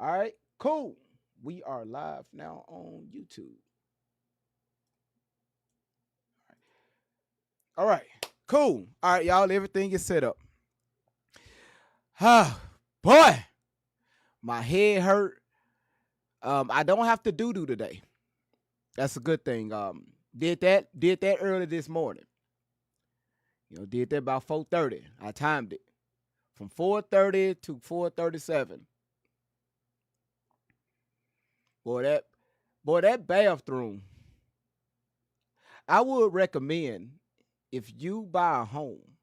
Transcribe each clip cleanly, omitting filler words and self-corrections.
All right, cool. We are live now on YouTube. All right, cool. All right, y'all. Everything is set up. Ah, boy, my head hurt. I don't have to do today. That's a good thing. Did that early this morning. Did that about 4:30. I timed it from 4:30 to 4:37. Boy, that bathroom. I would recommend if you buy a home,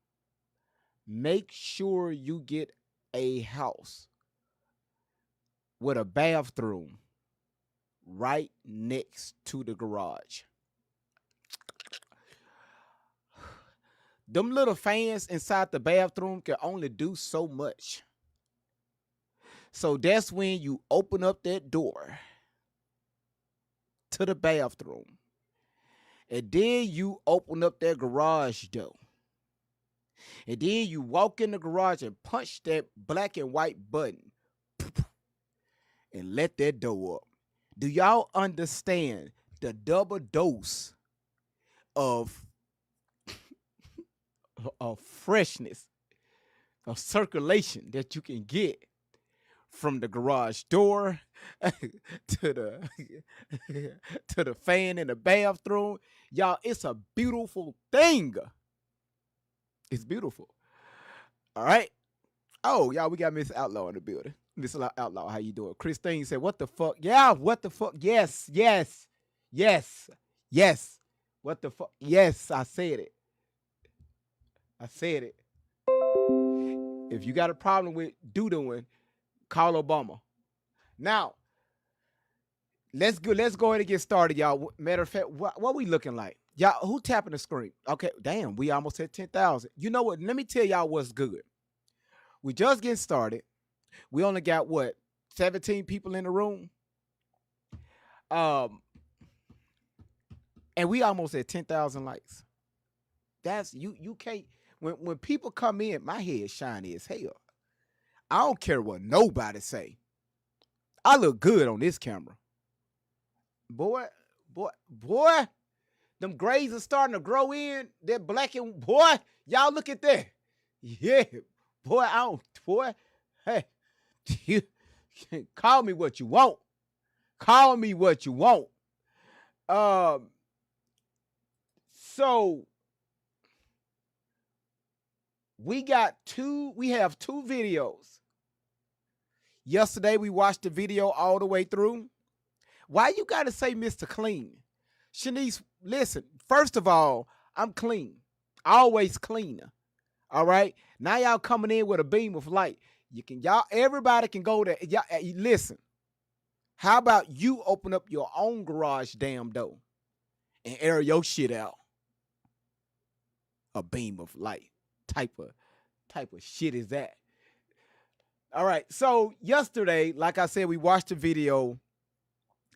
make sure you get a house with a bathroom right next to the garage. Them little fans inside the bathroom can only do so much. So that's when you open up that door to the bathroom. And then you open up that garage door. And then you walk in the garage and punch that black and white button and let that door up. Do y'all understand the double dose of freshness, of circulation that you can get from the garage door to the to the fan in the bathroom? Y'all, it's a beautiful thing. It's beautiful. All right. Oh, y'all, we got Miss Outlaw in the building. Miss Outlaw, how you doing? Christine said, "What the fuck? Yeah, what the fuck? Yes, yes, yes, yes. What the fuck? Yes, I said it. I said it. If you got a problem with doing, call Obama. Now, let's go ahead and get started, y'all. Matter of fact, what we looking like? Y'all, who tapping the screen? Okay, damn, we almost hit 10,000. You know what? Let me tell y'all what's good. We just getting started. We only got what 17 people in the room. Um, and we almost at 10,000 likes. That's you can't when people come in, my head shiny as hell. I don't care what nobody say. I look good on this camera. Boy, boy, them grays are starting to grow in. They're black and boy, y'all look at that. Yeah, boy, I don't boy. Hey, you call me what you want. Call me what you want. Um, so we have two videos. Yesterday we watched the video all the way through. Why you gotta say Mr. Clean? Shanice, listen, first of all, I'm clean. Always cleaner. All right. Now y'all coming in with a beam of light. Everybody can go there. Y'all, listen. How about you open up your own garage damn door and air your shit out? A beam of light. Type of shit is that? All right. So yesterday, like I said, we watched the video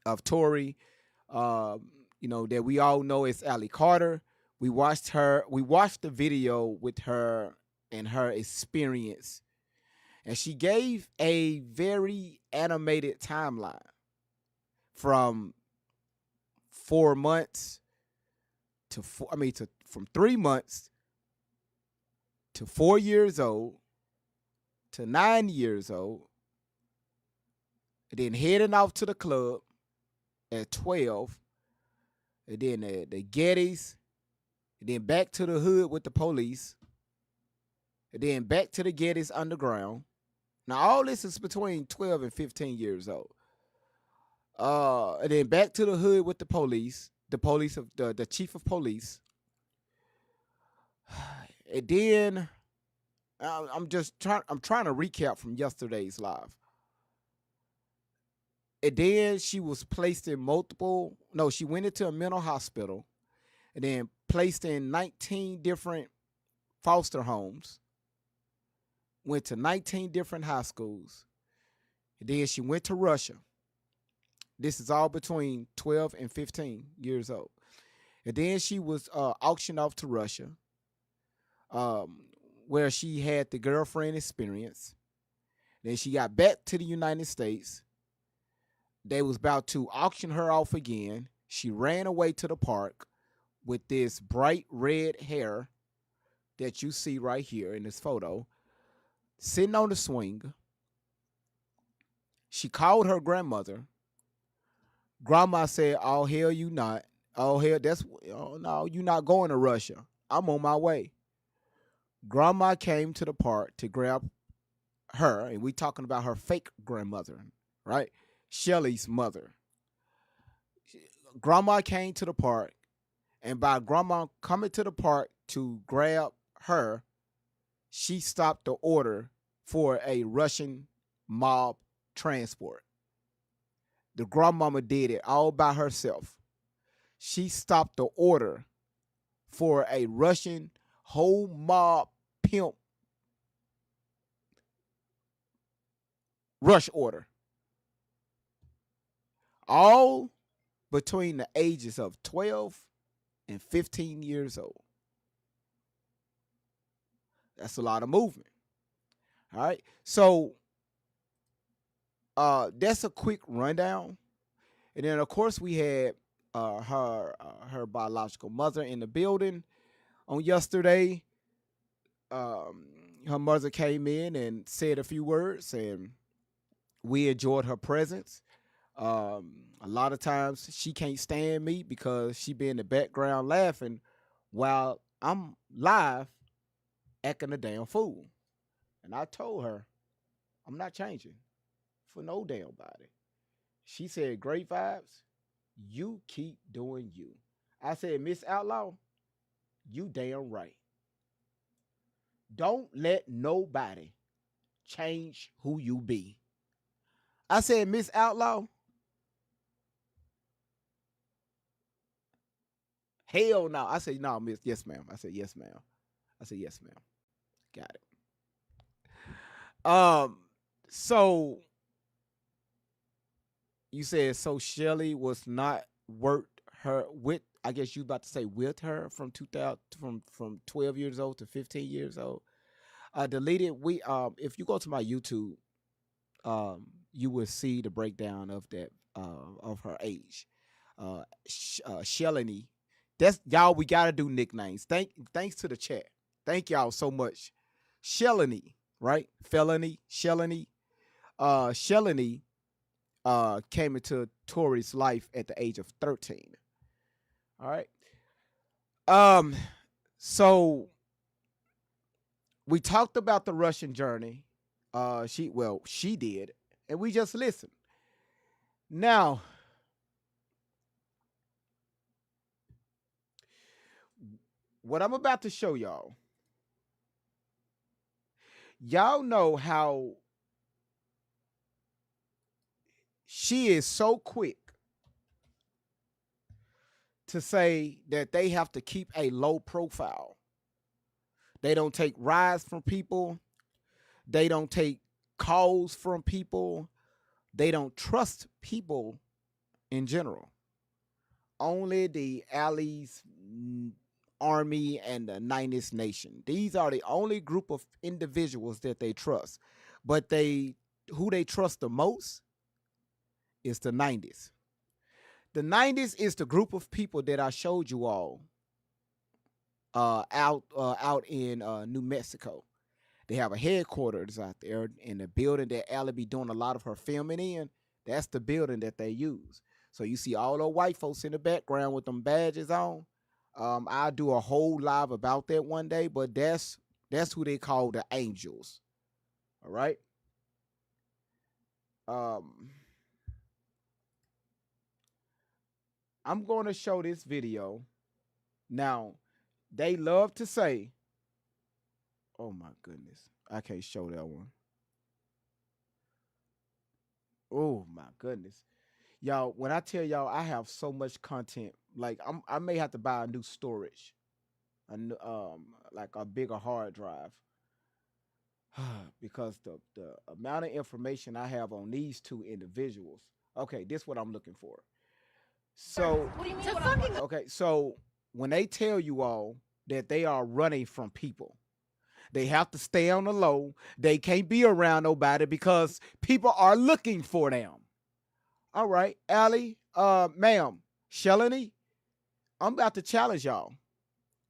of Tori, that we all know is Allie Carter. We watched the video with her and her experience. And she gave a very animated timeline from 4 months from 3 months to 4 years old to 9 years old, and then heading off to the club at 12, and then the Gettys, and then back to the hood with the police, and then back to the Gettys underground. Now, all this is between 12 and 15 years old. And then back to the hood with the police of the chief of police. And then I'm trying to recap from yesterday's live. And then she was placed in she went into a mental hospital and then placed in 19 different foster homes, went to 19 different high schools. And then she went to Russia. This is all between 12 and 15 years old. And then she was auctioned off to Russia, where she had the girlfriend experience. Then she got back to the United States. They was about to auction her off again. She ran away to the park with this bright red hair that you see right here in this photo, sitting on the swing. She called her grandmother. Grandma said, "Oh hell, you not. Oh hell, oh no, you not going to Russia. I'm on my way." Grandma came to the park to grab her, and we talking about her fake grandmother, right? Shelly's mother. Grandma came to the park, and by grandma coming to the park to grab her, she stopped the order for a Russian mob transport. The grandmama did it all by herself. She stopped the order for a Russian whole mob pimp rush order. All between the ages of 12 and 15 years old. That's a lot of movement. All right. So that's a quick rundown. And then of course we had her biological mother in the building on yesterday. Her mother came in and said a few words, and we enjoyed her presence. A lot of times she can't stand me because she be in the background laughing while I'm live acting a damn fool. And I told her I'm not changing for no damn body. She said, "Great vibes. You keep doing you." I said, "Miss Outlaw, you damn right. Don't let nobody change who you be." I said, "Miss Outlaw, hell no." I said, "No, miss, yes, ma'am." I said, "Yes, ma'am." I said, "Yes, ma'am." Got it. So you said so Shelly was not worked her with, I guess you about to say with her from 2000, from 12 years old to 15 years old. Deleted we if you go to my YouTube, you will see the breakdown of that of her age. Shelly. That's y'all, we gotta do nicknames. Thanks to the chat. Thank y'all so much. Shelly, right? Felony, Shelly. Shelly came into Tori's life at the age of 13. All right. Um, so we talked about the Russian journey. She did, and we just listened. Now, what I'm about to show y'all know how she is so quick to say that they have to keep a low profile. They don't take rides from people. They don't take calls from people. They don't trust people in general. Only the Allies Army and the 90s Nation. These are the only group of individuals that they trust. But who they trust the most is the 90s. The 90s is the group of people that I showed you all out in New Mexico. They have a headquarters out there in the building that Allie be doing a lot of her filming in. That's the building that they use. So you see all those white folks in the background with them badges on. I'll do a whole live about that one day, but that's who they call the Angels. All right. I'm going to show this video. Now, they love to say, oh my goodness, I can't show that one. Oh my goodness. Y'all, when I tell y'all I have so much content, like I may have to buy a new storage, like a bigger hard drive, because the amount of information I have on these two individuals. Okay, this is what I'm looking for. So, what do you mean? Okay, so when they tell you all that they are running from people, they have to stay on the low. They can't be around nobody because people are looking for them. All right, Allie, ma'am, Shelly, I'm about to challenge y'all,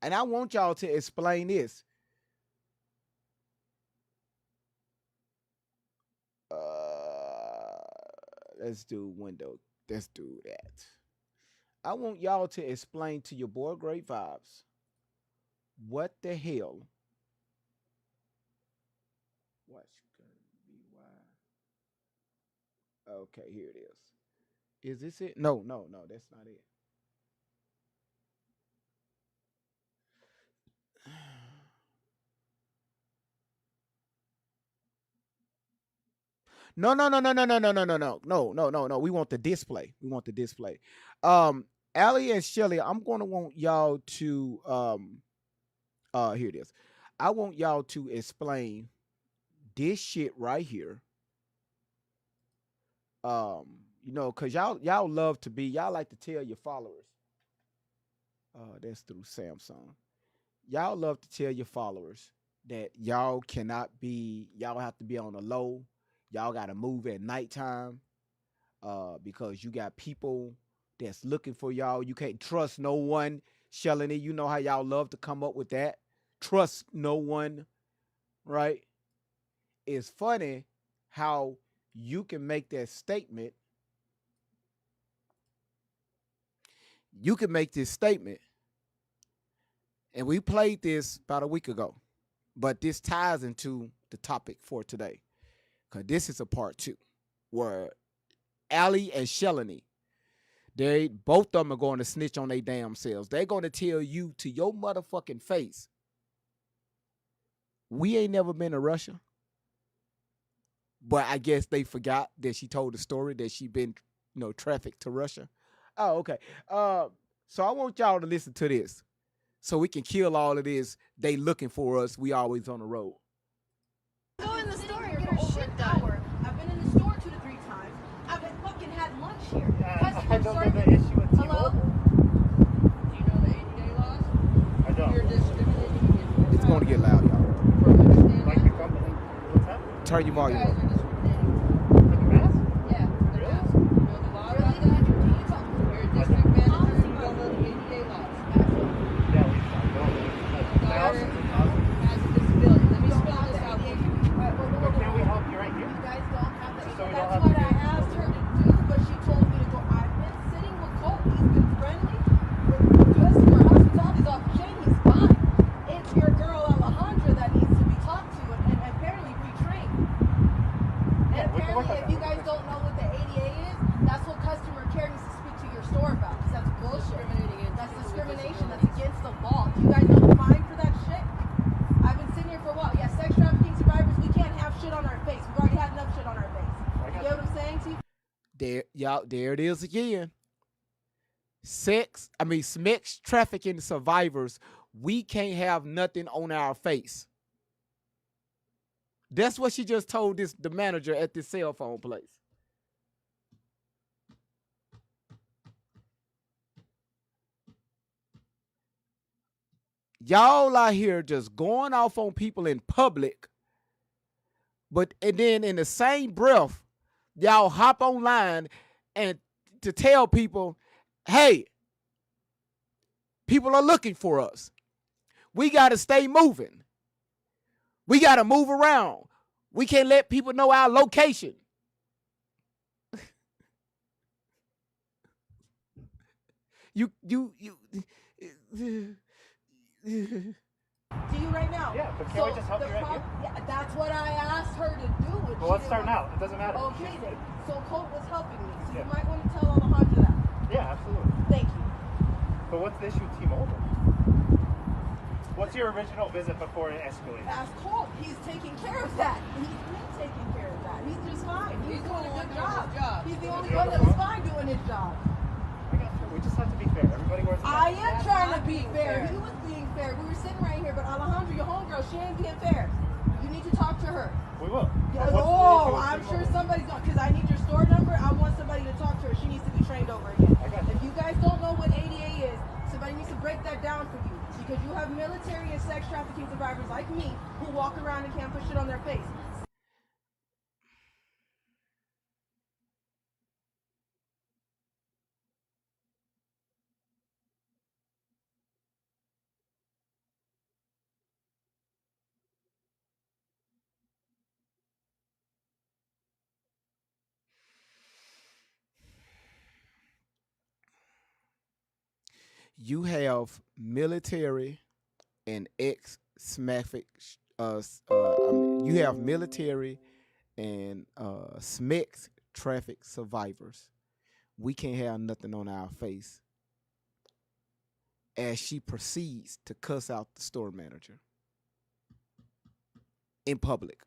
and I want y'all to explain this. Uh, let's do window. Let's do that. I want y'all to explain to your boy Great Vibes what the hell. Watch be why. Okay, here it is. Is this it? No, no, no, that's not it. No, no, no, no, no, no, no, no, no, no, no, no, no, no. We want the display. We want the display. Um, Allie and Shelly, I'm gonna want y'all to here it is. I want y'all to explain this shit right here. Cause y'all love to be, y'all like to tell your followers. That's through Samsung. Y'all love to tell your followers that y'all cannot be, y'all have to be on the low. Y'all gotta move at nighttime. Because you got people that's looking for y'all. You can't trust no one. Shelly, you know how y'all love to come up with that. Trust no one, right? It's funny how you can make that statement. You can make this statement, and we played this about a week ago, but this ties into the topic for today because this is a part two where Allie and Shelly, they both of them are going to snitch on their damn selves. They're going to tell you to your motherfucking face, we ain't never been to Russia. But I guess they forgot that she told the story that she been, trafficked to Russia. Oh, okay. So I want y'all to listen to this so we can kill all of this. They looking for us. We always on the road. Go in the store and get her shit done. I've been in the store 2 to 3 times. I've been fucking had lunch here. I don't know the issue with Hello? Do you know the 80-day laws? I don't. You're discriminating. It's going to get loud, y'all. Like the company? What's that? Turn your volume You guys up. are discriminating. For the mask? Yeah, the Really? mask. You know the law about that? You're a district manager and you don't know the 80-day laws. Yeah, I don't. Daughter has a disability. Let me spell this out for you. But can't we help you right here? You guys don't have that. So we don't That's have what to I asked her to do, but she told me to go. I've been sitting with Colt. He's been friendly. With customer hospitality's off the chain. He's fine. It's your girl Alejandra that needs to be talked to and apparently retrained. And Yeah, we can work apparently, on if you that. guys don't know what the ADA is, that's what customer care needs to speak to your store about. Because that's bullshit. That's discrimination. That's against the law. Do you guys know the fine for that shit? I've been sitting here for a while. Yeah, sex trafficking survivors, we can't have shit on our face. We've already had enough shit on our face. You get what I'm saying to you? There it is again. Sex trafficking survivors, we can't have nothing on our face. That's what she just told the manager at this cell phone place. Y'all out here just going off on people in public, and then in the same breath, y'all hop online and to tell people, hey, people are looking for us. We got to stay moving. We got to move around. We can't let people know our location. you To you right now. Yeah, but can't we just help you right here? Yeah, that's what I asked her to do. Well, let's start now. It doesn't matter. Okay, then. So Colt was helping me. So Yeah. you might want to tell Alejandra that. Yeah, absolutely. Thank you. But what's the issue with T-Mobile? What's your original visit before it escalated? Ask Colt. He's taking care of that. He's been taking care of that. He's just fine. He's doing a good job. He's the only one that's fine doing his job. I got you. We just have to be fair. Everybody wears a mask. I am trying to be fair. fair. He was being fair. We were sitting right here, but Alejandra, your homegirl, she ain't being fair. You need to talk to her. We will. Yeah, What's the issue oh, with I'm sure T-Mobile? somebody's going, because I need your store number. I want somebody to talk to her. She needs to be trained over again. I got you. If you guys don't know what ADA is, somebody needs to break that down for you. Because you have military and sex trafficking survivors like me who walk around and can't put shit on their face. You have military and ex SMEC, you have military and SMEX traffic survivors. We can't have nothing on our face as she proceeds to cuss out the store manager in public,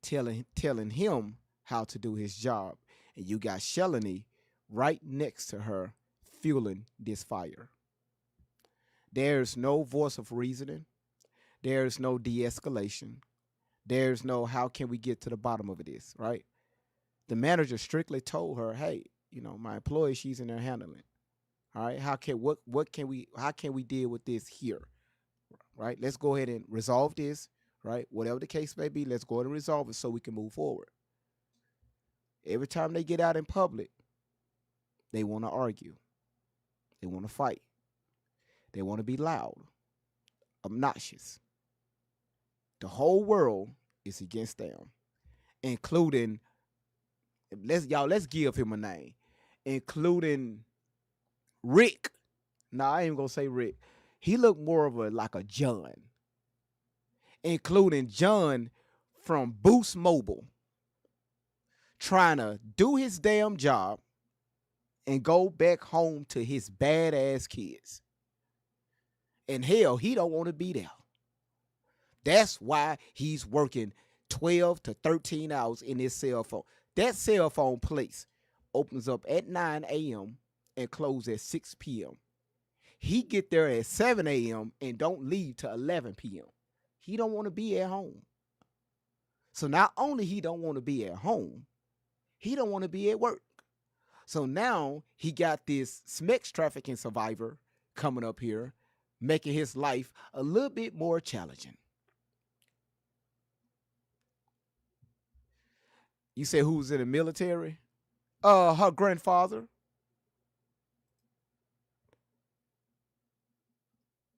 telling him how to do his job. And you got Shelly right next to her fueling this fire. There's no voice of reasoning. There's no de-escalation. There's no how can we get to the bottom of this, right? The manager strictly told her, hey, my employee, she's in there handling. All right, how can we deal with this here? Right? Let's go ahead and resolve this, right? Whatever the case may be, let's go ahead and resolve it so we can move forward. Every time they get out in public, they want to argue. They want to fight. They want to be loud, obnoxious. The whole world is against them, including, let's give him a name, including Rick. Nah, I ain't gonna say Rick. He looked more of like a John, including John from Boost Mobile, trying to do his damn job and go back home to his badass kids. And hell, he don't want to be there. That's why he's working 12 to 13 hours in his cell phone. That cell phone place opens up at 9 a.m. and closes at 6 p.m. He get there at 7 a.m. and don't leave till 11 p.m. He don't want to be at home. So not only he don't want to be at home, he don't want to be at work. So now he got this SMEX trafficking survivor coming up here, making his life a little bit more challenging. You say who's in the military? Her grandfather.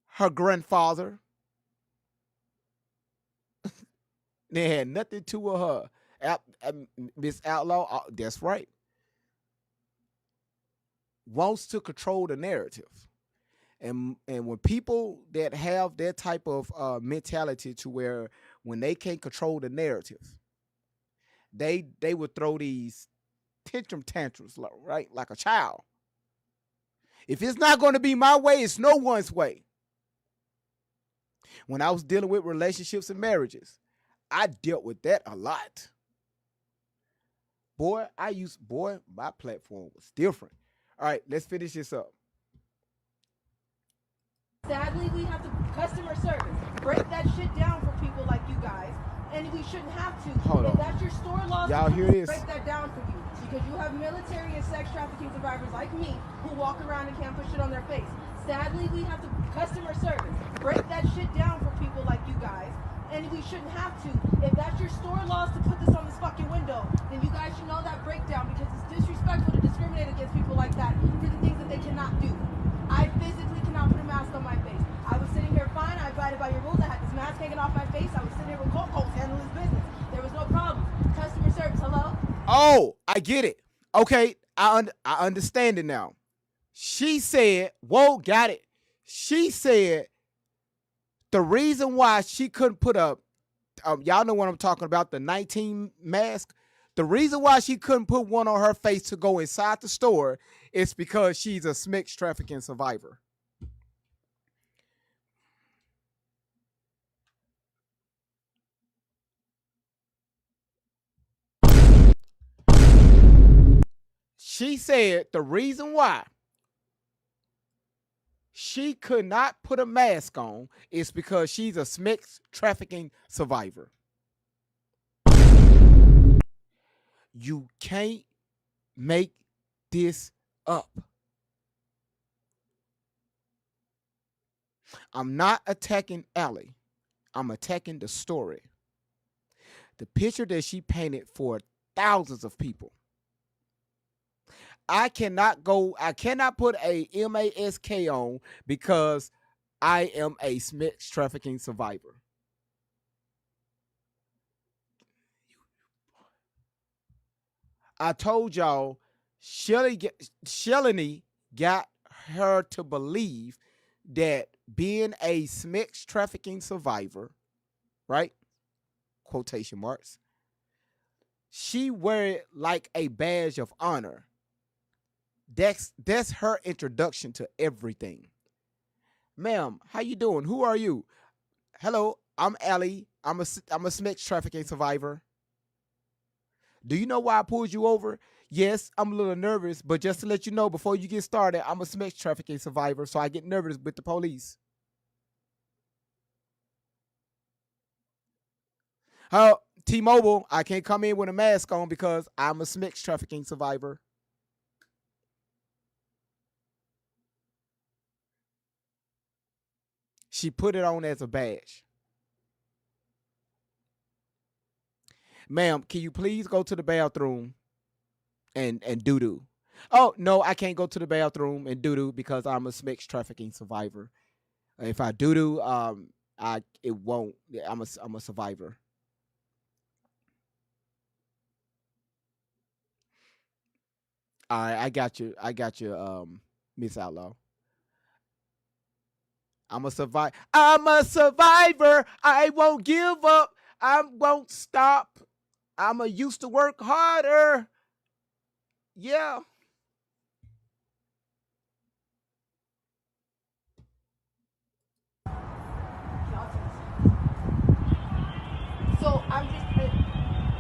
Her grandfather. They had nothing to with her. Miss Outlaw, that's right. Wants to control the narrative. And when people that have that type of mentality to where when they can't control the narrative, they would throw these tantrums, right? Like a child. If it's not going to be my way, it's no one's way. When I was dealing with relationships and marriages, I dealt with that a lot. My platform was different. All right, let's finish this up. Sadly, we have to customer service. Break that shit down for people like you guys. And we shouldn't have to. Hold on. If that's your store laws, Y'all hear this? break that down for you. Because you have military and sex trafficking survivors like me who walk around and can't put shit on their face. Sadly, we have to customer service. Break that shit down for people like you guys. And we shouldn't have to. If that's your store laws to put this on this fucking window, then you guys should know that breakdown because it's disrespectful to discriminate against people like that for the things that they cannot do. I physically cannot put a mask on my face. I was sitting here fine. I abided by your rules. I had this mask hanging off my face. I was sitting here with Colt handling his business. There was no problem. Customer service, hello? Oh, I get it. Okay, I understand it now. She said, whoa, got it. She said the reason why she couldn't put up, y'all know what I'm talking about, the 19 mask. The reason why she couldn't put one on her face to go inside the store is because she's a SMEX trafficking survivor. She said the reason why she could not put a mask on is because she's a SMEX trafficking survivor. You can't make this up. I'm not attacking Allie. I'm attacking the story. The picture that she painted for thousands of people. I cannot put a mask on because I am a SMEX trafficking survivor. I told y'all, Shelly got her to believe that being a sex trafficking survivor, right? Quotation marks. She wear it like a badge of honor. That's her introduction to everything. Ma'am, how you doing? Who are you? Hello, I'm Allie. I'm a sex trafficking survivor. Do you know why I pulled you over? Yes, I'm a little nervous, but just to let you know, before you get started, I'm a sex trafficking survivor, so I get nervous with the police. T-Mobile, I can't come in with a mask on because I'm a sex trafficking survivor. She put it on as a badge. Ma'am, can you please go to the bathroom and doo-doo? Oh, no, I can't go to the bathroom and doo-doo because I'm a sex trafficking survivor. If I doo-doo, it won't. I'm a survivor. All right, I got you. Miss Outlaw. I'm a survivor. I'm a survivor. I won't give up. I won't stop. I'm a used to work harder. Yeah. So I'm just.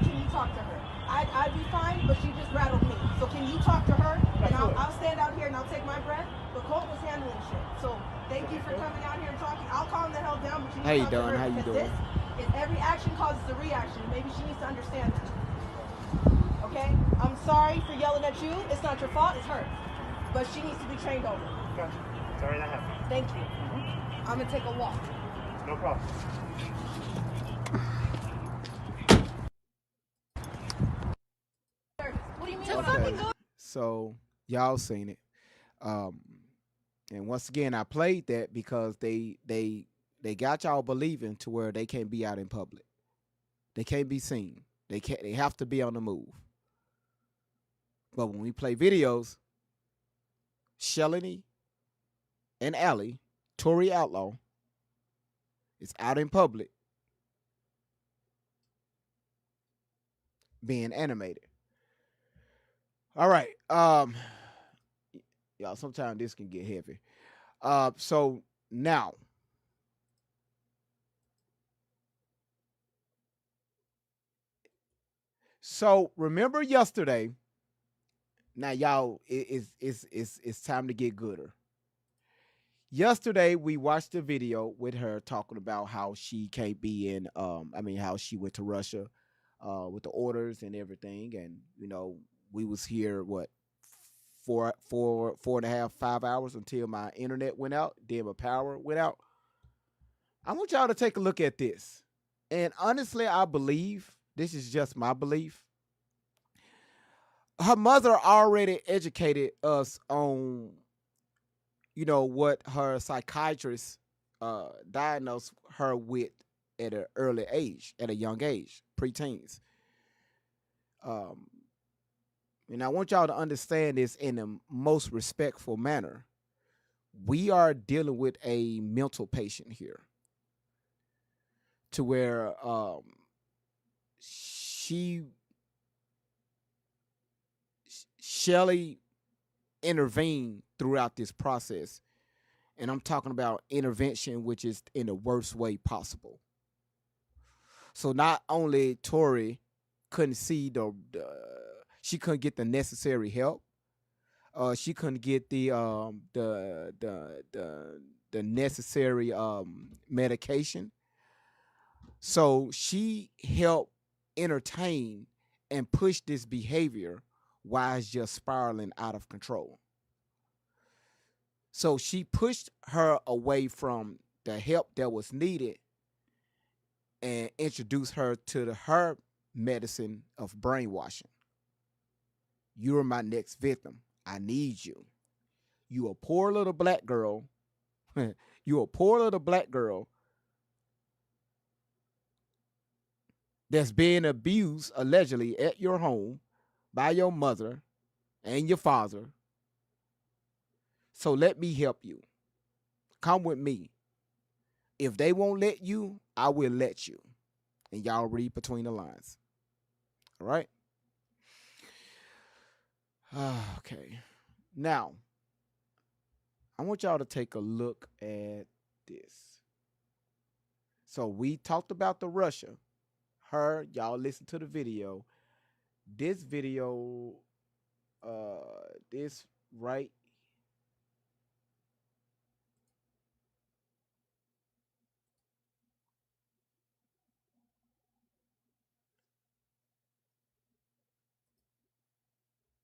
Can you talk to her? I'd be fine, but she just rattled me. So can you talk to her? And I'll stand out here and I'll take my breath. But Colt was handling shit. So thank you for coming out here and talking. I'll calm the hell down. But you How you talk to doing? her How you because doing? This is every action causes a reaction. Maybe she needs to understand that. Okay? I'm sorry for yelling at you. It's not your fault. It's her. But she needs to be trained over. Gotcha. Sorry that happened. Thank you. I'm gonna take a walk. No problem. What do you mean? Okay. So y'all seen it. And once again, I played that because they got y'all believing to where they can't be out in public. They can't be seen. They have to be on the move. But when we play videos, Shelly and Allie, Tori Outlaw, is out in public being animated. All right. Y'all, sometimes this can get heavy. So now, so remember yesterday. Now, y'all, it's time to get gooder. Yesterday, we watched a video with her talking about how she can't be in. How she went to Russia, with the orders and everything, and we was here what 4.5, 5 hours until my internet went out. Then my power went out. I want y'all to take a look at this, and honestly, I believe this is just my belief. Her mother already educated us on, what her psychiatrist diagnosed her with at an early age, at a young age, preteens. And I want y'all to understand this in the most respectful manner. We are dealing with a mental patient here, to where Shelly intervened throughout this process. And I'm talking about intervention, which is in the worst way possible. So not only Tori couldn't see she couldn't get the necessary help. She couldn't get the necessary medication. So she helped entertain and push this behavior while it's just spiraling out of control. So she pushed her away from the help that was needed and introduced her to her medicine of brainwashing. You're my next victim. I need you. You a poor little black girl. You a poor little black girl that's being abused allegedly at your home by your mother and your father. So let me help you. Come with me. If they won't let you, I will let you. And y'all read between the lines. All right? Okay. Now, I want y'all to take a look at this. So we talked about the Russia. Y'all listen to the video. This video, this right.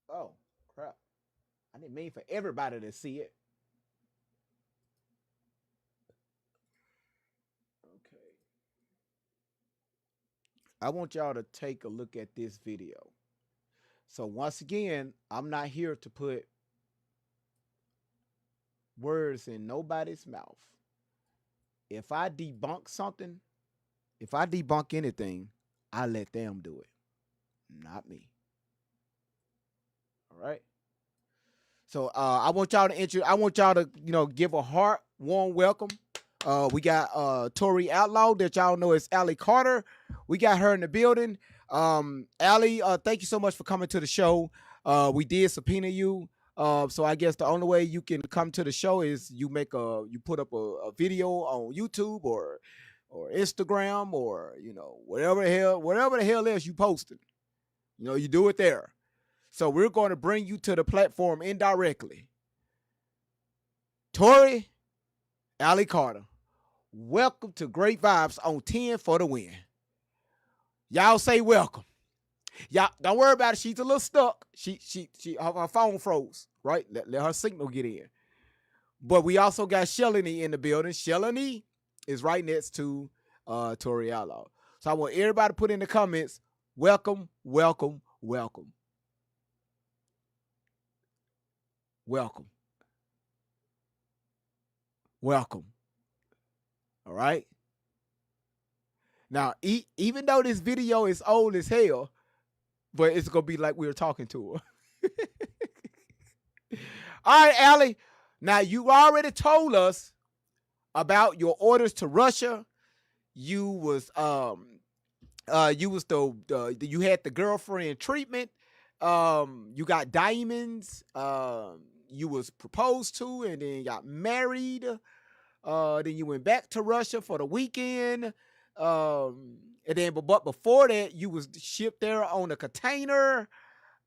Oh, crap. I didn't mean for everybody to see it. Okay. I want y'all to take a look at this video. So once again, I'm not here to put words in nobody's mouth. If I debunk something, if I debunk anything, I let them do it, not me. All right. So I want y'all to give a heart warm welcome. We got Tori Outlaw that y'all know is Allie Carter. We got her in the building. Allie, thank you so much for coming to the show. We did subpoena you. So I guess the only way you can come to the show is you put up a video on YouTube or Instagram or whatever the hell else you posted. You do it there. So we're going to bring you to the platform indirectly. Tori, Allie Carter, welcome to Great Vibes on 10 for the win. Y'all say welcome. Y'all don't worry about it. She's a little stuck. Her phone froze. Right, let her signal get in. But we also got Shelly in the building. Shelly is right next to Tori Outlaw. So I want everybody to put in the comments, welcome, welcome, welcome. Welcome. Welcome. All right. Now, even though this video is old as hell, but it's going to be like we were talking to her. All right, Allie. Now, you already told us about your orders to Russia. You was you had the girlfriend treatment. You got diamonds. You was proposed to and then got married. Then you went back to Russia for the weekend. And then, but before that, you was shipped there on a container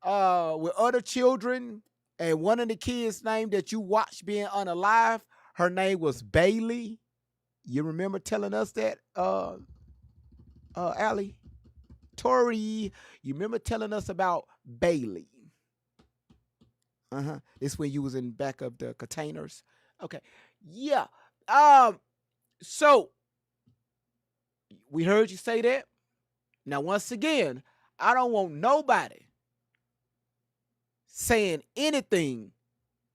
with other children. And one of the kids' name that you watched being unalive, her name was Bailey. You remember telling us that, Allie? Tori, you remember telling us about Bailey? This when you was in back of the containers. Okay. Yeah. So we heard you say that. Now, once again, I don't want nobody saying anything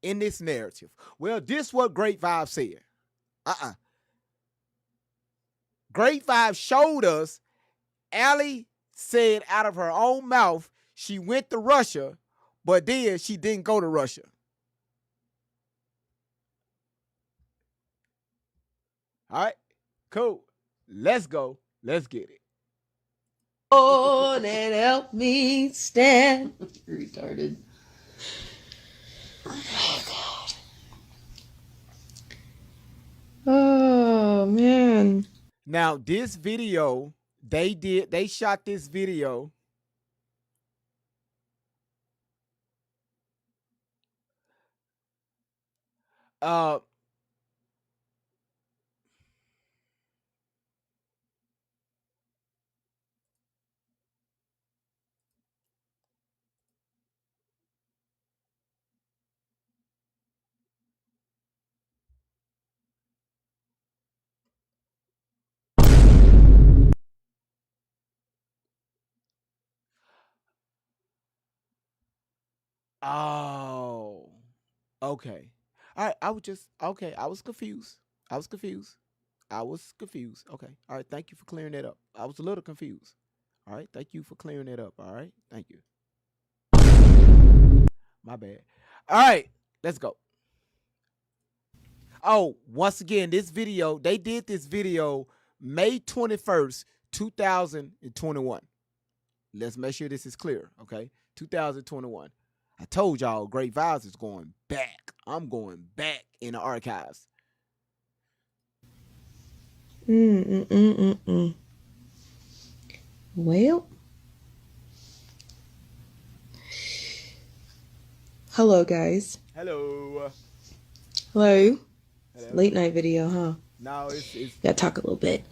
in this narrative. Well, this what Great Vibes said. Great Vibes showed us Allie said out of her own mouth she went to Russia, but then she didn't go to Russia. All right, cool. Let's go. Let's get it. Oh, that help me stand. Retarded. Oh, God. Oh, man. Now, this video, they shot this video. Oh, okay. All right, I was confused. Okay. All right, thank you for clearing that up. I was a little confused. All right, thank you for clearing that up. All right, thank you. My bad. All right, let's go. Oh, once again, this video, they did this video May 21st, 2021. Let's make sure this is clear, okay? 2021. I told y'all Great Vibes is going back. I'm going back in the archives. Well, hello guys. Hello. Hello. Hello. Late night video, huh? No, it's Gotta talk a little bit.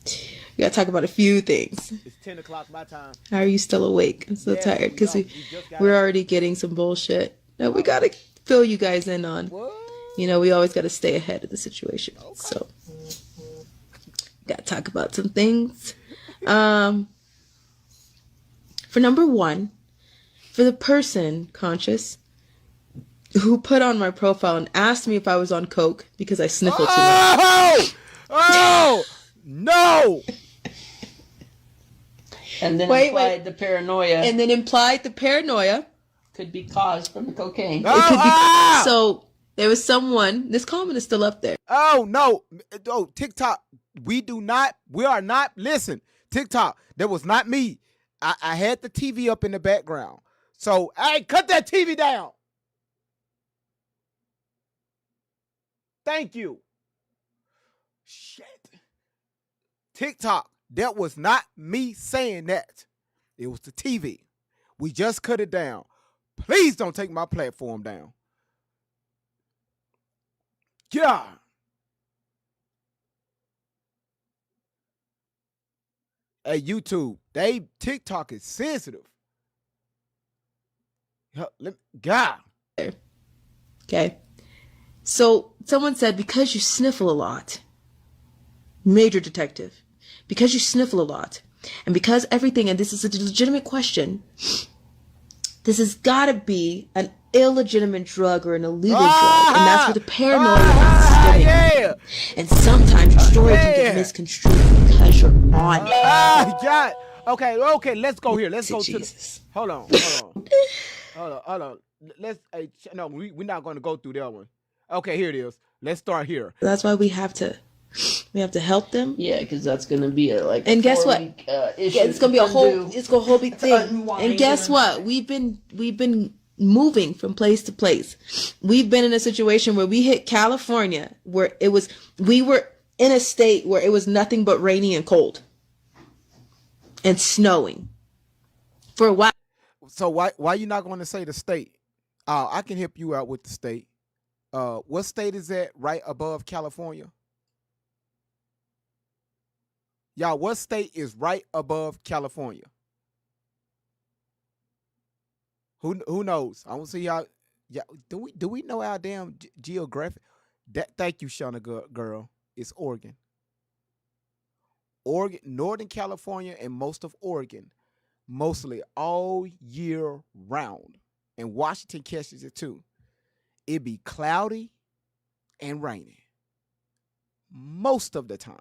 We gotta talk about a few things. 10 o'clock my time. How are you still awake? I'm so Yes, tired because we just got we're up. already getting some bullshit that we gotta fill you guys in on. What? You know, we always gotta stay ahead of the situation. So, gotta talk about some things. For number one, for the person, Conscious, who put on my profile and asked me if I was on coke because I sniffled too much. Oh! No! And then Wait, implied the paranoia And then implied the paranoia. could be caused from the cocaine. Oh, It could be, ah! so there was someone, this comment is still up there. Oh no! Oh, TikTok. We are not. Listen, TikTok. That was not me. I had the TV up in the background. So, hey, cut that TV down. Thank you. Shit. TikTok. That was not me saying that. It was the TV. We just cut it down. Please don't take my platform down. Yeah. Hey, YouTube, TikTok is sensitive. God. Okay. So someone said, because you sniffle a lot, Major Detective, because you sniffle a lot, and because everything, and this is a legitimate question, this has got to be an illegitimate drug or an illegal drug, and that's where the paranoia is stemming. Yeah. And sometimes your story can get misconstrued because you're on it. God. Okay, let's go here. Let's go to Jesus. Hold on. Hold on. We're not going to go through that one. Okay, here it is. Let's start here. That's why we have to help them. Yeah, because that's going to be And guess what? issue. Yeah, it's gonna be a whole big thing. unwind And guess what? We've been moving from place to place. We've been in a situation where we hit California, where we were in a state where it was nothing but rainy and cold and snowing for a while. So why you not going to say the state? I can help you out with the state. What state is that right above California? Y'all, what state is right above California? Who knows? I want to see y'all. Yeah, do we know our damn geographic? Thank you, Shauna girl. It's Oregon. Northern California, and most of Oregon, mostly all year round. And Washington catches it too. It be cloudy and rainy most of the time.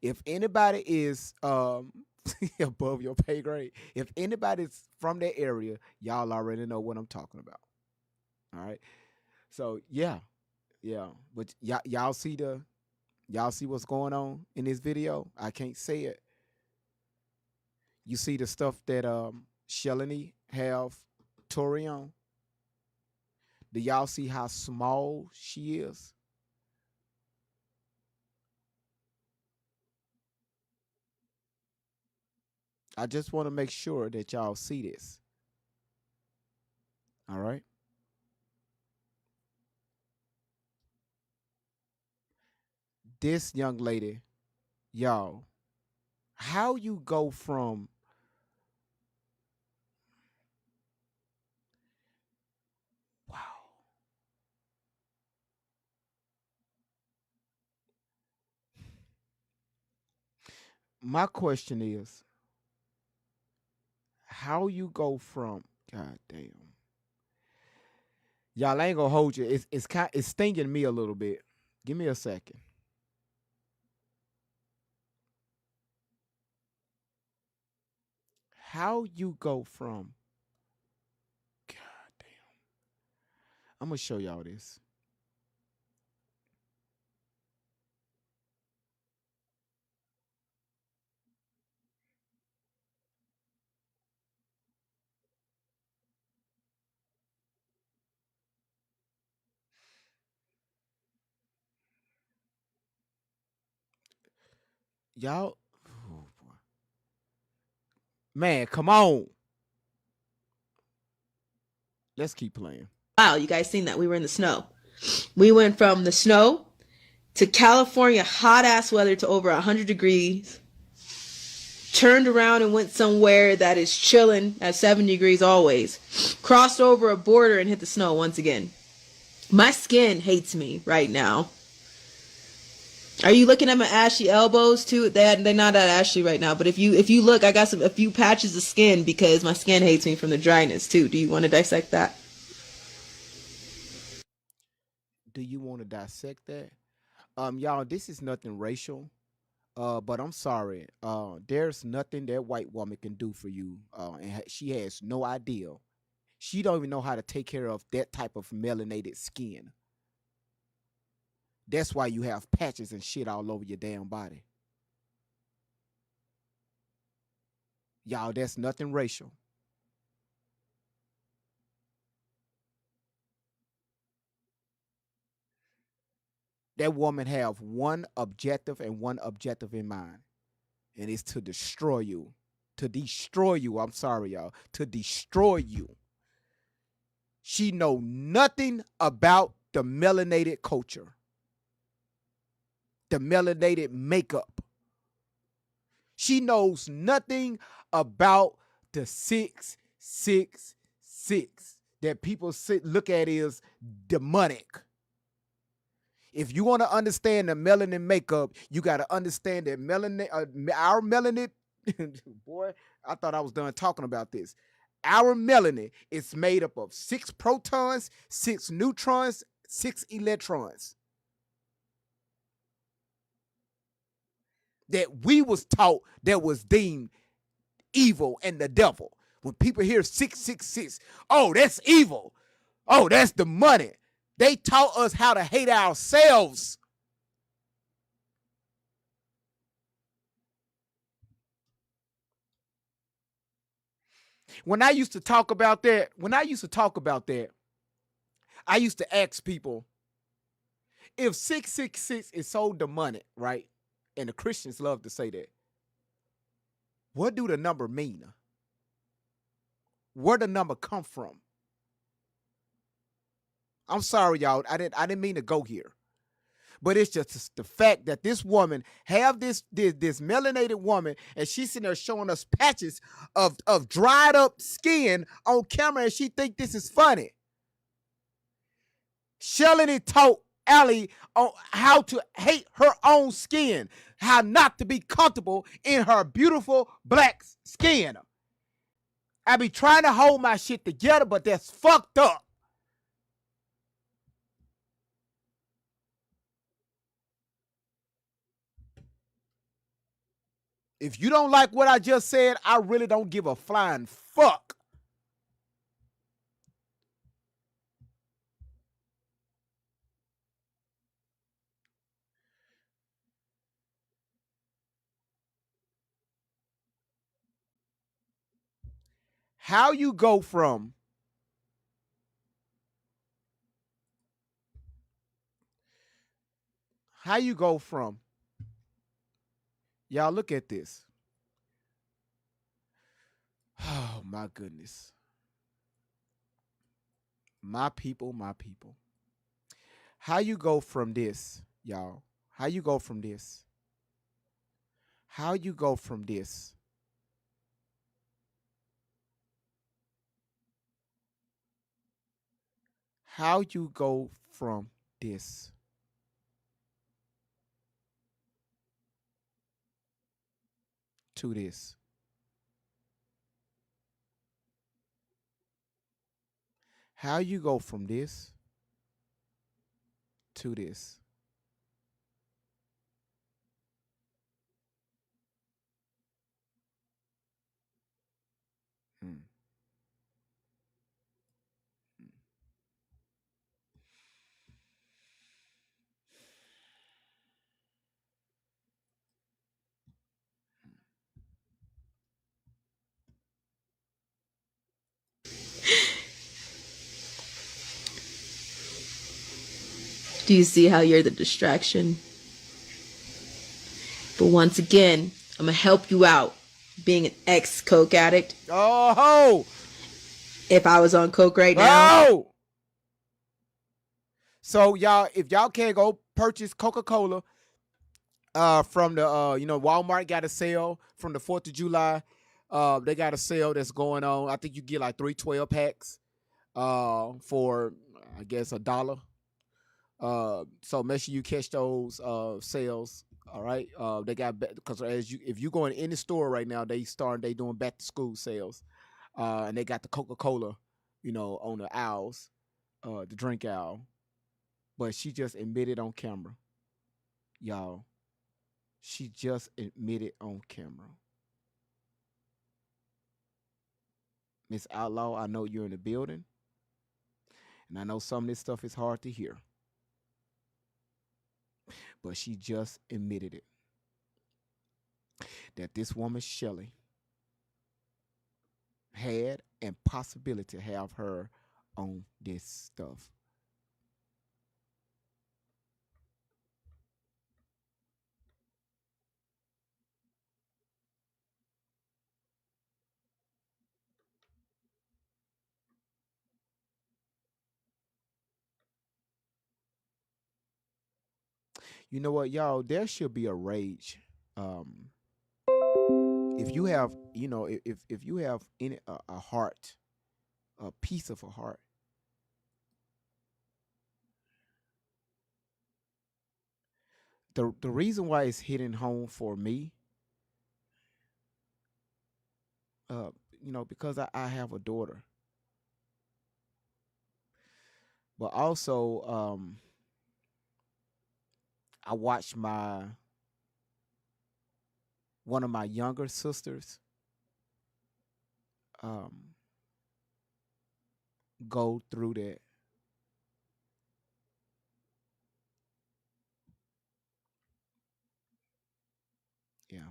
If anybody is above your pay grade, if anybody's from that area, y'all already know what I'm talking about. All right. So yeah. But y'all see what's going on in this video? I can't say it. You see the stuff that Shelly have Tori on? Do y'all see how small she is? I just want to make sure that y'all see this. All right. This young lady, y'all, how you go from wow. My question is, how you go from God damn. Y'all, I ain't gonna hold you. It's stinging me a little bit. Give me a second. How you go from God damn. I'm gonna show y'all this. Y'all, oh boy. Man, come on. Let's keep playing. Wow, you guys seen that? We were in the snow. We went from the snow to California hot ass weather to over 100 degrees. Turned around and went somewhere that is chilling at 7 degrees always. Crossed over a border and hit the snow once again. My skin hates me right now. Are you looking at my ashy elbows too? They're not that ashy right now, but if you look, I got a few patches of skin because my skin hates me from the dryness too. Do you want to dissect that? Do you want to dissect that? Y'all, this is nothing racial. But I'm sorry. There's nothing that white woman can do for you. And she has no idea. She don't even know how to take care of that type of melanated skin. That's why you have patches and shit all over your damn body. Y'all, that's nothing racial. That woman have one objective and one objective in mind. And it's to destroy you. To destroy you. I'm sorry, y'all. To destroy you. She know nothing about the melanated culture. The melanated makeup. She knows nothing about the 666 that people look at as demonic. If you want to understand the melanin makeup, you got to understand that our melanin, boy, I thought I was done talking about this. Our melanin is made up of 6 protons, 6 neutrons, 6 electrons. That we was taught that was deemed evil and the devil. When people hear 666, oh, that's evil. Oh, that's the money. They taught us how to hate ourselves. When I used to talk about that, I used to ask people, if 666 is so demonic, right? And the Christians love to say that. What do the number mean? Where the number come from? I'm sorry, y'all. I didn't mean to go here. But it's just the fact that this woman have this melanated woman, and she's sitting there showing us patches of dried up skin on camera, and she think this is funny. Shelly taught Allie on how to hate her own skin, how not to be comfortable in her beautiful black skin. I be trying to hold my shit together, but that's fucked up. If you don't like what I just said, I really don't give a flying fuck. How you go from y'all look at this. Oh my goodness. My people. How you go from this, y'all? How you go from this? How you go from this? How you go from this to this? How you go from this to this? Hmm. Do you see how you're the distraction? But once again, I'm going to help you out. Being an ex-coke addict, Oh, if I was on coke right now, oh. So y'all, if y'all can't go purchase Coca-Cola from the Walmart got a sale from the 4th of July. They got a sale that's going on. I think you get like 3 12-packs for I guess $1. So make sure you catch those sales. All right. They got because if you go in any store right now, they doing back to school sales. And they got the Coca-Cola, on the aisles, the drink aisle. But she just admitted on camera, y'all. She just admitted on camera. Miss Outlaw, I know you're in the building. And I know some of this stuff is hard to hear. But she just admitted it. That this woman, Shelly, had and possibility to have her on this stuff. You know what, y'all? There should be a rage. If you have, if you have any a heart, a piece of a heart, the reason why it's hitting home for me, uh, because I have a daughter, but also I watched one of my younger sisters um, go through that. Yeah.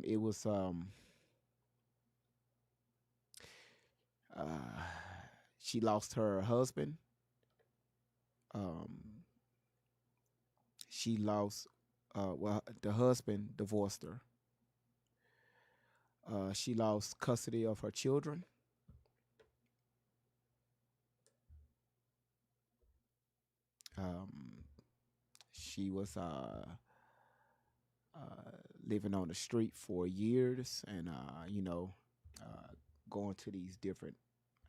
It was uh, she lost her husband. Um, she lost the husband divorced her. She lost custody of her children. Um, she was uh, living on the street for years, and uh, going to these different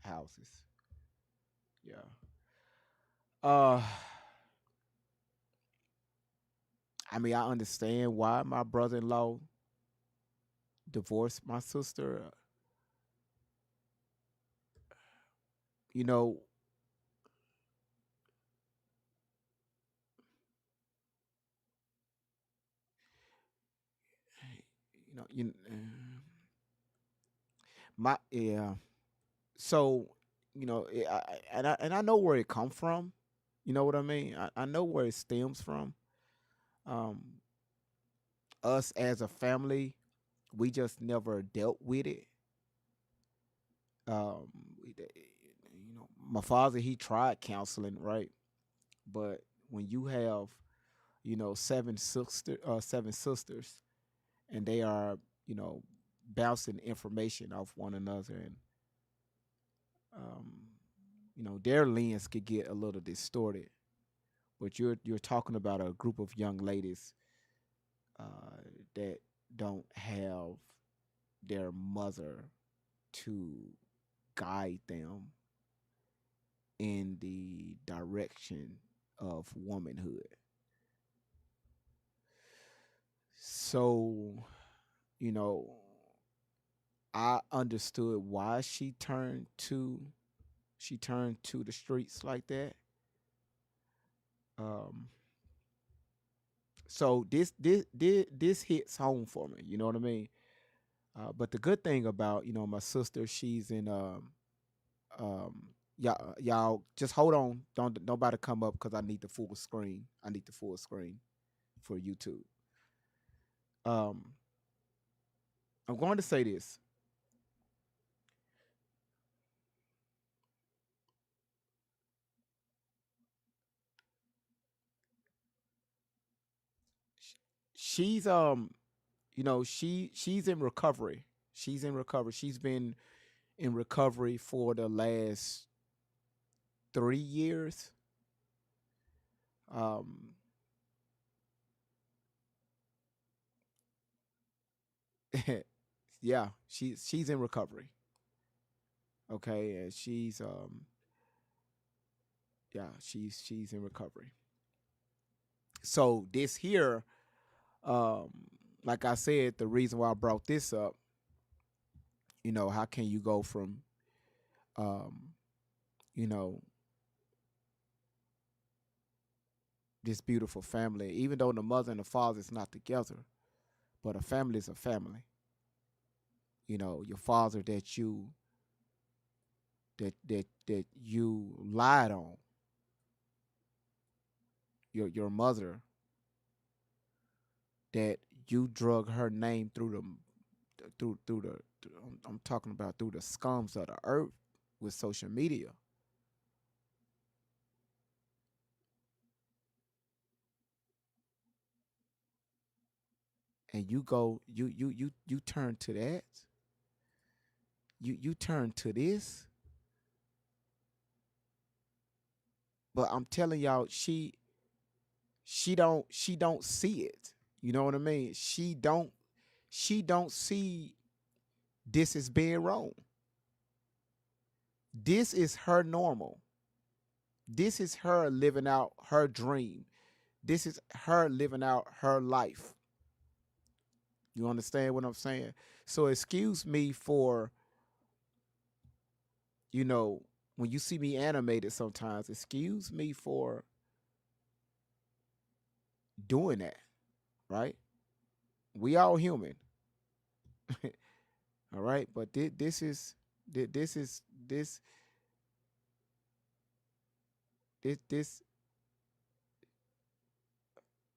houses. Yeah. Uh, I mean, I understand why my brother-in-law divorced my sister. You know, my yeah. So and I know where it come from. You know what I mean? I know where it stems from. Um, us as a family, we just never dealt with it. Um, my father, he tried counseling, right? But when you have, seven sisters, and they are, bouncing information off one another, and um, their lens could get a little distorted. But you're talking about a group of young ladies that don't have their mother to guide them in the direction of womanhood. So, you know, I understood why she turned to the streets like that. Um, so this hits home for me. You know what I mean? But the good thing about my sister, she's in um y'all just hold on. Don't nobody come up because I need the full screen. I need the full screen for YouTube. Um, I'm going to say this. she's she's in recovery. She's in recovery. She's been in recovery for the last 3 years. Um, yeah, she's in recovery. Okay, and she's in recovery. So this here, um, like I said, the reason why I brought this up, how can you go from, um, you know, this beautiful family, even though the mother and the father is not together, but a family is a family. Your father that you lied on, your mother that you drug her name through I'm talking about through the scums of the earth with social media. And you turn to that. You turn to this. But I'm telling y'all, she don't see it. You know what I mean? She don't see this as being wrong. This is her normal. This is her living out her dream. This is her living out her life. You understand what I'm saying? So excuse me for, when you see me animated sometimes, excuse me for doing that, right? We all human. All right, but this is this is this this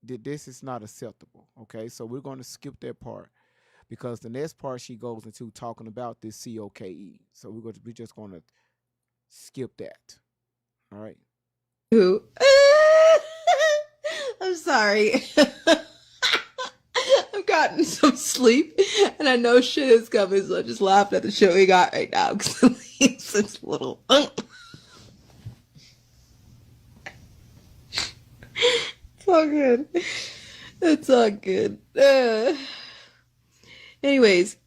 this is not acceptable. Okay, so we're going to skip that part because the next part she goes into talking about this COKE. So we're just going to skip that. All right. Who? I'm sorry. I've gotten some sleep and I know shit is coming, so I just laughed at the show we got right now because it's a little. It's all good. It's all good. Anyways,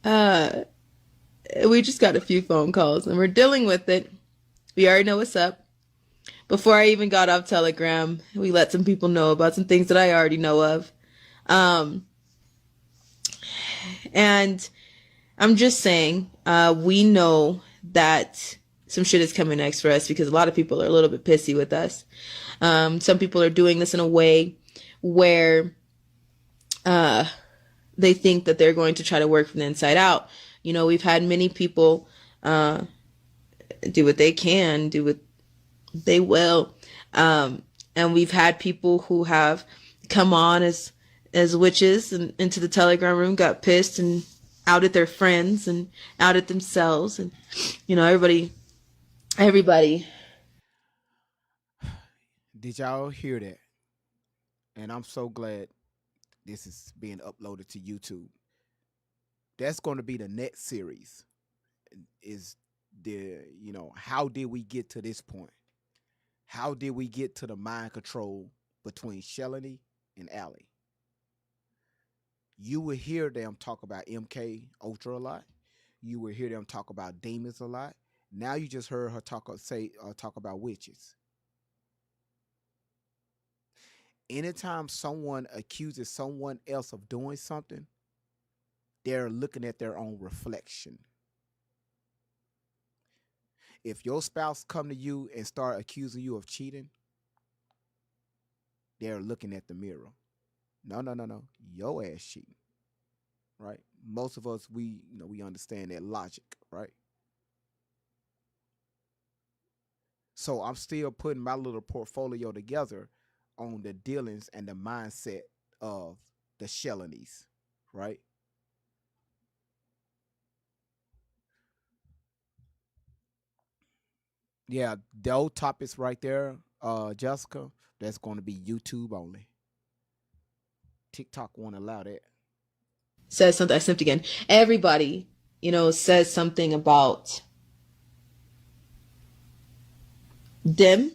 we just got a few phone calls and we're dealing with it. We already know what's up. Before I even got off Telegram, we let some people know about some things that I already know of. And I'm just saying, we know that some shit is coming next for us because a lot of people are a little bit pissy with us. Some people are doing this in a way where they think that they're going to try to work from the inside out. We've had many people do what they can, do what they will. And we've had people who have come on as witches and into the Telegram room, got pissed and outed their friends and outed themselves. And, everybody. Did y'all hear that? And I'm so glad this is being uploaded to YouTube. That's going to be the next series. Is how did we get to this point? How did we get to the mind control between Shelly and Allie? You will hear them talk about MK Ultra a lot. You will hear them talk about demons a lot. Now you just heard her talk about witches. Anytime someone accuses someone else of doing something, they're looking at their own reflection. If your spouse come to you and start accusing you of cheating, they're looking at the mirror. No. Your ass cheating. Right? Most of us, we understand that logic, right? So I'm still putting my little portfolio together on the dealings and the mindset of the Shellenies, right? Yeah, those topics right there, Jessica, that's going to be YouTube only. TikTok won't allow that. Says something. I sniffed again. Everybody, says something about them,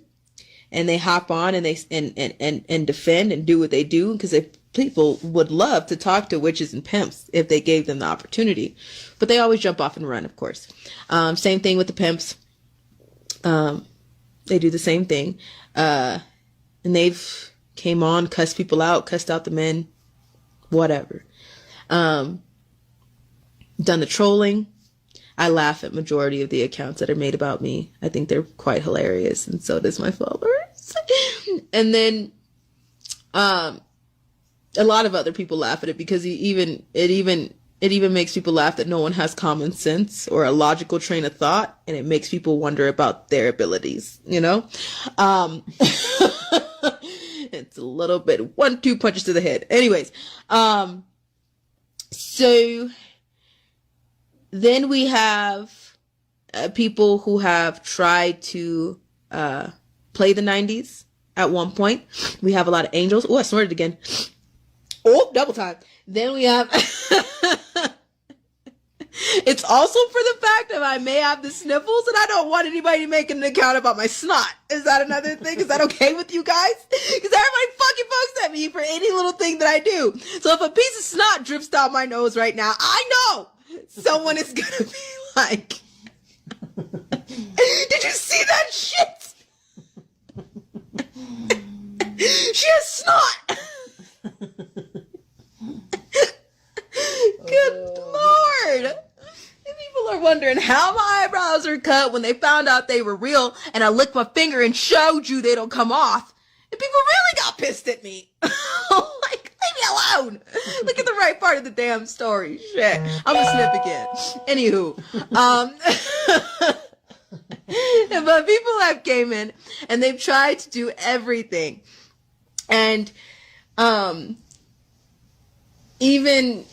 and they hop on and they and defend and do what they do, because people would love to talk to witches and pimps if they gave them the opportunity, but they always jump off and run, of course. Same thing with the pimps. They do the same thing, and they've came on, cussed people out, cussed out the men, whatever. Done the trolling. I laugh at majority of the accounts that are made about me. I think they're quite hilarious, and so does my followers. And then a lot of other people laugh at it, because it even makes people laugh that no one has common sense or a logical train of thought, and it makes people wonder about their abilities, It's a little bit 1-2 punches to the head. Anyways, so then we have people who have tried to play the 90s at one point. We have a lot of angels. Oh, I snorted again. Oh, double time. Then we have... It's also for the fact that I may have the sniffles, and I don't want anybody making an account about my snot. Is that another thing? Is that okay with you guys? Because everybody fucking pokes at me for any little thing that I do. So if a piece of snot drips down my nose right now, I know someone is gonna be like, did you see that shit? She has snot. Good Lord. People are wondering how my eyebrows are cut when they found out they were real, and I licked my finger and showed you they don't come off. And people really got pissed at me. Like, leave me alone. Look at the right part of the damn story. Shit. I'm gonna snip again. Anywho. But people have came in and they've tried to do everything. And even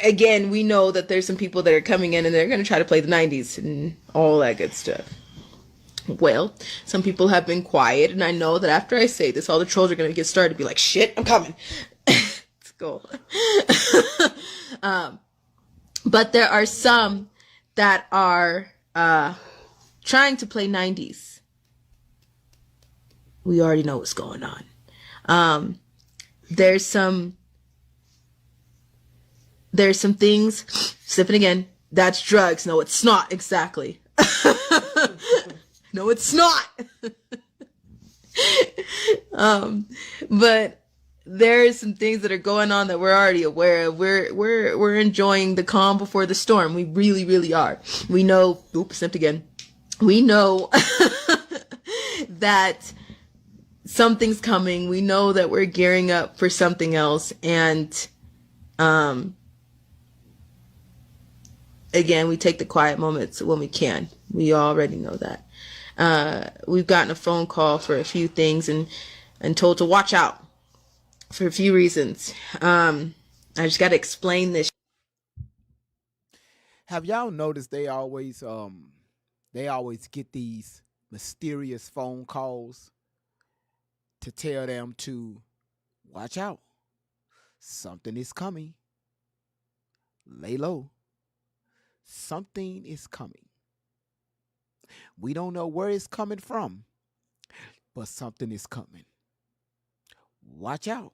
again, we know that there's some people that are coming in and they're going to try to play the 90s and all that good stuff. Well, some people have been quiet, and I know that after I say this, all the trolls are going to get started to be like, shit, I'm coming. Let's go. But there are some that are trying to play 90s. We already know what's going on. There's some things, sniffing again, that's drugs. No, it's not. Exactly. No, it's not. But there's some things that are going on that we're already aware of. We're enjoying the calm before the storm. We really, really are. We know, sniffed again. We know that something's coming. We know that we're gearing up for something else. And, again, we take the quiet moments when we can. We already know that. We've gotten a phone call for a few things and told to watch out for a few reasons. I just got to explain this. Have y'all noticed they always get these mysterious phone calls to tell them to watch out. Something is coming. Lay low. Something is coming. We don't know where it's coming from, but something is coming. Watch out.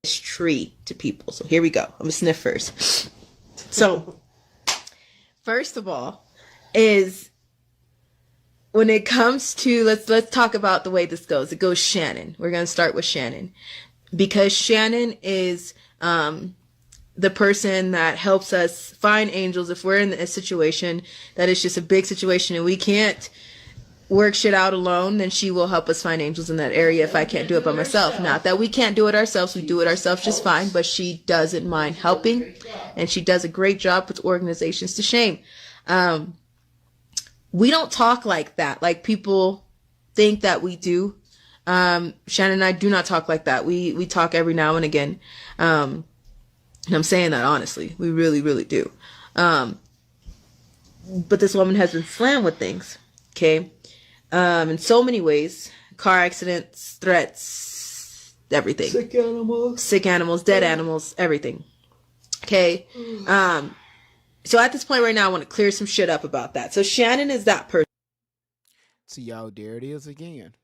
This tree to people. So here we go. I'm gonna sniff first. So, first of all, is when it comes to let's talk about the way this goes. It goes Shannon. We're gonna start with Shannon, because Shannon is the person that helps us find angels if we're in a situation that is just a big situation and we can't work shit out alone. Then she will help us find angels in that area if I can't do it by myself. Not that we can't do it ourselves. We do it ourselves just fine, but she doesn't mind helping, and she does a great job with organizations to shame. We don't talk like that, like people think that we do. Shannon and I do not talk like that. We talk every now and again. And I'm saying that honestly. We really, really do. But this woman has been slammed with things. Okay. in so many ways. Car accidents, threats, everything. Sick animals, dead animals, everything. Okay. So at this point right now, I want to clear some shit up about that. So Shannon is that person. So y'all, there it is again.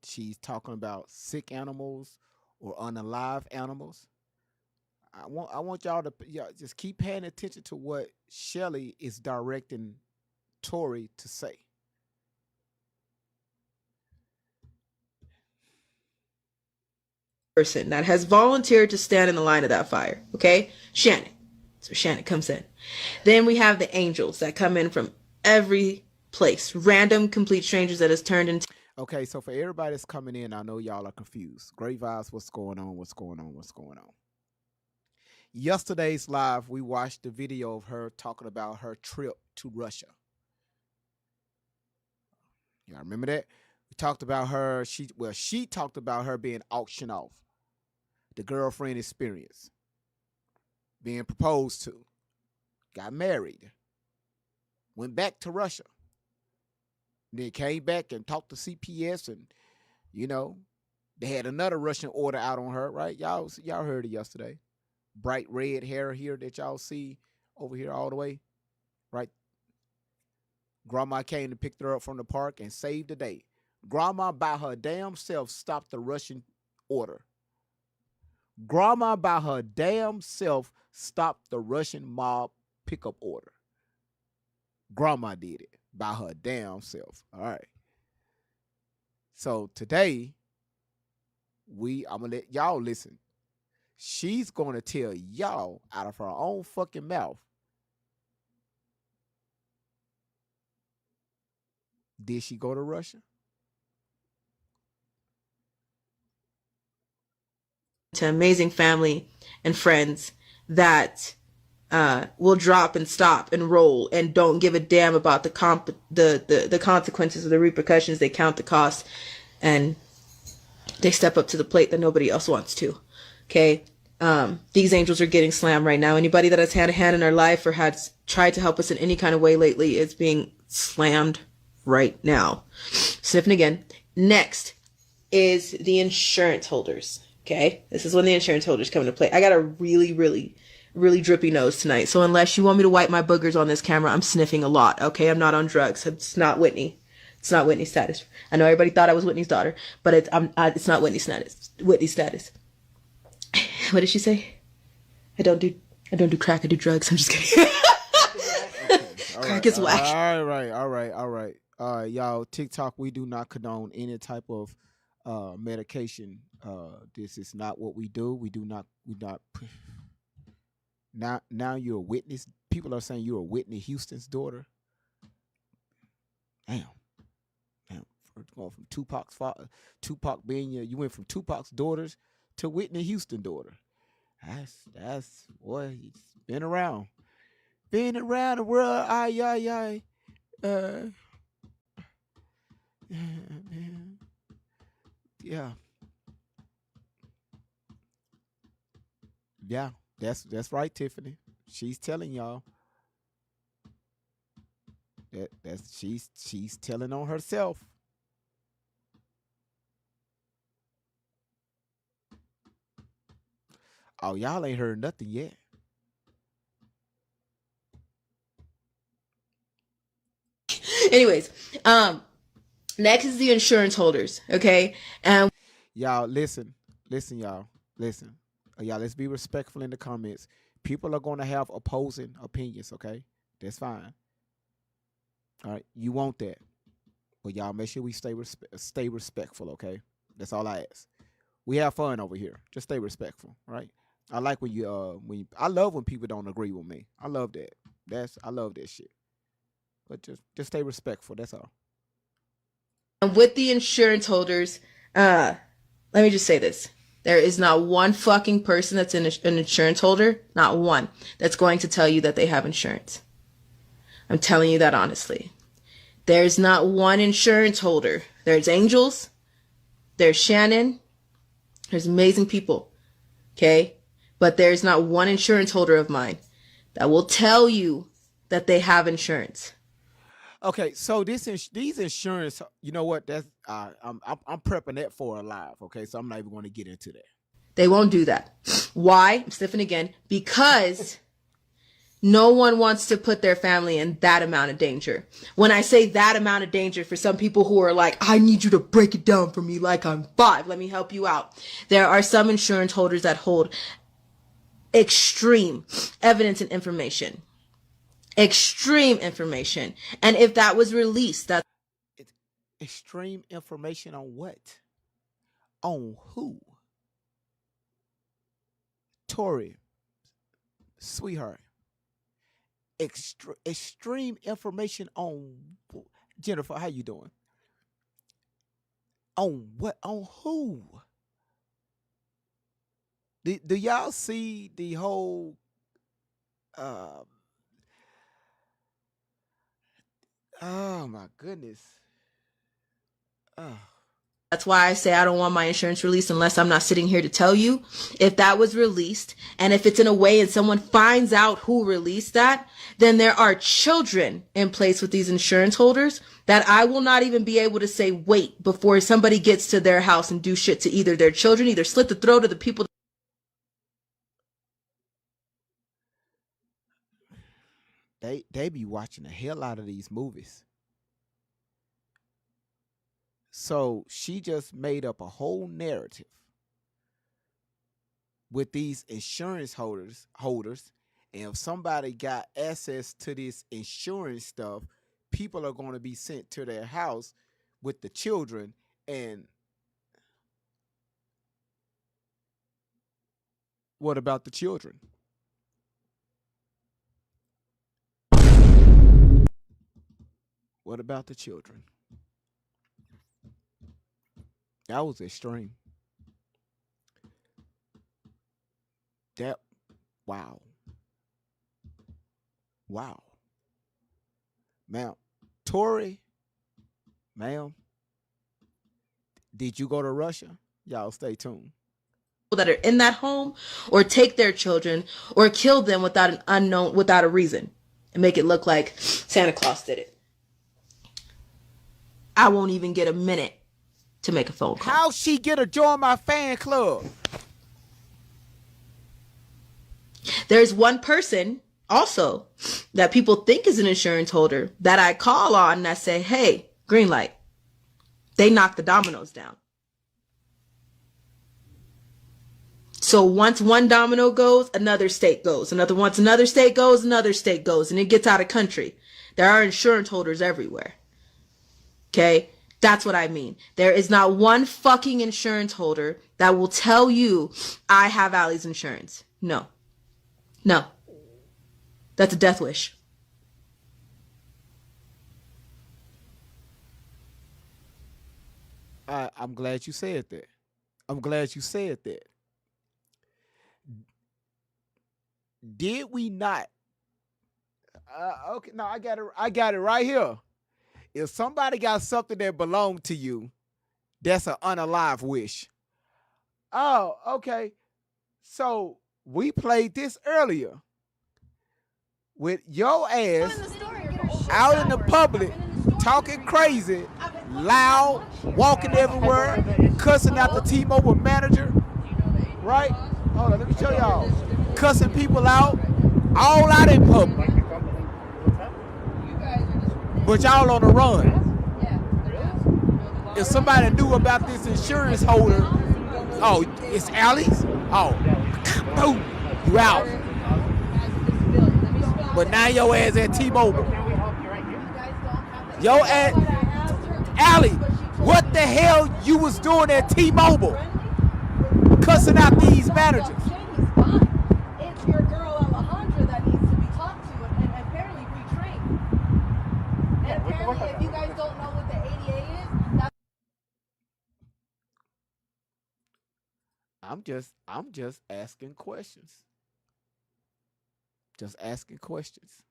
She's talking about sick animals or unalive animals. I want y'all to just keep paying attention to what Shelly is directing Tori to say. Person that has volunteered to stand in the line of that fire. Okay, Shannon. So Shannon comes in. Then we have the angels that come in from every place. Random, complete strangers that has turned into. Okay, so for everybody that's coming in, I know y'all are confused. Great vibes, what's going on? What's going on? What's going on? Yesterday's live, we watched the video of her talking about her trip to Russia. Y'all remember that? We talked about her. She talked about her being auctioned off. The girlfriend experience. Being proposed to. Got married. Went back to Russia. Then came back and talked to CPS, and they had another Russian order out on her, right? Y'all heard it yesterday. Bright red hair here that y'all see over here all the way, right? Grandma came to pick her up from the park and saved the day. Grandma by her damn self stopped the Russian order. Grandma by her damn self stopped the Russian mob pickup order. Grandma did it by her damn self. All right. So today, I'm going to let y'all listen. She's going to tell y'all out of her own fucking mouth. Did she go to Russia? To amazing family and friends that will drop and stop and roll and don't give a damn about the consequences or the repercussions. They count the cost and they step up to the plate that nobody else wants to. Okay. These angels are getting slammed right now. Anybody that has had a hand in our life or has tried to help us in any kind of way lately is being slammed right now. Sniffing again. Next is the insurance holders. Okay. This is when the insurance holders come into play. I got a really, really, really drippy nose tonight. So unless you want me to wipe my boogers on this camera, I'm sniffing a lot. Okay. I'm not on drugs. It's not Whitney. It's not Whitney status. I know everybody thought I was Whitney's daughter, but it's not Whitney status. Whitney status. What did she say? I don't do crack. I do drugs. I'm just kidding. Crack is whack. All right. Y'all, TikTok, we do not condone any type of medication. This is not what we do. We not. Now you're a witness. People are saying you're a Whitney Houston's daughter. Damn. Going from Tupac being you went from Tupac's daughters to Whitney Houston daughter. That's boy, he's been around the world. Yeah, that's right, Tiffany. She's telling y'all that she's telling on herself. Oh, y'all ain't heard nothing yet. Anyways, next is the insurance holders. Okay, and y'all listen, y'all listen. Y'all, let's be respectful in the comments. People are going to have opposing opinions. Okay, that's fine. All right, you want that, but y'all make sure we stay respectful. Okay, that's all I ask. We have fun over here. Just stay respectful, right? I like when I love when people don't agree with me. I love that. I love that shit. But just stay respectful. That's all. And with the insurance holders, let me just say this. There is not one fucking person that's an insurance holder, not one, that's going to tell you that they have insurance. I'm telling you that honestly. There's not one insurance holder. There's angels. There's Shannon. There's amazing people. Okay? But there's not one insurance holder of mine that will tell you that they have insurance. Okay, so these insurance, you know what? That's I'm prepping that for a live. Okay, so I'm not even going to get into that. They won't do that. Why? I'm sniffing again. Because no one wants to put their family in that amount of danger. When I say that amount of danger, for some people who are like, I need you to break it down for me like I'm 5. Let me help you out. There are some insurance holders that hold extreme evidence and information. Extreme information. And if that was released, that's Extreme information on what? On who? Tori, sweetheart. Extreme information on Jennifer. How you doing? On what? On who? Do y'all see the whole? Oh my goodness. Oh. That's why I say I don't want my insurance released unless I'm not sitting here to tell you. If that was released, and if it's in a way and someone finds out who released that, then there are children in place with these insurance holders that I will not even be able to say wait before somebody gets to their house and do shit to either their children, either slit the throat of the people. They be watching the hell out of these movies. So she just made up a whole narrative with these insurance holders. And if somebody got access to this insurance stuff, people are going to be sent to their house with the children. And what about the children? What about the children? That was extreme. That, wow. Wow. Ma'am, Tori, ma'am, did you go to Russia? Y'all stay tuned. That are in that home, or take their children, or kill them without a reason, and make it look like Santa Claus did it. I won't even get a minute to make a phone call. How she get a join my fan club? There's one person also that people think is an insurance holder that I call on and I say, hey, green light. They knock the dominoes down. So once one domino goes, another state goes. Once another state goes, another state goes. And it gets out of country. There are insurance holders everywhere. Okay? That's what I mean. There is not one fucking insurance holder that will tell you, I have Allie's insurance. No. No. That's a death wish. I'm glad you said that. I'm glad you said that. Did we not? Okay, no, I got it right here. If somebody got something that belonged to you, that's an unalive wish. Oh, okay. So we played this earlier with your ass out in the public, talking crazy, loud, walking everywhere, cussing out the T-Mobile manager, right? Hold on, let me show y'all. Cussing people out, all out in public. But y'all on the run. If somebody knew about this insurance holder, oh, it's Allie's? Oh, boom, you out. But now your ass at T-Mobile. Your ass, Allie, what the hell you was doing at T-Mobile? Cussing out these managers. It's your girl Alejandra that needs to be talked to and apparently retrained. And apparently, if you guys don't know what the ADA is, that's I'm just asking questions. Just asking questions.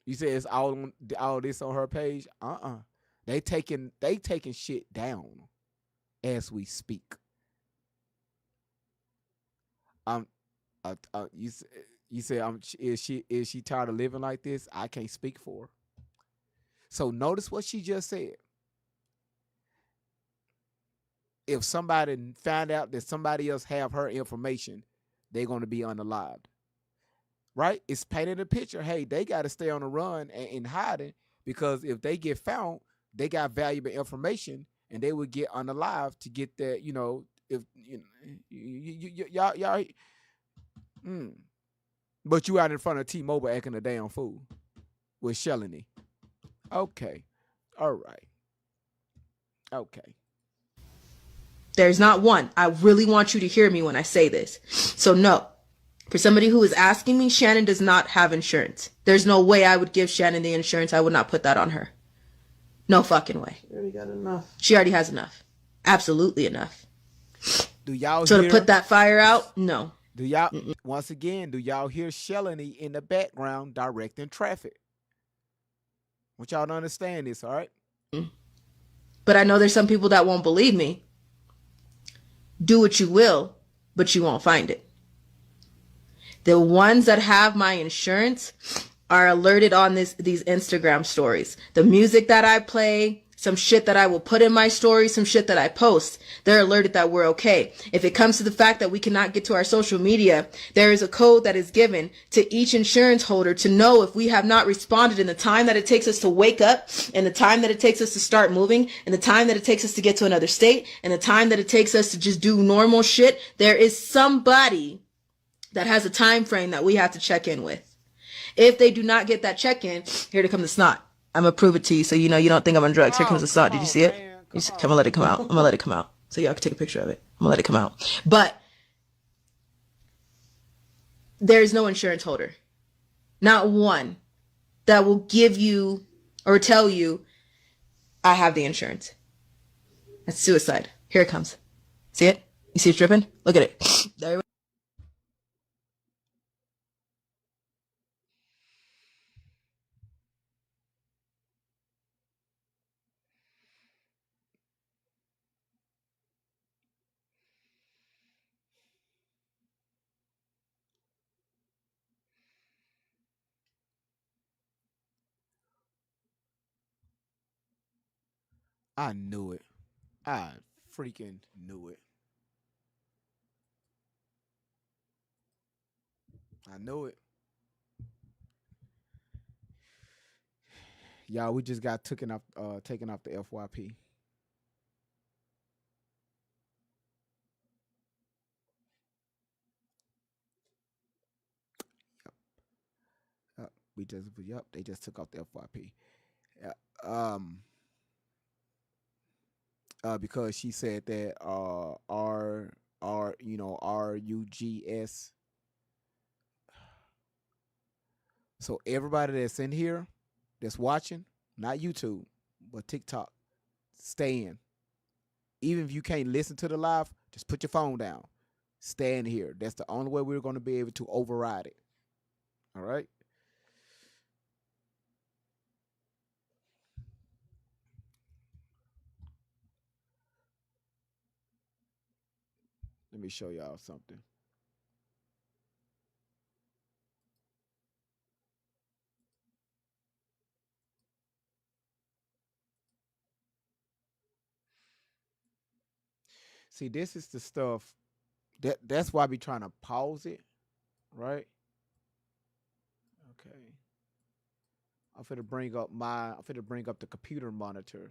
You say it's all this on her page? They taking shit down as we speak. You say, is she tired of living like this? I can't speak for her. So notice what she just said. If somebody found out that somebody else have her information, they're going to be unalived. Right? It's painted a picture. Hey, they got to stay on the run and hiding, because if they get found, they got valuable information and they would get unalived to get that, if y'all but you out in front of T-Mobile acting a damn fool with Shelly. Okay. All right. Okay. There's not one. I really want you to hear me when I say this. So no, for somebody who is asking me, Shannon does not have insurance. There's no way I would give Shannon the insurance. I would not put that on her. No fucking way. She already got enough. She already has enough. Absolutely enough. Do y'all So hear, to put that fire out? No. Do y'all once again? Do y'all hear Shelly in the background directing traffic? I want y'all to understand this, all right? But I know there's some people that won't believe me. Do what you will, but you won't find it. The ones that have my insurance are alerted on these Instagram stories. The music that I play, some shit that I will put in my story, some shit that I post, they're alerted that we're okay. If it comes to the fact that we cannot get to our social media, there is a code that is given to each insurance holder to know if we have not responded in the time that it takes us to wake up, and the time that it takes us to start moving, and the time that it takes us to get to another state, and the time that it takes us to just do normal shit. There is somebody that has a time frame that we have to check in with. If they do not get that check-in, here to come the snot. I'm gonna prove it to you so you know you don't think I'm on drugs. Here comes the snot. Did you see it? I'm gonna let it come out. I'm gonna let it come out so y'all can take a picture of it. I'm gonna let it come out. But there's no insurance holder, not one, that will give you or tell you, I have the insurance. That's suicide. Here it comes. See it? You see it dripping? Look at it. There. I knew it. I freaking knew it. I knew it. Y'all, we just got taken off the FYP. They just took off the FYP. Because she said that RUGS. So everybody that's in here, that's watching, not YouTube, but TikTok, stay in. Even if you can't listen to the live, just put your phone down. Stay in here. That's the only way we're going to be able to override it. All right? Let me show y'all something. See, this is the stuff that's why I be trying to pause it, right? Okay. I'm finna bring up the computer monitor.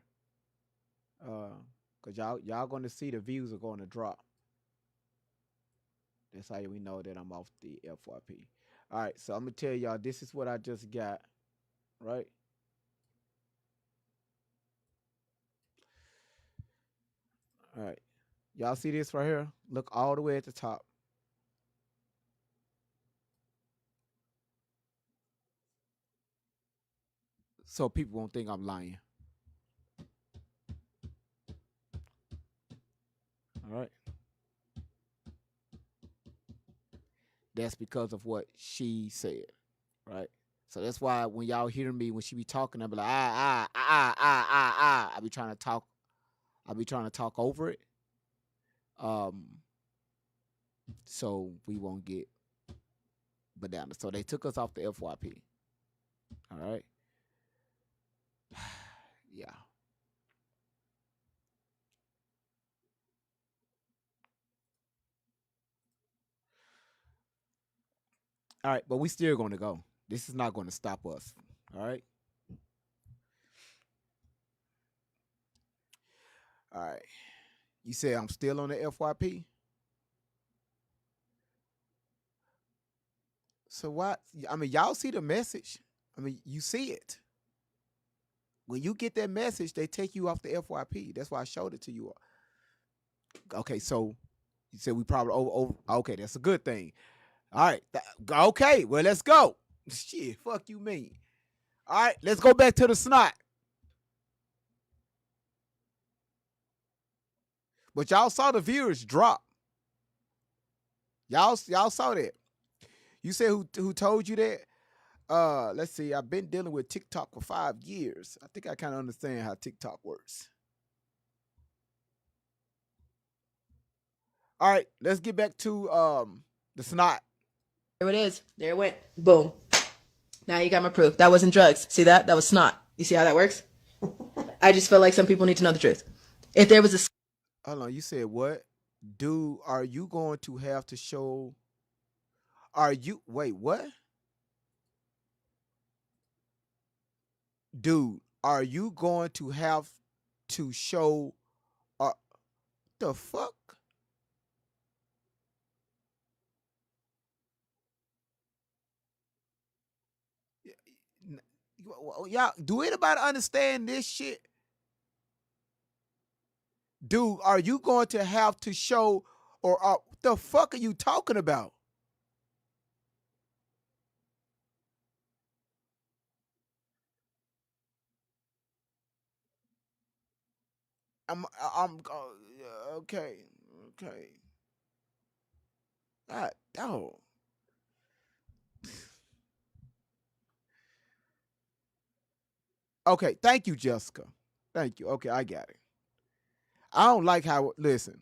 Cause y'all gonna see the views are gonna drop. That's how we know that I'm off the FYP. All right, so I'm gonna tell y'all this is what I just got, right? All right. Y'all see this right here? Look all the way at the top. So people won't think I'm lying. All right. That's because of what she said, right? So that's why when y'all hear me, when she be talking, I be like, I be trying to talk. I be trying to talk over it. So we won't get bananas. So they took us off the FYP. All right. Yeah. All right, but we still going to go. This is not going to stop us. All right. All right. You say I'm still on the FYP? So what? I mean, y'all see the message. I mean, you see it. When you get that message, they take you off the FYP. That's why I showed it to you. Okay, so you said we probably over. Okay, that's a good thing. All right. Okay, well, let's go. Shit, fuck you mean. All right, let's go back to the snot. But y'all saw the viewers drop. Y'all saw that. You said who told you that? Let's see. I've been dealing with TikTok for 5 years. I think I kind of understand how TikTok works. All right, let's get back to the snot. There it is. There it went. Boom. Now you got my proof. That wasn't drugs. See that? That was snot. You see how that works? I just feel like some people need to know the truth. If there was a... Hold on, you said what? Dude, are you going to have to show... Wait, what? Dude, are you going to have to show... the fuck? Y'all, do anybody understand this shit? Dude, are you going to have to show, or the fuck are you talking about? Okay. God, oh. Okay, thank you, Jessica. Thank you. Okay, I got it. I don't like how, listen,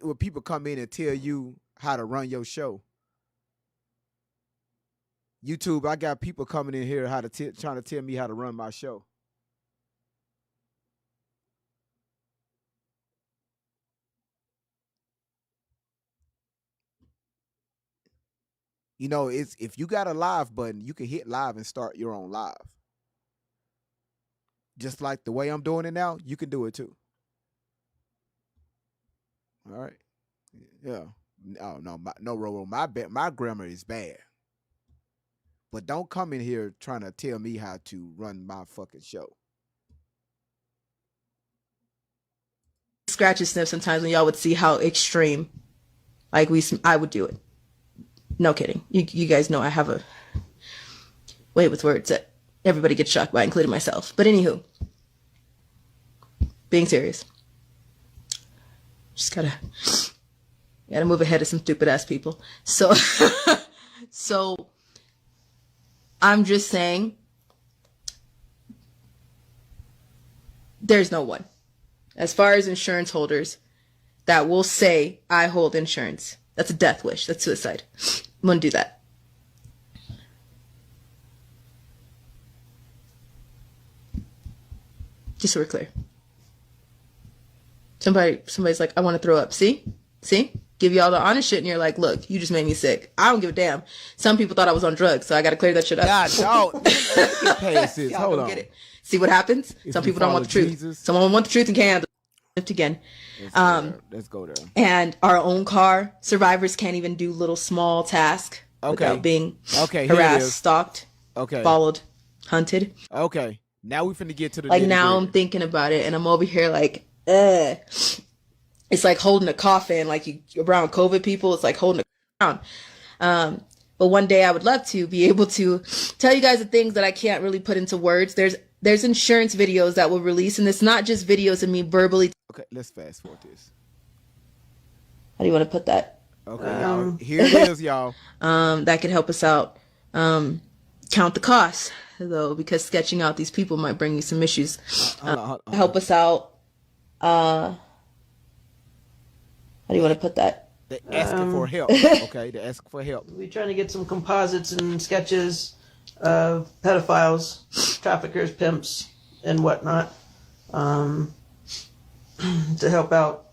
when people come in and tell you how to run your show. YouTube, I got people coming in here trying to tell me how to run my show. You know, it's if you got a live button, you can hit live and start your own live. Just like the way I'm doing it now, you can do it too. All right. Yeah. Oh no, Roro, my grammar is bad. But don't come in here trying to tell me how to run my fucking show. Scratch and sniff sometimes when y'all would see how extreme, like I would do it. No kidding. You guys know I have a way with words that everybody gets shocked by, including myself. But anywho, being serious. Just gotta move ahead of some stupid ass people. So, so I'm just saying, there's no one, as far as insurance holders, that will say I hold insurance. That's a death wish. That's suicide. I wouldn't do that. Just so we're clear. Somebody's like, I want to throw up. See? Give you all the honest shit, and you're like, look, you just made me sick. I don't give a damn. Some people thought I was on drugs, so I got to clear that shit up. God, dog. Get past this. Hold on. Get it. See what happens? Some people don't want the truth. Jesus. Someone want the truth and can't handle it again. Let's go there. And our own car survivors can't even do little small tasks without being harassed, stalked, followed, hunted. Okay. Now we finna get to the like now I'm thinking about it and I'm over here like, it's like holding a coffin, like you're around COVID people. It's like holding a crown. But one day I would love to be able to tell you guys the things that I can't really put into words. There's insurance videos that will release, and it's not just videos of me verbally. Okay, let's fast forward this. How do you want to put that? Okay, y'all. Here it is, y'all. That could help us out. Count the costs, though, because sketching out these people might bring you some issues. Hold on. Help us out. How do you want to put that? They asking for help. Okay, they asking for help. We're trying to get some composites and sketches of pedophiles, traffickers, pimps, and whatnot, to help out.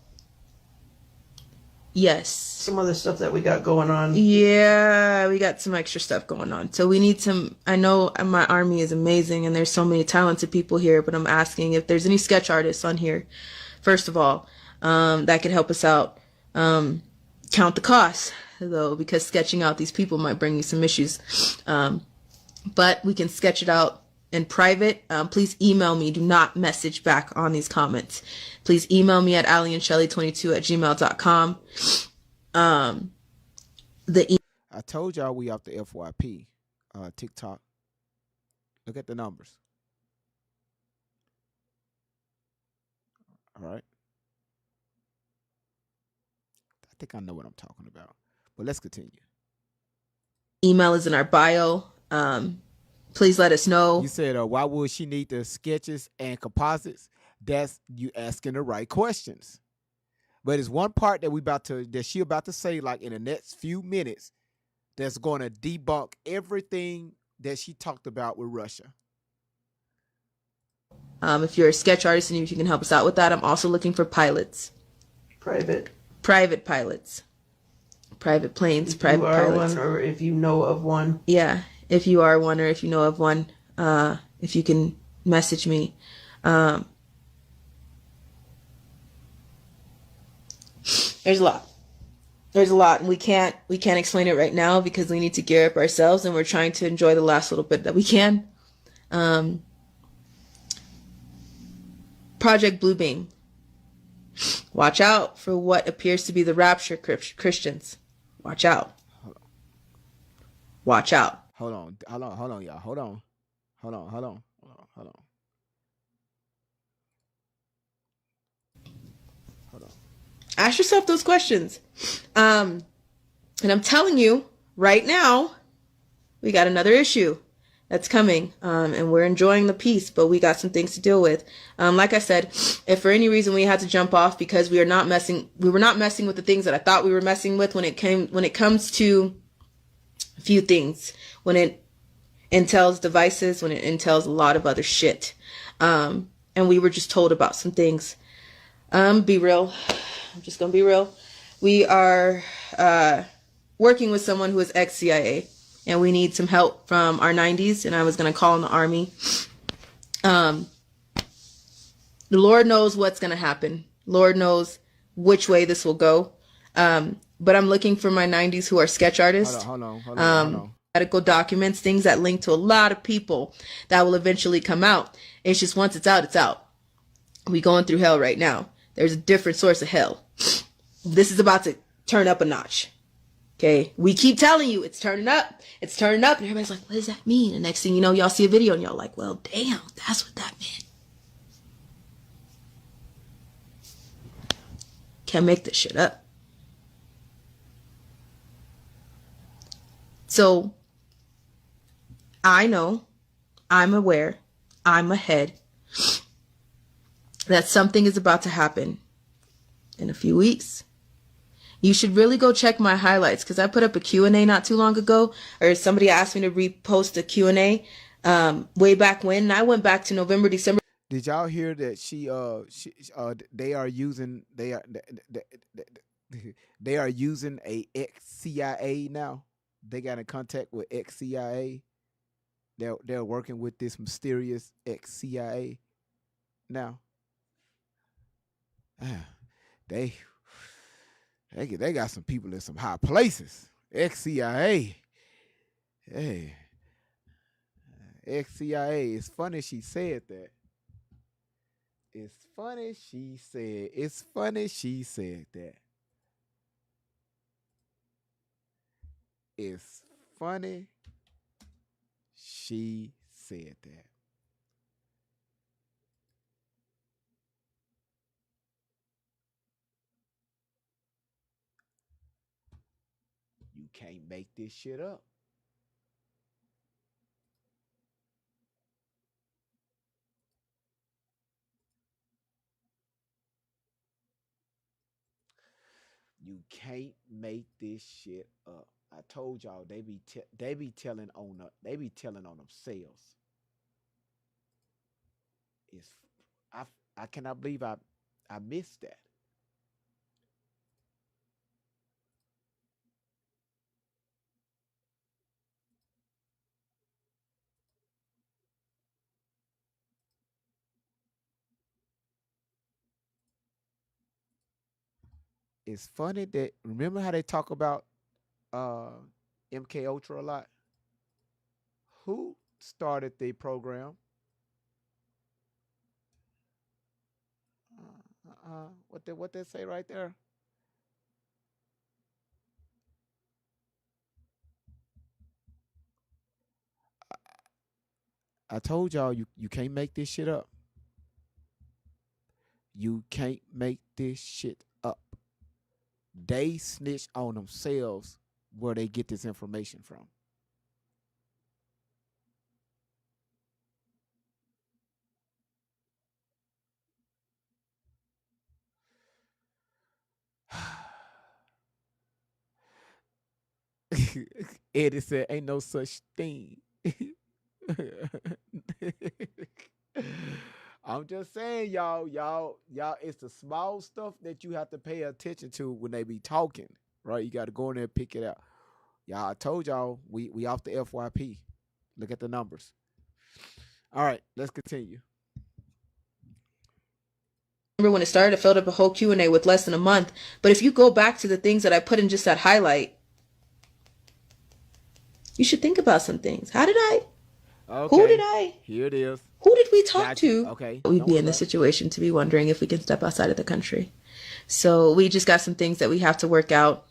Yes. Some other stuff that we got going on. Yeah, we got some extra stuff going on. So we need some. I know my army is amazing and there's so many talented people here, but I'm asking if there's any sketch artists on here, first of all, that could help us out. Count the cost, though, because sketching out these people might bring you some issues. But we can sketch it out in private. Please email me. Do not message back on these comments. Please email me at alliandshelly22@gmail.com. I told y'all we off the FYP TikTok. Look at the numbers. All right. I think I know what I'm talking about. But let's continue. Email is in our bio. Please let us know. You said, why would she need the sketches and composites? That's you asking the right questions. But it's one part that she about to say, like in the next few minutes, that's going to debunk everything that she talked about with Russia. If you're a sketch artist and if you can help us out with that, I'm also looking for pilots. Private pilots. Private planes, if private pilots. One, or if you know of one. Yeah, if you are one or if you know of one, if you can message me. There's a lot. There's a lot, and we can't explain it right now because we need to gear up ourselves, and we're trying to enjoy the last little bit that we can. Project Bluebeam. Watch out for what appears to be the rapture Christians. Watch out. Watch out. Hold on, y'all. Hold on. Ask yourself those questions. And I'm telling you, right now, we got another issue that's coming. And we're enjoying the peace, but we got some things to deal with. Like I said, if for any reason we had to jump off because we were not messing with the things that I thought we were messing with when it comes to a few things, when it entails devices, when it entails a lot of other shit. And we were just told about some things. Be real. I'm just going to be real. We are working with someone who is ex-CIA, and we need some help from our 90s, and I was going to call in the Army. The Lord knows what's going to happen. Lord knows which way this will go. But I'm looking for my 90s who are sketch artists. Hold on. Medical documents, things that link to a lot of people that will eventually come out. It's just once it's out, it's out. We going through hell right now. There's a different source of hell. This is about to turn up a notch. Okay? We keep telling you it's turning up. It's turning up. And everybody's like, what does that mean? And next thing you know, y'all see a video and y'all like, well, damn, that's what that meant. Can't make this shit up. So, I know, I'm aware, I'm ahead that something is about to happen in a few weeks. You should really go check my highlights because I put up a Q&A not too long ago, or somebody asked me to repost a Q&A way back when, and I went back to November, December. Did y'all hear that they are using a ex-CIA now? They got in contact with ex-CIA. They're working with this mysterious ex-CIA now. They got some people in some high places. Ex-CIA. Hey. Ex-CIA. It's funny she said that. It's funny she said that. It's funny she said that. You can't make this shit up. You can't make this shit up. I told y'all they be telling on themselves. It's I cannot believe I missed that. It's funny that remember how they talk about uh MK Ultra a lot? Who started the program? What they say right there? I told y'all you can't make this shit up. You can't make this shit up. They snitch on themselves where they get this information from. Eddie said, "Ain't no such thing." I'm just saying, y'all. It's the small stuff that you have to pay attention to when they be talking, right? You got to go in there and pick it out. Y'all, I told y'all we off the FYP. Look at the numbers. All right, let's continue. Remember when it started, I filled up a whole Q&A with less than a month. But if you go back to the things that I put in just that highlight, you should think about some things. How did I? Okay. Who did I? Here it is. Who did we talk Gotcha. to? Okay. We'd Don't be worry in the about it. situation to be wondering if we can step outside of the country. So we just got some things that we have to work out.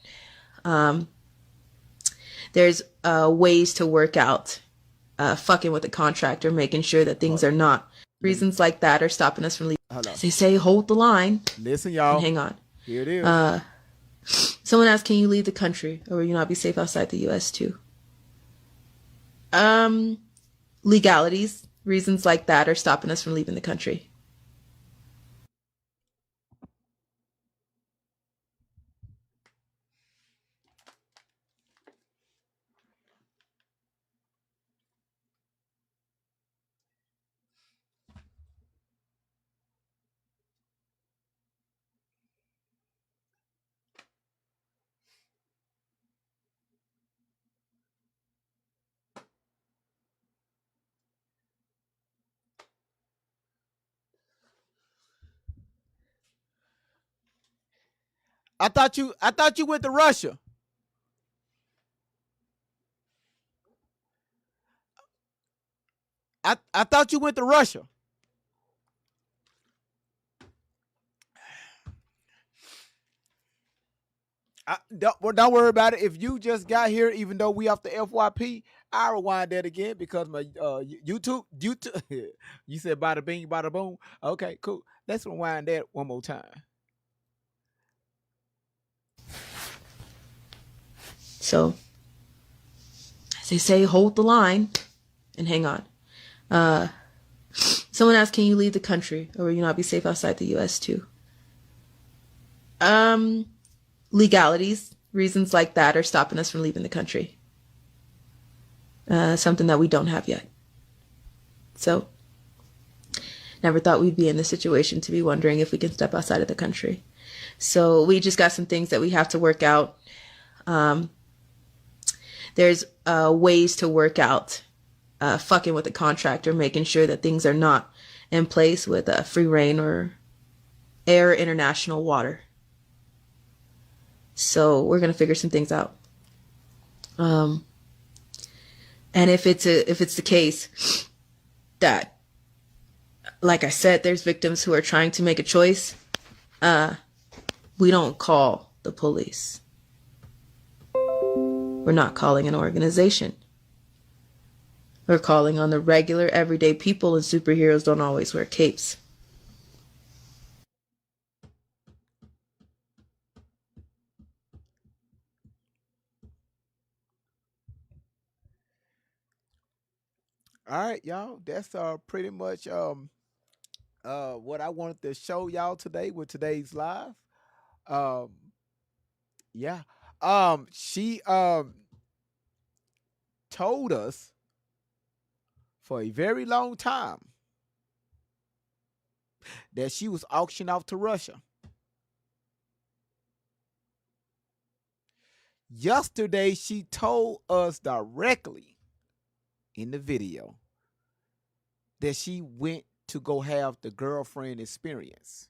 There's ways to work out fucking with the contractor, making sure that things are not. Reasons like that are stopping us from leaving. Hold on. As they say, hold the line Listen, and y'all. hang on. Here it is. Someone asked, can you leave the country or will you not be safe outside the U.S. too? Legalities, reasons like that are stopping us from leaving the country. I thought you went to Russia. I thought you went to Russia. Don't worry about it. If you just got here, even though we off the FYP, I rewind that again because my YouTube, you said bada bing, bada boom. Okay, cool. Let's rewind that one more time. So, as they say, hold the line and hang on. Someone asked, can you leave the country or will you not be safe outside the U.S. too? Legalities, reasons like that are stopping us from leaving the country. Something that we don't have yet. So, never thought we'd be in this situation to be wondering if we can step outside of the country. So we just got some things that we have to work out. There's ways to work out fucking with the contractor, making sure that things are not in place with free reign or air international water. So we're gonna figure some things out. And if it's the case that, like I said, there's victims who are trying to make a choice, we don't call the police. We're not calling an organization. We're calling on the regular, everyday people, and superheroes don't always wear capes. All right, y'all. That's pretty much what I wanted to show y'all today with today's live. Um Yeah. She told us for a very long time that she was auctioned off to Russia. Yesterday, she told us directly in the video that she went to go have the girlfriend experience,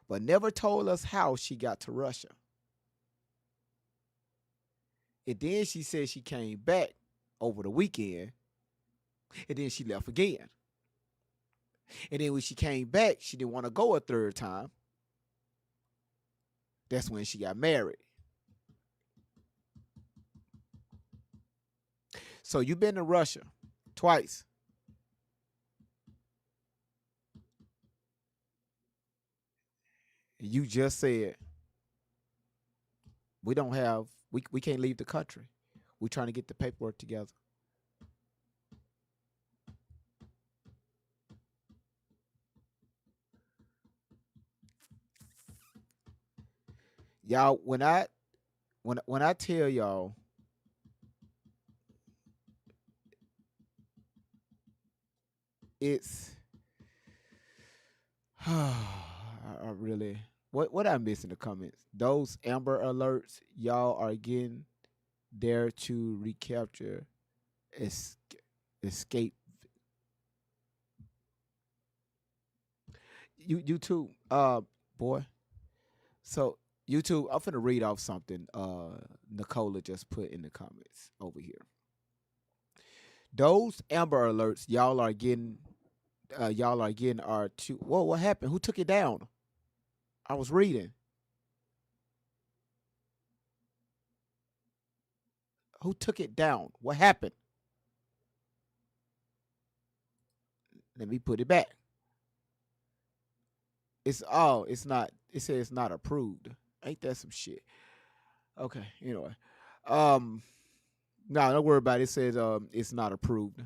but never told us how she got to Russia. And then she said she came back over the weekend, and then she left again. And then when she came back, she didn't want to go a third time. That's when she got married. So you've been to Russia twice. And you just said we can't leave the country. We're trying to get the paperwork together. Y'all, when I tell y'all it's I really what I miss in the comments. Those Amber Alerts, y'all are getting there to recapture escape. You too, boy. So YouTube, I'm finna read off something Nicola just put in the comments over here. Those Amber Alerts y'all are getting are too. Whoa, what happened? Who took it down? I was reading. Who took it down? What happened? Let me put it back. It's not. It says it's not approved. Ain't that some shit? Okay, anyway. No, don't worry about it. It says it's not approved.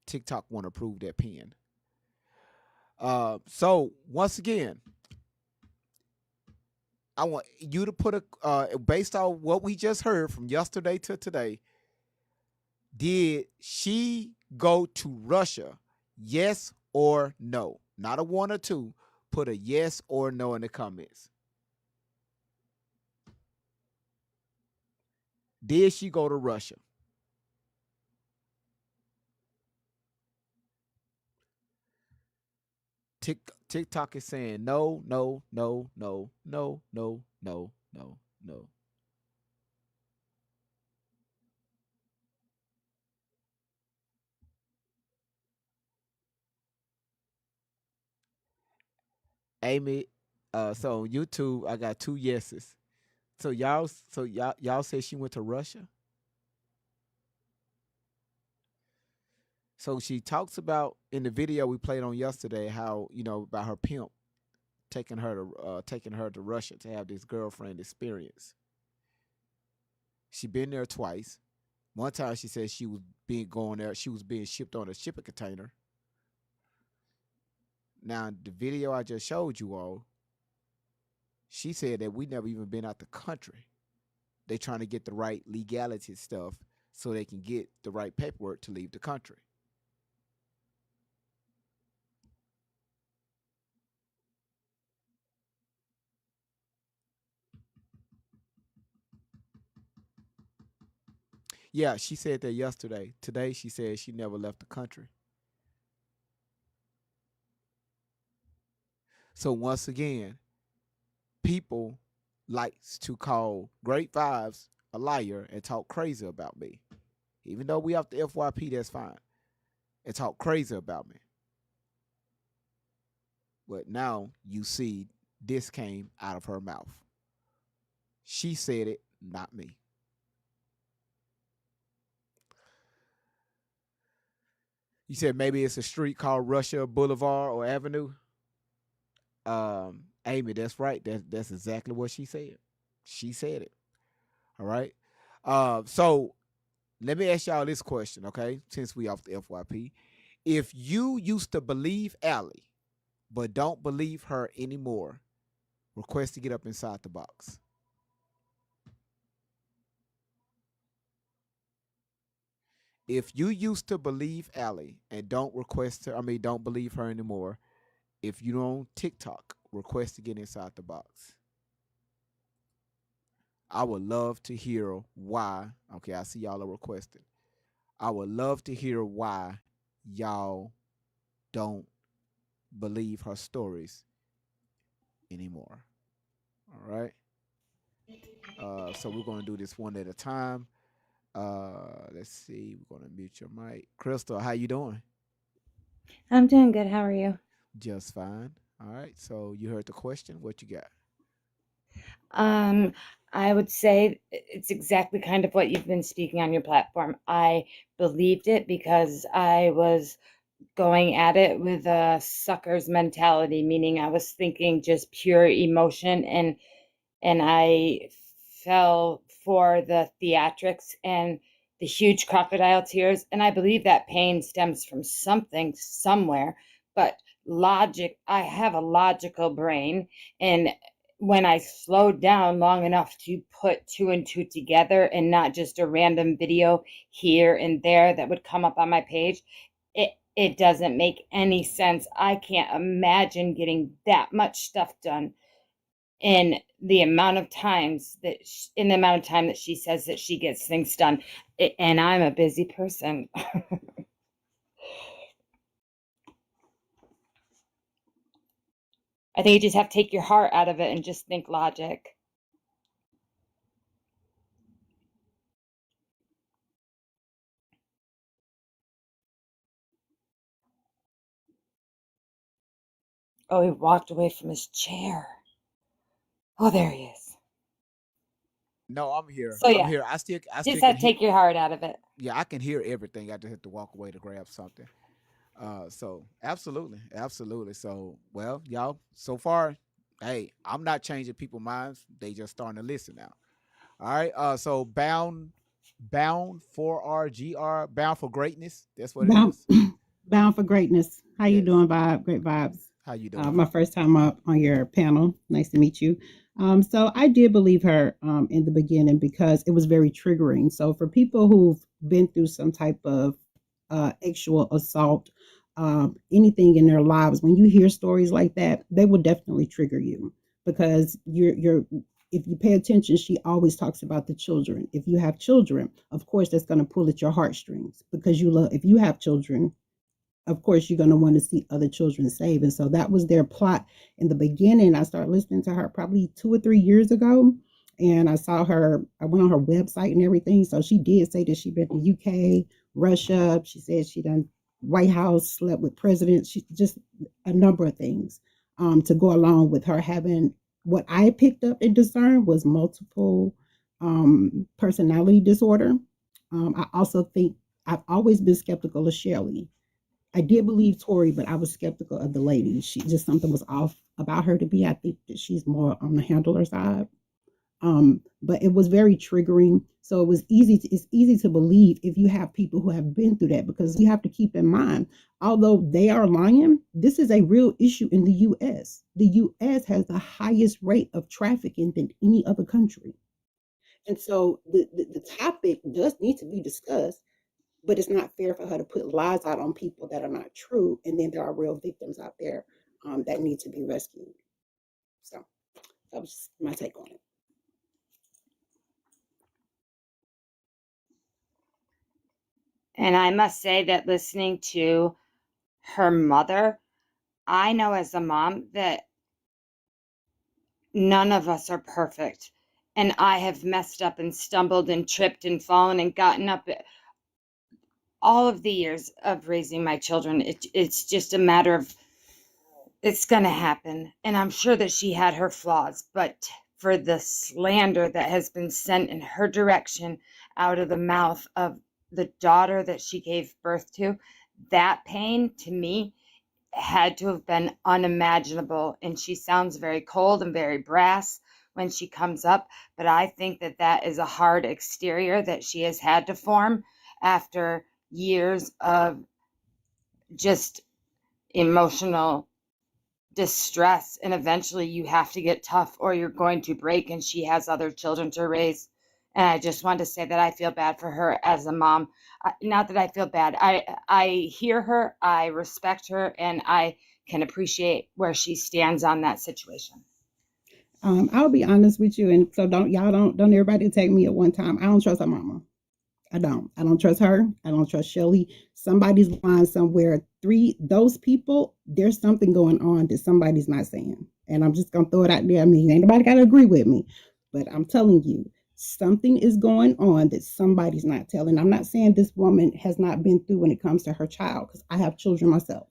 TikTok won't approve that pin. So once again, I want you to put a based on what we just heard from yesterday to today. Did she go to Russia? Yes or no? Not a one or two. Put a yes or no in the comments. Did she go to Russia? TikTok is saying no, no, no, no, no, no, no, no, no. Amy, so on YouTube, I got 2 yeses. So y'all say she went to Russia? So she talks about in the video we played on yesterday how, about her pimp taking her to Russia to have this girlfriend experience. She been there twice. One time she said she was being shipped on a shipping container. Now the video I just showed you all, she said that we never even been out the country. They trying to get the right legality stuff so they can get the right paperwork to leave the country. Yeah, she said that yesterday. Today she said she never left the country. So once again, people likes to call Great Vibes a liar and talk crazy about me. Even though we off the FYP, that's fine. And talk crazy about me. But now you see this came out of her mouth. She said it, not me. You said maybe it's a street called Russia Boulevard or Avenue. Amy, that's right. That's exactly what she said. She said it. All right. So let me ask y'all this question, okay? Since we off the FYP. If you used to believe Allie, but don't believe her anymore, Request to get up inside the box. If you used to believe Allie and don't don't believe her anymore, if you on TikTok, request to get inside the box. I would love to hear why. Okay, I see y'all are requesting. I would love to hear why y'all don't believe her stories anymore. All right. So we're gonna do this one at a time. Let's see. We're gonna mute your mic. Crystal, how you doing? I'm doing good. How are you? Just fine. All right. So you heard the question. What you got? I would say it's exactly kind of what you've been speaking on your platform. I believed it because I was going at it with a sucker's mentality, meaning I was thinking just pure emotion, and I fell for the theatrics and the huge crocodile tears. And I believe that pain stems from something somewhere, but I have a logical brain. And when I slowed down long enough to put two and two together and not just a random video here and there that would come up on my page, it doesn't make any sense. I can't imagine getting that much stuff done in the amount of time that she says that she gets things done. And I'm a busy person. I think you just have to take your heart out of it and just think logic. Oh, he walked away from his chair. Oh, there he is. No, I'm here. So I'm yeah, here. I still just can have to hear. take your heart out of it. Yeah, I can hear everything. I just have to walk away to grab something. So absolutely, absolutely. So well, y'all. So far, hey, I'm not changing people's minds. They just starting to listen now. All right. So bound for RGR, bound for greatness. That's what it Bound, is. bound for greatness. How you Yes. doing, Vibe? Great vibes. How you doing? My first time up on your panel. Nice to meet you. So I did believe her in the beginning because it was very triggering. So for people who've been through some type of sexual assault, anything in their lives, when you hear stories like that, they will definitely trigger you because you're if you pay attention, she always talks about the children. If you have children, of course, that's going to pull at your heartstrings because you love. If you have children, of course you're going to want to see other children saved, and so that was their plot in the beginning. I started listening to her probably 2 or 3 years ago, and I went on her website and everything. So she did say that she'd been to UK, Russia. She said she done White House, slept with presidents. She just a number of things to go along with her having what I picked up and discerned was multiple personality disorder. I also think I've always been skeptical of Shelley. I did believe Tori, but I was skeptical of the lady. She just something was off about her to me. I think that she's more on the handler side. But it was very triggering. So it's easy to believe if you have people who have been through that, because you have to keep in mind, although they are lying, this is a real issue in the US. The US has the highest rate of trafficking than any other country. And so the topic does need to be discussed, but it's not fair for her to put lies out on people that are not true. And then there are real victims out there that need to be rescued. So that was just my take on it. And I must say that listening to her mother, I know as a mom that none of us are perfect. And I have messed up and stumbled and tripped and fallen and gotten up all of the years of raising my children. It's just a matter of it's going to happen. And I'm sure that she had her flaws, but for the slander that has been sent in her direction out of the mouth of the daughter that she gave birth to, that pain to me had to have been unimaginable. And she sounds very cold and very brass when she comes up, but I think that that is a hard exterior that she has had to form after years of just emotional distress, and eventually you have to get tough or you're going to break, and she has other children to raise. And I just wanted to say that I feel bad for her as a mom. Not that I feel bad. I hear her, I respect her, and I can appreciate where she stands on that situation. I'll be honest with you, and so don't everybody take me at one time. I don't trust her mama. I don't trust her. I don't trust Shelly. Somebody's lying somewhere. Those people, there's something going on that somebody's not saying. And I'm just gonna throw it out there. I mean, ain't nobody gotta agree with me, but I'm telling you, something is going on that somebody's not telling. I'm not saying this woman has not been through when it comes to her child, because I have children myself.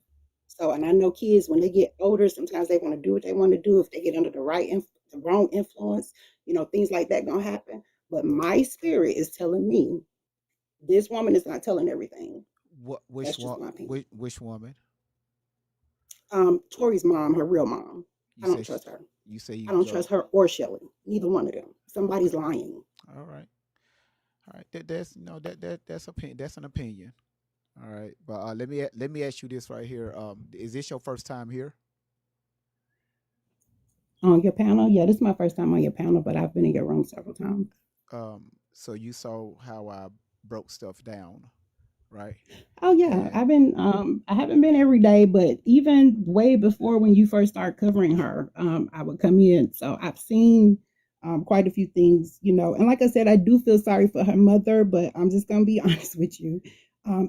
So, and I know kids, when they get older, sometimes they want to do what they want to do. If they get under the wrong influence, things like that gonna happen. But my spirit is telling me this woman is not telling everything. Which woman? Tori's mom, her real mom. I don't trust her. You say you I don't trust her or Shelly. Neither one of them. Somebody's lying. All right. That's an opinion. All right, but let me ask you this right here. Is this your first time here? On your panel? Yeah, this is my first time on your panel, but I've been in your room several times. So you saw how I broke stuff down, right? Oh yeah, I haven't been every day, but even way before when you first started covering her, I would come in. So I've seen quite a few things, and like I said, I do feel sorry for her mother, but I'm just gonna be honest with you.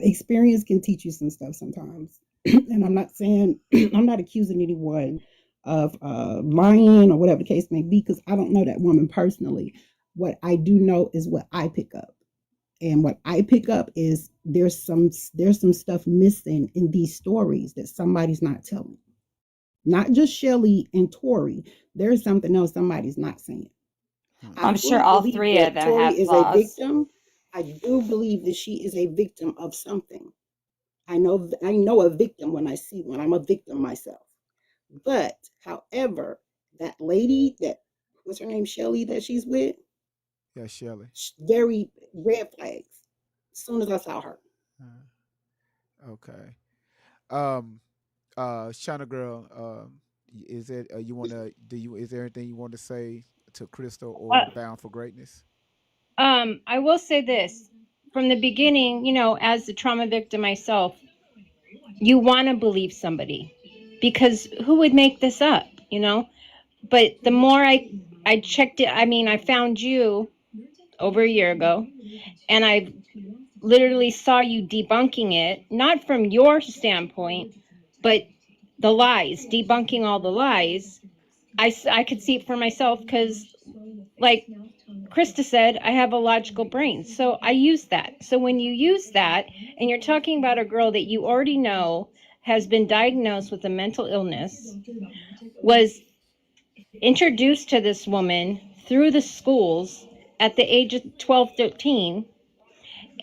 Experience can teach you some stuff sometimes. And I'm not saying, I'm not accusing anyone of lying or whatever the case may be, because I don't know that woman personally. What I do know is what I pick up. And what I pick up is there's some stuff missing in these stories that somebody's not telling. Not just Shelly and Tori. There's something else somebody's not saying. I'm sure all three of them have flaws. A victim. I do believe that she is a victim of something. I know a victim when I see one. I'm a victim myself. But, however, that lady, what's her name, Shelly, that she's with? Yeah, Shelly. Very red flags. As soon as I saw her. Okay. Shana girl, is it is there anything you want to say to Crystal or Bound for Greatness? I will say this from the beginning, as the trauma victim myself, you want to believe somebody because who would make this up, But the more I checked it, I found you over a year ago, and I literally saw you debunking it, not from your standpoint, but the lies, debunking all the lies. I could see it for myself because, like Krista said, I have a logical brain, so I use that. So when you use that, and you're talking about a girl that you already know has been diagnosed with a mental illness, was introduced to this woman through the schools at the age of 12, 13,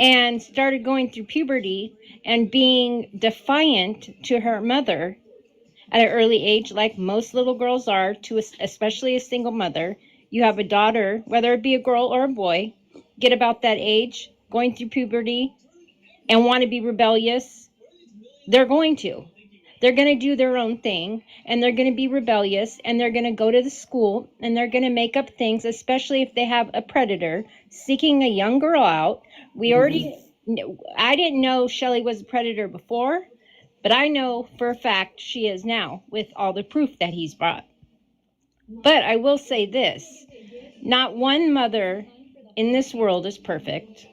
and started going through puberty and being defiant to her mother at an early age, like most little girls are, to especially a single mother. You have a daughter, whether it be a girl or a boy, get about that age, going through puberty, and want to be rebellious. They're going to. They're going to do their own thing, and they're going to be rebellious, and they're going to go to the school, and they're going to make up things, especially if they have a predator seeking a young girl out. I didn't know Shelly was a predator before, but I know for a fact she is now with all the proof that he's brought. But I will say this, not one mother in this world is perfect.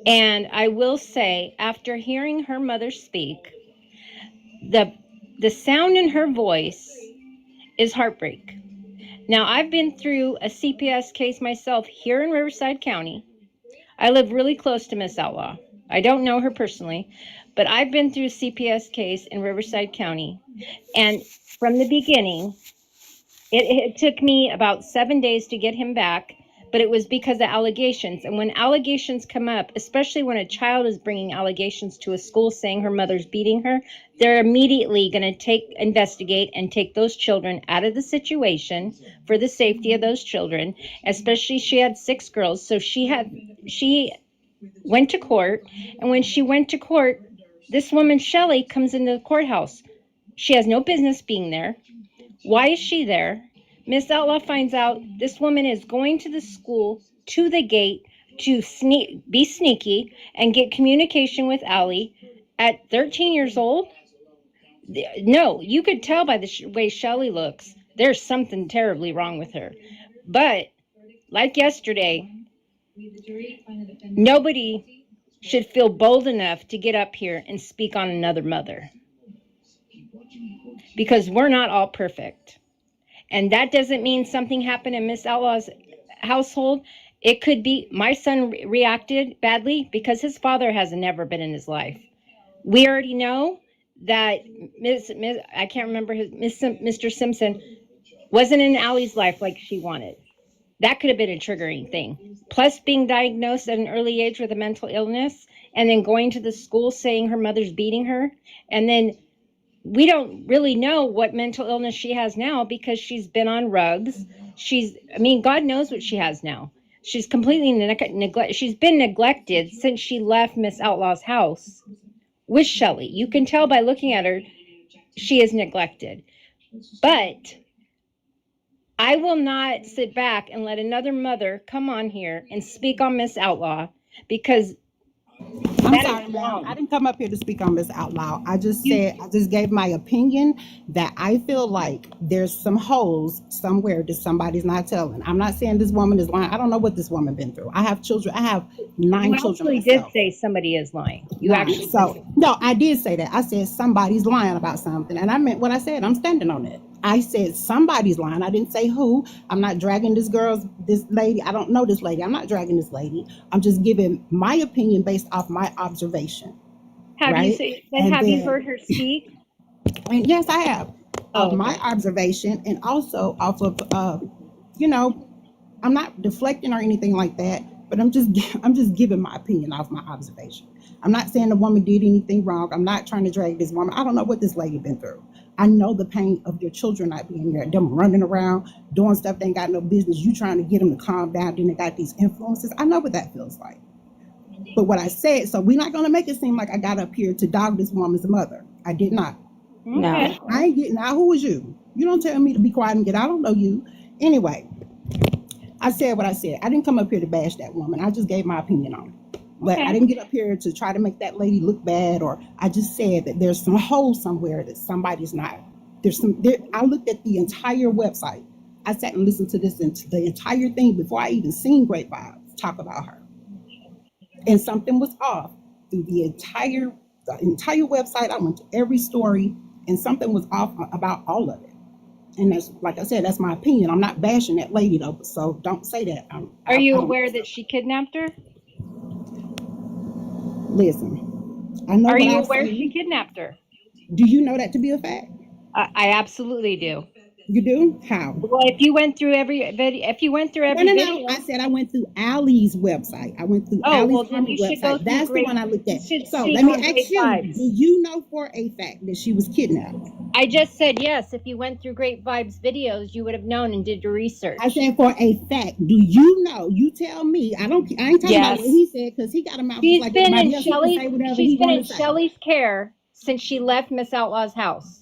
And I will say, after hearing her mother speak, the sound in her voice is heartbreak. Now, I've been through a CPS case myself here in Riverside County. I live really close to Miss Outlaw. I don't know her personally, but I've been through a CPS case in Riverside County. And from the beginning, it took me about 7 days to get him back, but it was because of allegations. And when allegations come up, especially when a child is bringing allegations to a school saying her mother's beating her, they're immediately going to investigate and take those children out of the situation for the safety of those children. Especially she had 6 girls, so she went to court. And when she went to court, this woman, Shelly, comes into the courthouse. She has no business being there. Why is she there? Miss Outlaw finds out this woman is going to the school to the gate to be sneaky and get communication with Allie at 13 years old. No, you could tell by the way Shelly looks. There's something terribly wrong with her. But like yesterday, nobody should feel bold enough to get up here and speak on another mother, because we're not all perfect. And that doesn't mean something happened in Miss Outlaw's household. It could be my son reacted badly because his father has never been in his life. We already know that I can't remember Mr. Simpson wasn't in Allie's life like she wanted. That could have been a triggering thing. Plus being diagnosed at an early age with a mental illness, and then going to the school saying her mother's beating her. And then we don't really know what mental illness she has now because she's been on rugs. God knows what she has now. She's completely neglected. She's been neglected since she left Miss Outlaw's house with Shelly. You can tell by looking at her, she is neglected. But I will not sit back and let another mother come on here and speak on Miss Outlaw, because I'm sorry, ma'am. I didn't come up here to speak on Miss Outlaw. I just gave my opinion that I feel like there's some holes somewhere that somebody's not telling. I'm not saying this woman is lying. I don't know what this woman been through. I have children. I have 9 children. You actually did say somebody is lying. You actually no, I did say that. I said somebody's lying about something, and I meant what I said. I'm standing on it. I said somebody's lying. I didn't say who. I'm not dragging this lady. I don't know this lady. I'm not dragging this lady. I'm just giving my opinion based off my observation. Have you heard her speak? And yes, I have. Oh, My observation, and also off of, I'm not deflecting or anything like that, but I'm just giving my opinion off my observation. I'm not saying the woman did anything wrong. I'm not trying to drag this woman. I don't know what this lady been through. I know the pain of your children not being there, them running around, doing stuff they ain't got no business. You trying to get them to calm down, then they got these influences. I know what that feels like. But what I said, so we're not going to make it seem like I got up here to dog this woman's mother. I did not. No. I ain't getting out. Who was you? You don't tell me to be quiet and get out. I don't know you. Anyway, I said what I said. I didn't come up here to bash that woman. I just gave my opinion on it. But I didn't get up here to try to make that lady look bad, or I just said that there's some hole somewhere that somebody's not. I looked at the entire website. I sat and listened to the entire thing before I even seen Great Vibes talk about her. And something was off through the entire website. I went to every story, and something was off about all of it. And that's, like I said, that's my opinion. I'm not bashing that lady though, so don't say that. Are you aware that she kidnapped her? Listen, I know. Are you aware she kidnapped her? Do you know that to be a fact? I absolutely do. You do? How? Well, if you went through every video, No. I said I went through Allie's website. I went through Allie's website. That's the one I looked at. So let me ask you: do you know for a fact that she was kidnapped? I just said yes. If you went through Great Vibes videos, you would have known and did your research. I said for a fact. Do you know? You tell me. I ain't talking about what he said, because he got a mouth like everybody else. She's been in Shelly's care since she left Miss Outlaw's house.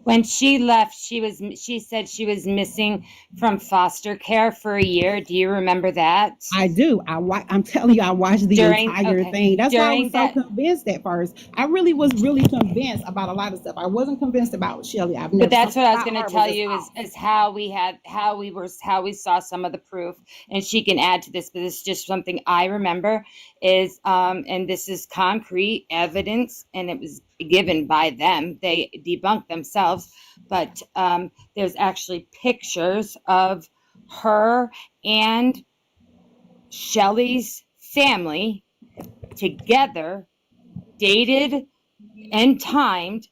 When she left, she said she was missing from foster care for a year. Do you remember that? I do. I'm telling you, I watched the entire thing. That's why I was so convinced at first. I really was convinced about a lot of stuff. I wasn't convinced about Shelly. But that's what I was going to tell you is how we saw some of the proof, and she can add to this. But it's just something I remember is, and this is concrete evidence, and it was given by them. They debunked themselves, but there's actually pictures of her and Shelly's family together, dated and timed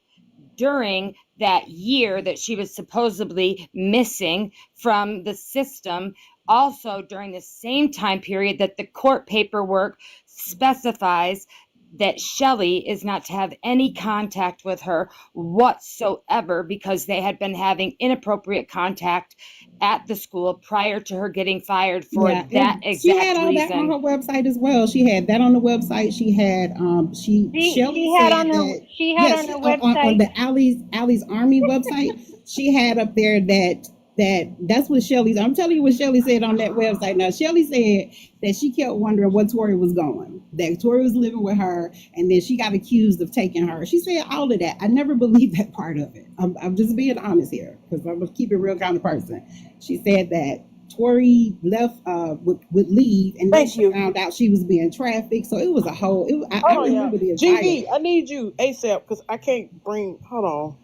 during that year that she was supposedly missing from the system. Also during the same time period that the court paperwork specifies that Shelly is not to have any contact with her whatsoever because they had been having inappropriate contact at the school prior to her getting fired for Yeah, that and she had exact all that on reason. her website as well. She had that on the website. She had Shelly She had said on her that she had yes, on her on website. the Allie's Army website, she had up there that's what Shelly's. I'm telling you what Shelly said on that website. Now Shelly said that she kept wondering where Tori was going. That Tori was living with her, and then she got accused of taking her. She said all of that. I never believed that part of it. I'm just being honest here because I'm a keep it real kind of person. She said that Tori left would leave, and then Thank she you. found out she was being trafficked. So it was a whole. I Hold on, y'all. remember the entire. GV, I need you ASAP because I can't bring. Hold on.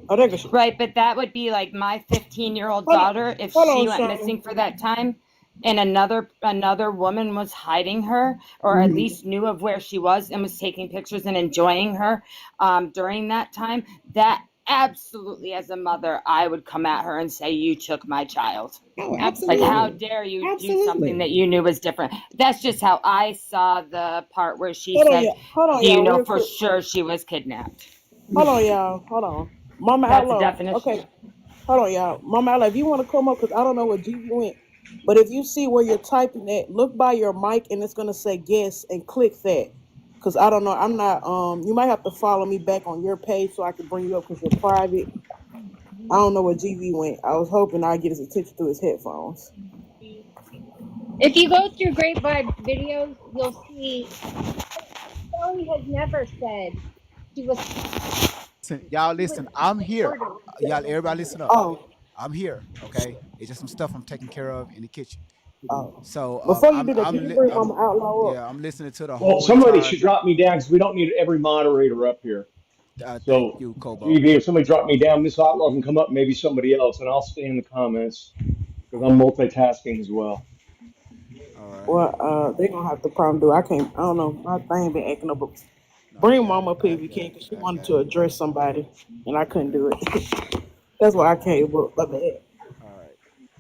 Oh, there goes. Right, but that would be like my 15-year-old Hold on. daughter if Hold she on, went Sean. missing for that time and another woman was hiding her or at Mhm. least knew of where she was and was taking pictures and enjoying her during that time. That absolutely, as a mother, I would come at her and say, you took my child. Oh, Like, absolutely. how dare you do Absolutely. something that you knew was different? That's just how I saw the part where she Hold on, said, y'all. Hold on, do you y'all. know Real for quick. sure she was kidnapped? Hold on, y'all. Hold on. Mama That's a Outlaw. definition. Okay. Hold on, y'all. Mama Outlaw, if you want to come up, because I don't know where GV went, but if you see where you're typing at, look by your mic and it's going to say guess and click that. Because I don't know. I'm not, you might have to follow me back on your page so I can bring you up because you're private. I don't know where GV went. I was hoping I'd get his attention through his headphones. If you go through Great Vibes videos, you'll see Shelly has never said she was Y'all listen, I'm here. ordered. Y'all, everybody listen up. Oh, I'm here, okay? It's just some stuff I'm taking care of in the kitchen. oh. So Before you do that, can you bring Mama Outlaw up? yeah, I'm listening to the Well, whole somebody entire. should drop me down because we don't need every moderator up here. Thank So, you, Kobo. GV, if somebody drop me down, Miss Outlaw can come up, maybe somebody else, and I'll stay in the comments because I'm multitasking as well. All right. Well, they're gonna have to probably do. I can't. I don't know. My thing been acting up. No, I Bring got Mama it. up here I if you got can, it. because she I wanted got to it. address somebody, and I couldn't do it. That's why I came up. My bad. All right.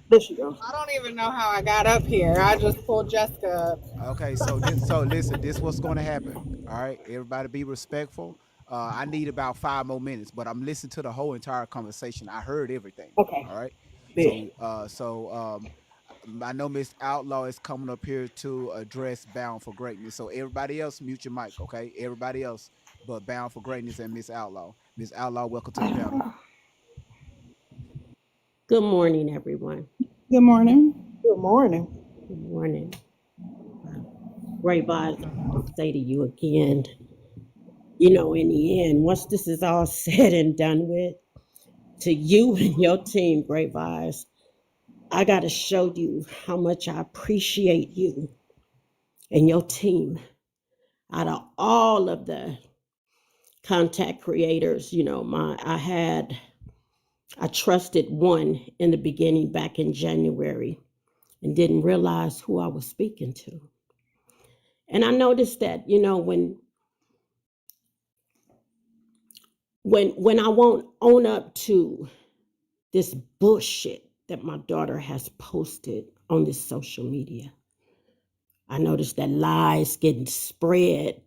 There she goes. I don't even know how I got up here. I just pulled Jessica up. Okay, so listen, this what's going to happen. All right, everybody be respectful. I need about 5 more minutes, but I'm listening to the whole entire conversation. I heard everything. Okay. All right. Bet. I know Miss Outlaw is coming up here to address Bound for Greatness. So everybody else, mute your mic, okay? Everybody else, but Bound for Greatness and Miss Outlaw. Miss Outlaw, welcome to the panel. Good morning, everyone. Good morning. Good morning. Good morning. Great vibes. I'll say to you again, in the end, once this is all said and done with, to you and your team, Great Vibes, I got to show you how much I appreciate you and your team. Out of all of the content creators, I trusted one in the beginning back in January and didn't realize who I was speaking to. And I noticed that, when I won't own up to this bullshit that my daughter has posted on this social media, I noticed that lies getting spread,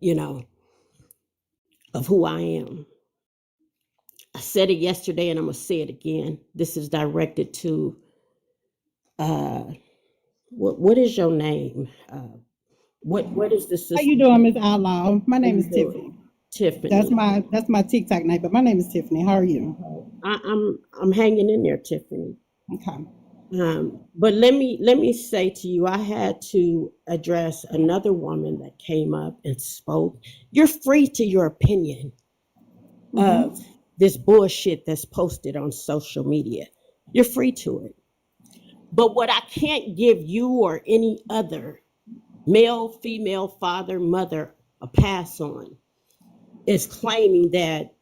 of who I am. I said it yesterday and I'm gonna say it again. This is directed to what is your name? What is the How sister? you doing, Miss Outlaw? My How name you is doing? Tiffany. Tiffany. That's my TikTok name, but my name is Tiffany. How are you? I'm hanging in there, Tiffany. Okay. But let me say to you, I had to address another woman that came up and spoke. You're free to your opinion of this bullshit that's posted on social media. You're free to it. But what I can't give you or any other male, female, father, mother a pass on is claiming that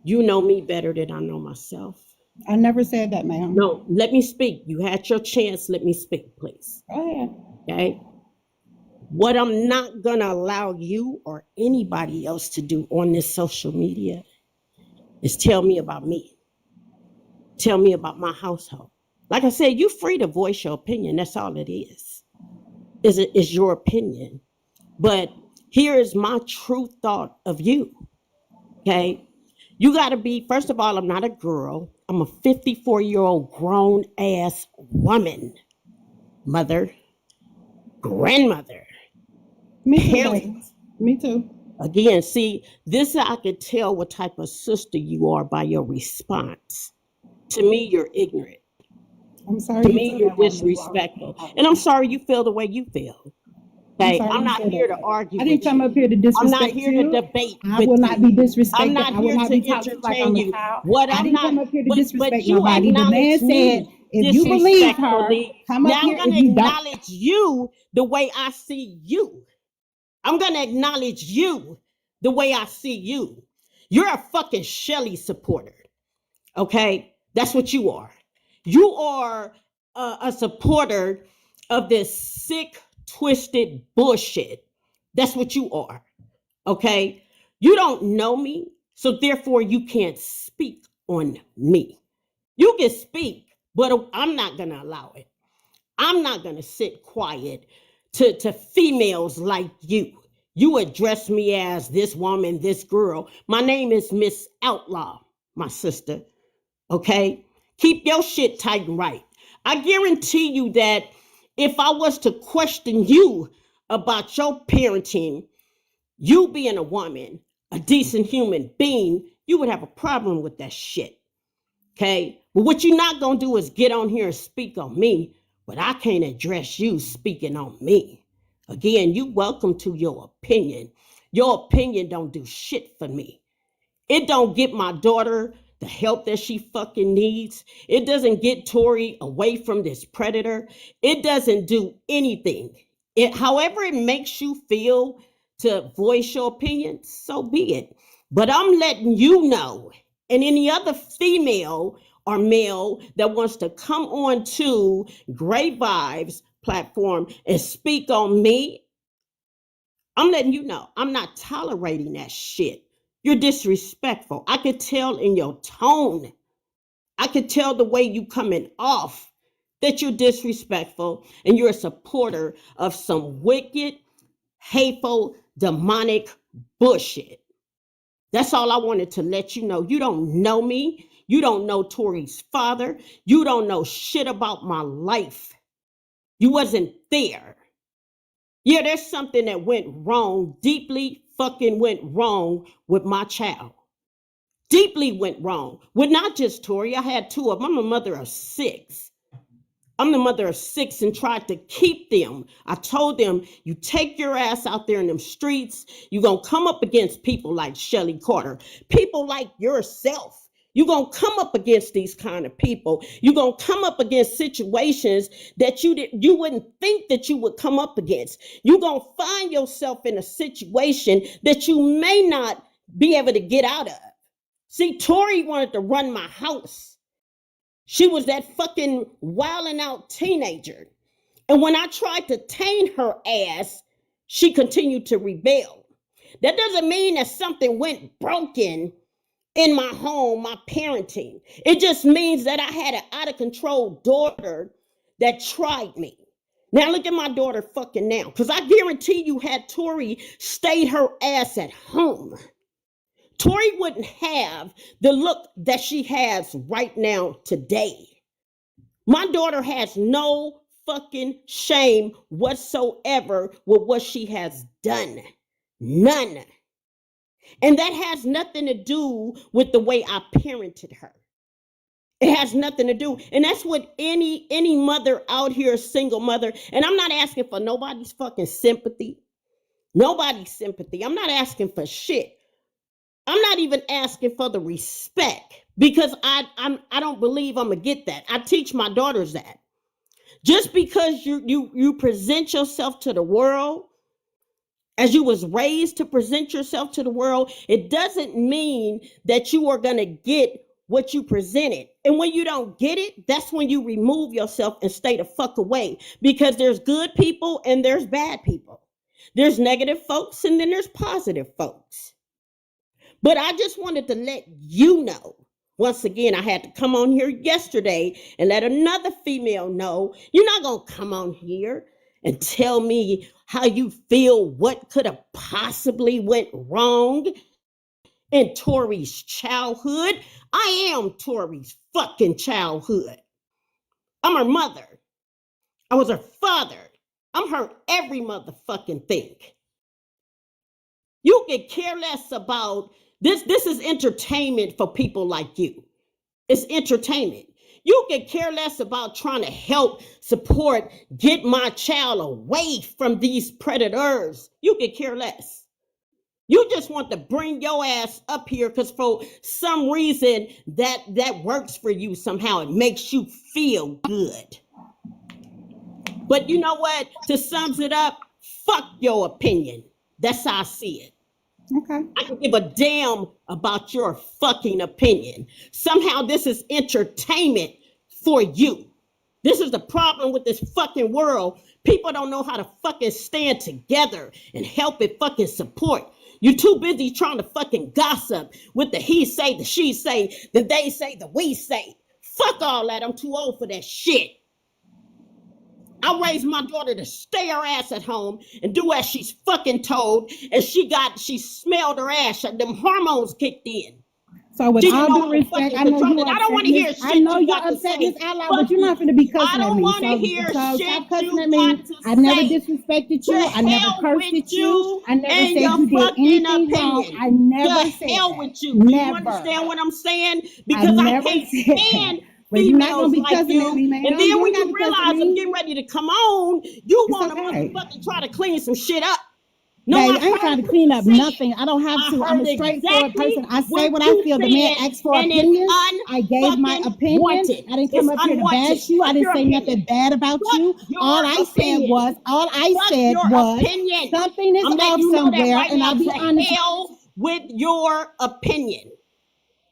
you know me better than I know myself. I never said that, ma'am. No, let me speak. You had your chance. Let me speak, please. Go ahead. Okay. What I'm not going to allow you or anybody else to do on this social media is tell me about me. Tell me about my household. Like I said, you're free to voice your opinion. That's all it is. Is your opinion. But Here is my true thought of you. Okay. You got to be, first of all, I'm not a girl. I'm a 54-year-old grown ass woman, mother, grandmother, Me too, parent. baby. Me too. Again, see, this I could tell what type of sister you are by your response. To me, you're ignorant. I'm sorry To you me, feel you're that way. disrespectful. And I'm sorry you feel the way you feel. I'm Okay, sorry I'm you not feel here that to way. argue I didn't with come you. up here to I'm not disrespect here to you. debate I with will not you. be I'm disrespected. not I will here not to be talked to like entertain I'm a you. child. What I I'm didn't come not, up here to but disrespect you nobody. The man acknowledge said, me if you believe her, disrespectfully. come up Now I'm here. gonna If you don't, acknowledge you the way I see you. I'm gonna acknowledge you the way I see you. You're a fucking Shelley supporter. Okay, that's what you are. You are a supporter of this sick, twisted bullshit. That's what you are. Okay, you don't know me, so therefore you can't speak on me. You can speak, but I'm not gonna allow it. I'm not gonna sit quiet to females like you. You address me as this woman, this girl. My name is Miss Outlaw, my sister. Okay? Keep your shit tight and right. I guarantee you that if I was to question you about your parenting, you being a woman, a decent human being, you would have a problem with that shit. Okay? But what you're not gonna do is get on here and speak on me, but I can't address you speaking on me. Again, you welcome to your opinion. Your opinion don't do shit for me. It don't get my daughter the help that she fucking needs. It doesn't get Tori away from this predator. It doesn't do anything. However it makes you feel to voice your opinion, so be it. But I'm letting you know, and any other female or male that wants to come on to Great Vibes platform and speak on me, I'm letting you know, I'm not tolerating that shit. You're disrespectful. I could tell in your tone. I could tell the way you coming off that you're disrespectful and you're a supporter of some wicked, hateful, demonic bullshit. That's all I wanted to let you know. You don't know me. You don't know Tori's father. You don't know shit about my life. You wasn't there. Yeah, there's something that went wrong, deeply fucking went wrong with my child. Deeply went wrong with not just Tori. I had two of them. I'm a mother of 6. I'm the mother of 6 and tried to keep them. I told them, you take your ass out there in them streets. You're going to come up against people like Shelly Carter, people like yourself. You're going to come up against these kind of people. You're going to come up against situations that you wouldn't think that you would come up against. You're going to find yourself in a situation that you may not be able to get out of. See, Tori wanted to run my house. She was that fucking wilding out teenager. And when I tried to tame her ass, she continued to rebel. That doesn't mean that something went broken in my home, my parenting. It just means that I had an out of control daughter that tried me. Now look at my daughter fucking now. Because I guarantee you had Tori stayed her ass at home, Tori wouldn't have the look that she has right now today. My daughter has no fucking shame whatsoever with what she has done. None. And that has nothing to do with the way I parented her. It has nothing to do. And that's what any mother out here, single mother, and I'm not asking for nobody's fucking sympathy. Nobody's sympathy. I'm not asking for shit. I'm not even asking for the respect because I don't believe I'm gonna get that. I teach my daughters that. Just because you present yourself to the world as you was raised to present yourself to the world, it doesn't mean that you are gonna get what you presented. And when you don't get it, that's when you remove yourself and stay the fuck away, because there's good people and there's bad people. There's negative folks and then there's positive folks. But I just wanted to let you know, once again, I had to come on here yesterday and let another female know, you're not going to come on here and tell me how you feel, what could have possibly went wrong in Tori's childhood. I am Tori's fucking childhood. I'm her mother. I was her father. I'm her every motherfucking thing. You can care less about this. This is entertainment for people like you. It's entertainment. You can care less about trying to help, support, get my child away from these predators. You can care less. You just want to bring your ass up here because for some reason that works for you somehow. It makes you feel good. But you know what? To sums it up, fuck your opinion. That's how I see it. Okay. I can give a damn about your fucking opinion. Somehow this is entertainment for you. This is the problem with this fucking world. People don't know how to fucking stand together and help and fucking support. You're too busy trying to fucking gossip with the he say, the she say, the they say, the we say. Fuck all that. I'm too old for that shit. I raised my daughter to stay her ass at home and do as she's fucking told. And she smelled her ass. Them hormones kicked in. So with She didn't all know due how to respect, fucking I know control you it. I don't upset want to hear Miss. shit I know you you're got to upset, say. Miss Ally, Fuck but you're you. not going to be I cussing at don't me. want to So, hear so shit stop cussing you at me. got to I never say. disrespected To you. I never hell cursed with at you. you I never and said your you did fucking anything wrong. opinion. I never To said hell that. with you. Do you Never. understand what I'm saying? I Because I never can't said that. stand But you're not going females to be like cussing at you. me, ma'am. And then You when ain't got you to cuss at realize I'm me. getting ready to come on, you It's want to okay. motherfucking try to clean some shit up. No, Babe, I I ain't heard trying to what clean you up said. nothing. I don't have I to. I'm heard a straightforward person. exactly I say what what I you feel. The man said, asked for and it's opinion. I gave my unfucking opinion. wanted. I didn't It's come up here to unwanted. bash you. I Fuck didn't your say opinion. nothing bad about Fuck you. your All I opinion. Fuck your was opinion. something is I'm letting off you know that somewhere, right and now. I'll be To honest. hell with your opinion.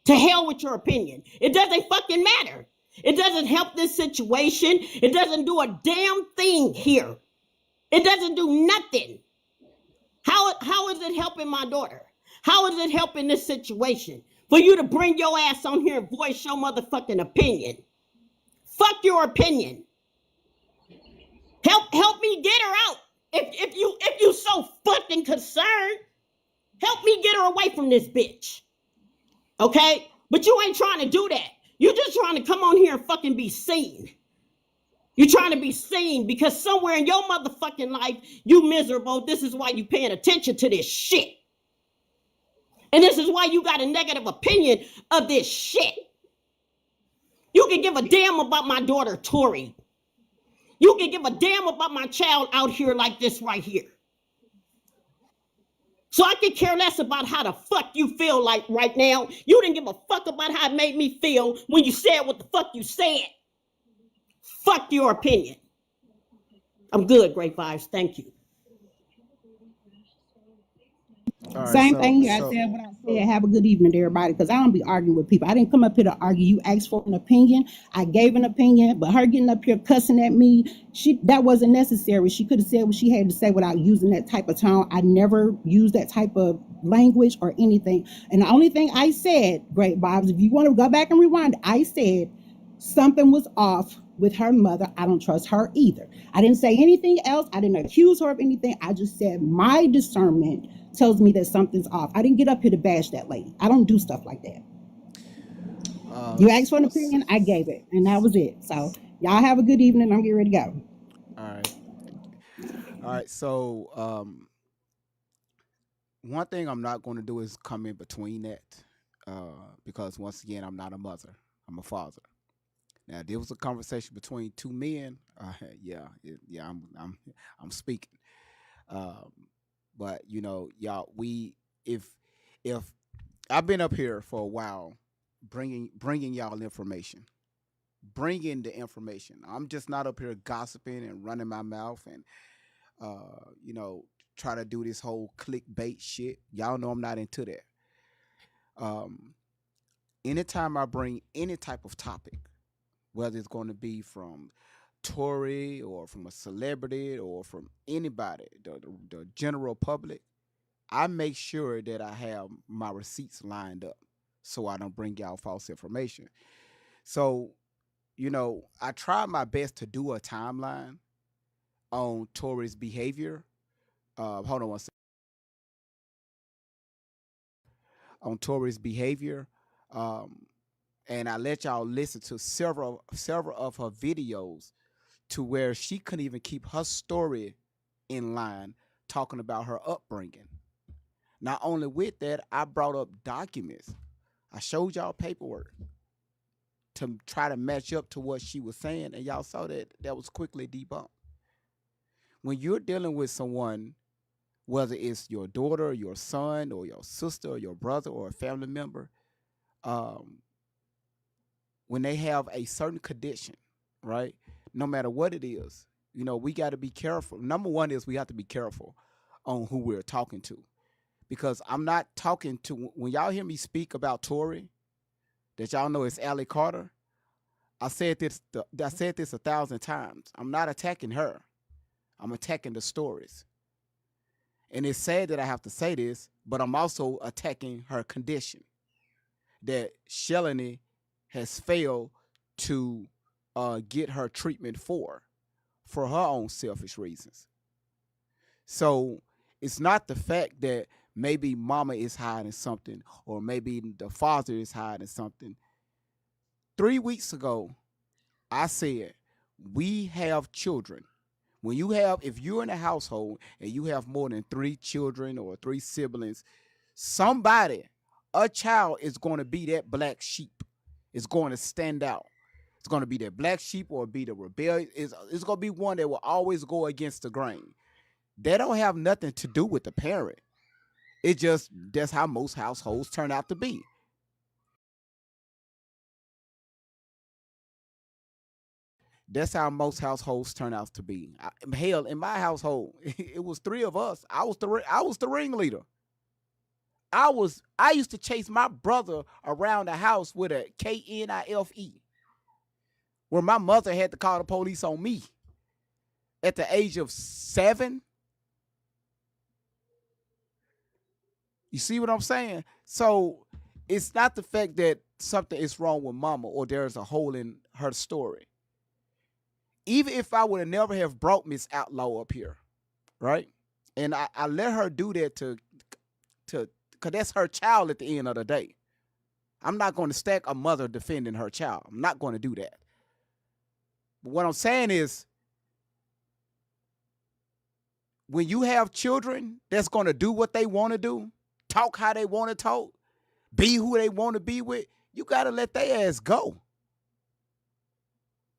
To hell with your opinion. It doesn't fucking matter. It doesn't help this situation. It doesn't do a damn thing here. It doesn't do nothing. How is it helping my daughter? How is it helping this situation? For you to bring your ass on here and voice your motherfucking opinion. Fuck your opinion. Help me get her out. If you so fucking concerned, help me get her away from this bitch. Okay? But you ain't trying to do that. You're just trying to come on here and fucking be seen. You're trying to be seen because somewhere in your motherfucking life, you miserable. This is why you paying attention to this shit. And this is why you got a negative opinion of this shit. You can give a damn about my daughter, Tori. You can give a damn about my child out here like this right here. So I could care less about how the fuck you feel like right now. You didn't give a fuck about how it made me feel when you said what the fuck you said. Fuck your opinion. I'm good, Great Vibes. Thank you. All right, Same so thing here. I so said what I said. Have a good evening, everybody, because I don't be arguing with people. I didn't come up here to argue. You asked for an opinion. I gave an opinion, but her getting up here cussing at me, that wasn't necessary. She could have said what she had to say without using that type of tone. I never used that type of language or anything. And the only thing I said, Great Vibes, if you want to go back and rewind, I said something was off with her mother. I don't trust her either. I didn't say anything else. I didn't accuse her of anything. I just said my discernment tells me that something's off. I didn't get up here to bash that lady. I don't do stuff like that. You asked for an opinion, I gave it, and that was it. So y'all have a good evening. I'm getting ready to go. all right. So one thing I'm not going to do is come in between that, because once again, I'm not a mother. I'm a father. Now, there was a conversation between two men. Yeah, I'm speaking. Um, but you know, y'all, if I've been up here for a while, bringing y'all information, bringing the information. I'm just not up here gossiping and running my mouth and you know, try to do this whole clickbait shit. Y'all know I'm not into that. Um, Anytime I bring any type of topic, whether it's going to be from Tory or from a celebrity or from anybody, the general public, I make sure that I have my receipts lined up so I don't bring y'all false information. So, you know, I try my best to do a timeline, on Tory's behavior. Hold on one second. On Tory's behavior. And I let y'all listen to several of her videos to where she couldn't even keep her story in line, talking about her upbringing. Not only with that, I brought up documents. I showed y'all paperwork to try to match up to what she was saying, and y'all saw that was quickly debunked. When you're dealing with someone, whether it's your daughter, your son, or your sister, or your brother, or a family member, when they have a certain condition, right? No matter what it is, we got to be careful. Number one is we have to be careful on who we're talking to, because I'm not talking to, when y'all hear me speak about Tory, that y'all know it's Allie Carter. I said this 1,000 times. I'm not attacking her. I'm attacking the stories. And it's sad that I have to say this, but I'm also attacking her condition that Shelly has failed to get her treatment for her own selfish reasons. So it's not the fact that maybe mama is hiding something or maybe the father is hiding something. 3 weeks ago, I said, we have children. If you're in a household and you have more than 3 children or 3 siblings, a child is going to be that black sheep. It's going to stand out. It's going to be that black sheep or be the rebellion. It's going to be one that will always go against the grain. They don't have nothing to do with the parent. That's how most households turn out to be. That's how most households turn out to be. Hell, in my household, it was 3 of us. I was the ringleader. I used to chase my brother around the house with a KNIFE, where my mother had to call the police on me at the age of 7. You see what I'm saying? So it's not the fact that something is wrong with mama or there's a hole in her story. Even if I would have never have brought Miss Outlaw up here, right? And I let her do that to because that's her child at the end of the day. I'm not going to stack a mother defending her child. I'm not going to do that. But what I'm saying is, when you have children that's going to do what they want to do, talk how they want to talk, be who they want to be with, you got to let their ass go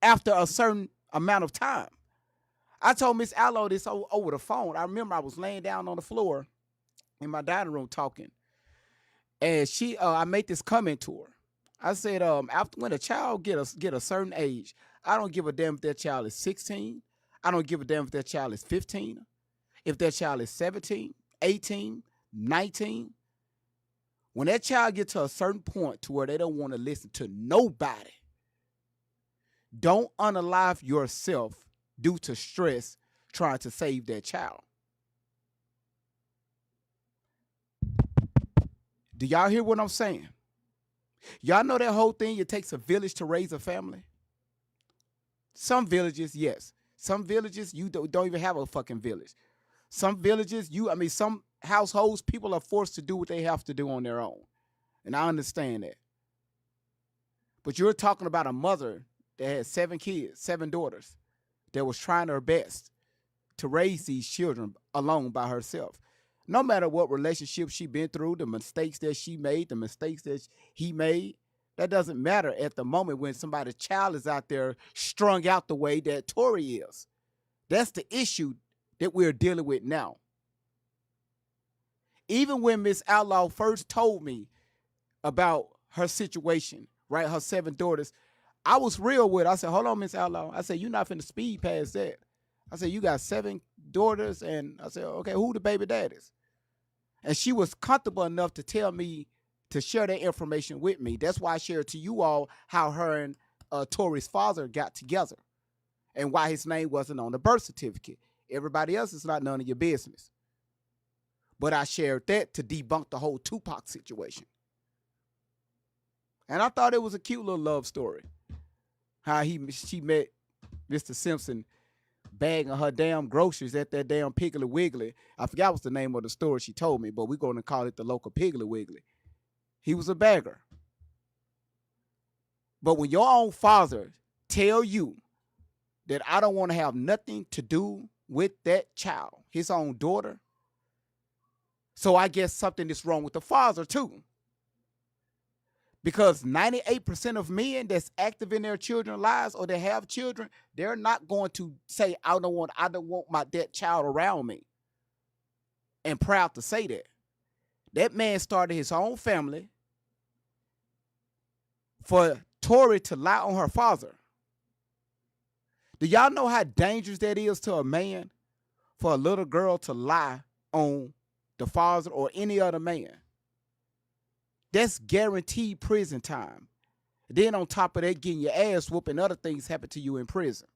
after a certain amount of time. I told Miss Outlaw this over the phone. I remember I was laying down on the floor in my dining room talking, and I made this comment to her. I said, after when a child get a certain age, I don't give a damn if that child is 16. I don't give a damn if that child is 15. If that child is 17, 18, 19. When that child gets to a certain point to where they don't want to listen to nobody, don't unalive yourself due to stress trying to save that child. Do y'all hear what I'm saying? Y'all know that whole thing, it takes a village to raise a family? Some villages, yes. Some villages, you don't even have a fucking village. Some villages, some households, people are forced to do what they have to do on their own. And I understand that. But you're talking about a mother that had 7 kids, 7 daughters, that was trying her best to raise these children alone by herself. No matter what relationship she been through, the mistakes that she made, the mistakes that he made, that doesn't matter at the moment when somebody's child is out there strung out the way that Tory is. That's the issue that we're dealing with now. Even when Miss Outlaw first told me about her situation, right, her 7 daughters, I was real with her. I said, hold on, Miss Outlaw. I said, you're not finna speed past that. I said, you got 7 daughters, and I said, okay, who the baby daddies? And she was comfortable enough to tell me to share that information with me. That's why I shared to you all how her and Tory's father got together and why his name wasn't on the birth certificate. Everybody else is not none of your business. But I shared that to debunk the whole Tupac situation. And I thought it was a cute little love story. How she met Mr. Simpson bagging her damn groceries at that damn Piggly Wiggly. I forgot what's the name of the store she told me, but we're going to call it the local Piggly Wiggly. He was a bagger. But when your own father tell you that I don't want to have nothing to do with that child, his own daughter, so I guess something is wrong with the father too. Because 98% of men that's active in their children's lives or they have children, they're not going to say, I don't want that child around me. And proud to say that. That man started his own family for Tori to lie on her father. Do y'all know how dangerous that is to a man for a little girl to lie on the father or any other man? That's guaranteed prison time. Then on top of that, getting your ass whooped and other things happen to you in prison.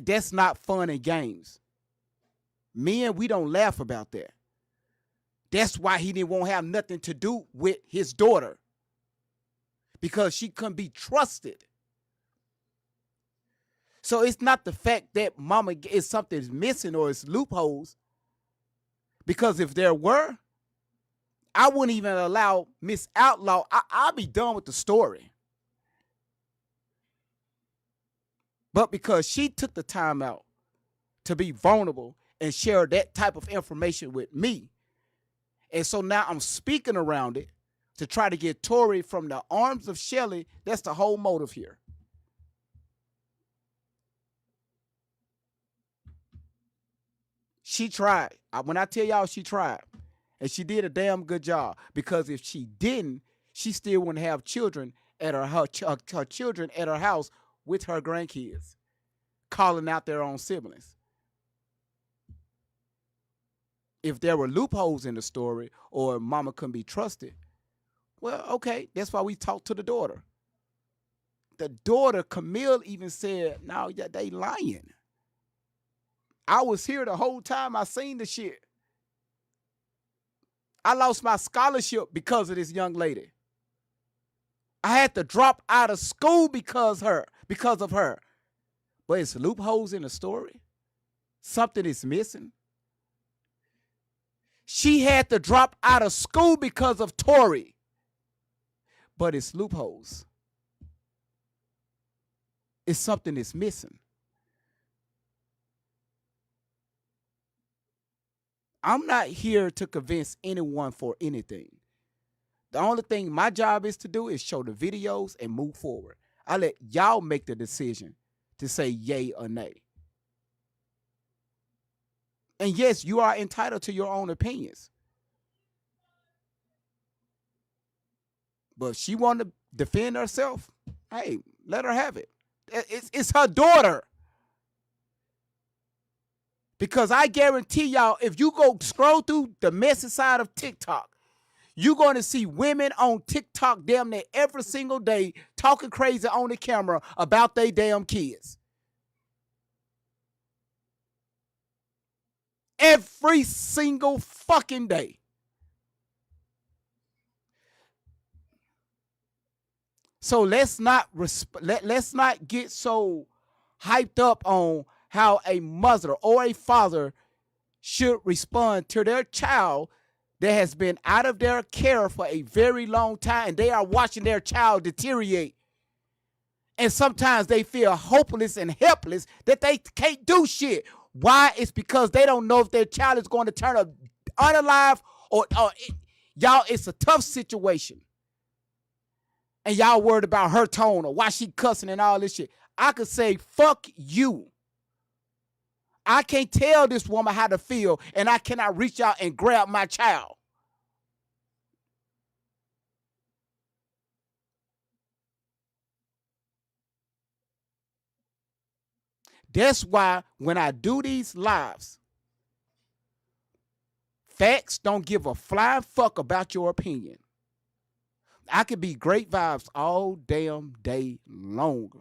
That's not fun and games. Men, we don't laugh about that. That's why he didn't want to have nothing to do with his daughter. Because she couldn't be trusted. So it's not the fact that mama is something's missing or it's loopholes. Because if there were, I wouldn't even allow Miss Outlaw. I'll be done with the story. But because she took the time out to be vulnerable and share that type of information with me. And so now I'm speaking around it to try to get Tori from the arms of Shelly. That's the whole motive here. She tried. When I tell y'all she tried. And she did a damn good job. Because if she didn't, she still wouldn't have children at her children at her house with her grandkids. Calling out their own siblings. If there were loopholes in the story or mama couldn't be trusted, well, okay, that's why we talked to the daughter. The daughter, Camille, even said, no, they lying. I was here the whole time. I seen the shit. I lost my scholarship because of this young lady. I had to drop out of school because of her. But it's loopholes in the story. Something is missing. She had to drop out of school because of Tori. But it's loopholes. It's something that's missing. I'm not here to convince anyone for anything. The only thing my job is to do is show the videos and move forward. I let y'all make the decision to say yay or nay. And yes, you are entitled to your own opinions. But if she wanted to defend herself, hey, let her have it. It's her daughter. Because I guarantee y'all, if you go scroll through the messy side of TikTok, you're going to see women on TikTok damn near every single day talking crazy on the camera about their damn kids. Every single fucking day. So let's not get so hyped up on how a mother or a father should respond to their child that has been out of their care for a very long time, and they are watching their child deteriorate. And sometimes they feel hopeless and helpless that they can't do shit. Why? It's because they don't know if their child is going to turn up unalive or y'all, it's a tough situation. And y'all worried about her tone or why she cussing and all this shit. I could say, fuck you. I can't tell this woman how to feel, and I cannot reach out and grab my child. That's why when I do these lives, facts don't give a flying fuck about your opinion. I could be great vibes all damn day longer.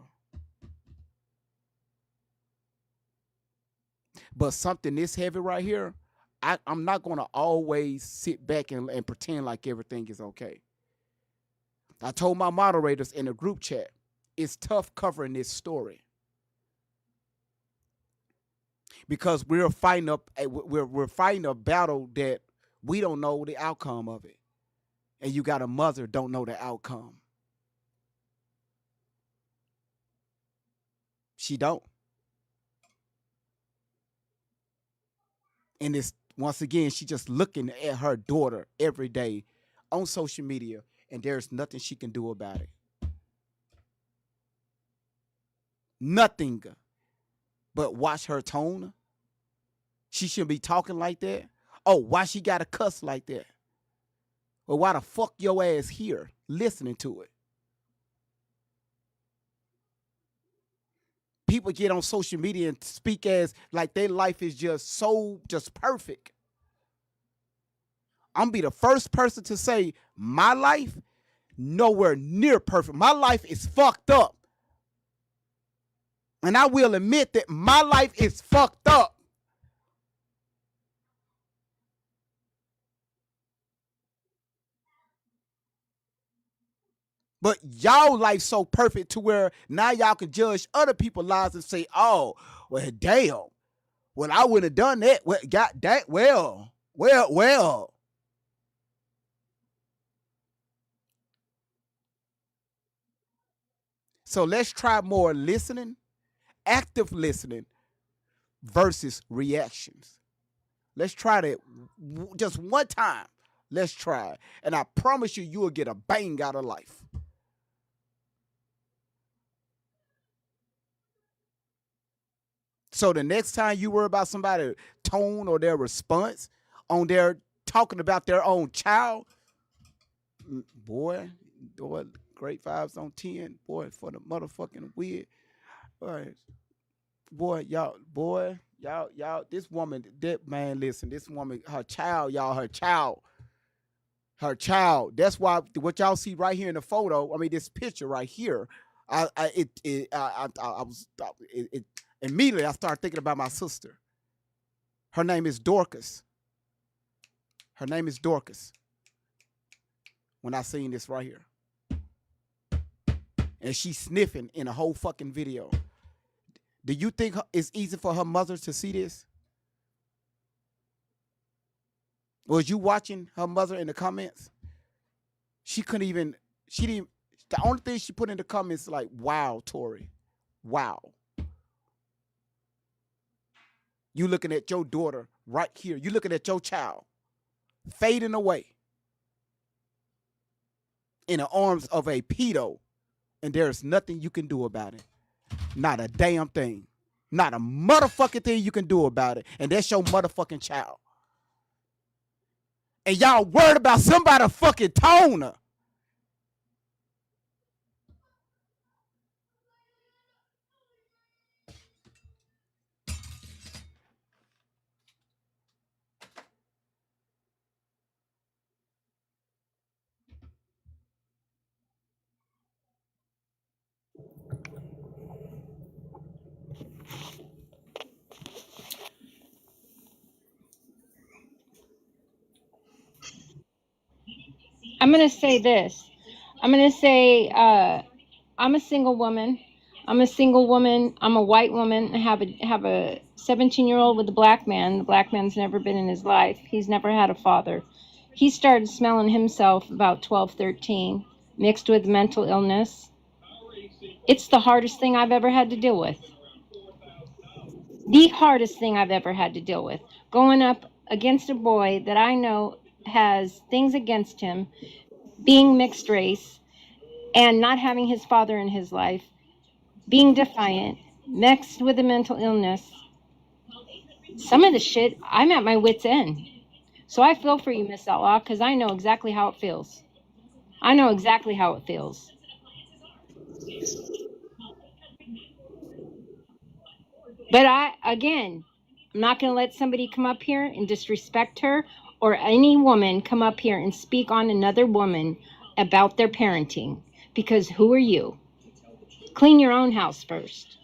But something this heavy right here, I'm not going to always sit back and pretend like everything is okay. I told my moderators in the group chat, it's tough covering this story. because we're fighting we're fighting a battle that we don't know the outcome of it. And you got a mother don't know the outcome. She don't. And it's once again, she just looking at her daughter every day on social media, and there's nothing she can do about it. Nothing but watch her tone. She shouldn't be talking like that. Oh, why she got to cuss like that? Well, why the fuck your ass here listening to it? People get on social media and speak as like their life is just perfect. I'm be the first person to say my life nowhere near perfect. My life is fucked up. And I will admit that my life is fucked up. But y'all life so perfect to where now y'all can judge other people's lives and say, oh, well, damn. Well, I wouldn't have done that. Well, got that. Well. So let's try more listening, active listening versus reactions. Let's try that just one time. Let's try it. And I promise you will get a bang out of life. So the next time you worry about somebody's tone or their response on their talking about their own child, boy, great vibes on 10, boy, for the motherfucking weird. Y'all, this woman, that man, listen, this woman, her child. That's why what y'all see right here in the photo, I mean, this picture right here, immediately I started thinking about my sister. Her name is Dorcas. When I seen this right here. And she's sniffing in a whole fucking video. Do you think it's easy for her mother to see this? Was you watching her mother in the comments? The only thing she put in the comments like, wow, Tori. Wow. You looking at your daughter right here. You looking at your child fading away in the arms of a pedo, and there's nothing you can do about it. Not a damn thing. Not a motherfucking thing you can do about it. And that's your motherfucking child. And y'all worried about somebody fucking tone. I'm going to say this. I'm going to say I'm a single woman. I'm a white woman. I have a 17-year-old with a black man. The black man's never been in his life. He's never had a father. He started smelling himself about 12, 13, mixed with mental illness. It's the hardest thing I've ever had to deal with. The hardest thing I've ever had to deal with. Going up against a boy that I know has things against him, being mixed race, and not having his father in his life, being defiant, mixed with a mental illness. Some of the shit, I'm at my wit's end. So I feel for you, Miss Outlaw, because I know exactly how it feels. But I'm not going to let somebody come up here and disrespect her, or any woman come up here and speak on another woman about their parenting. Because who are you? Clean your own house first.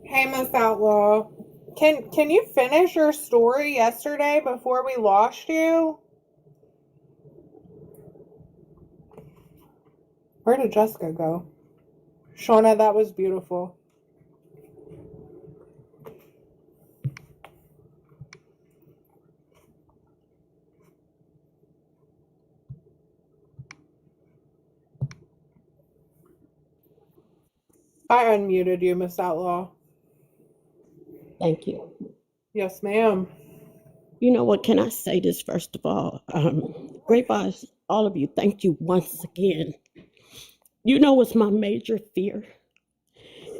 Hey, Miss Outlaw. Can you finish your story yesterday before we lost you? Where did Jessica go? Shona, that was beautiful. I unmuted you, Miss Outlaw. Thank you. Yes, ma'am. You know what? Can I say this first of all? Great Vibes, all of you, thank you once again. You know what's my major fear?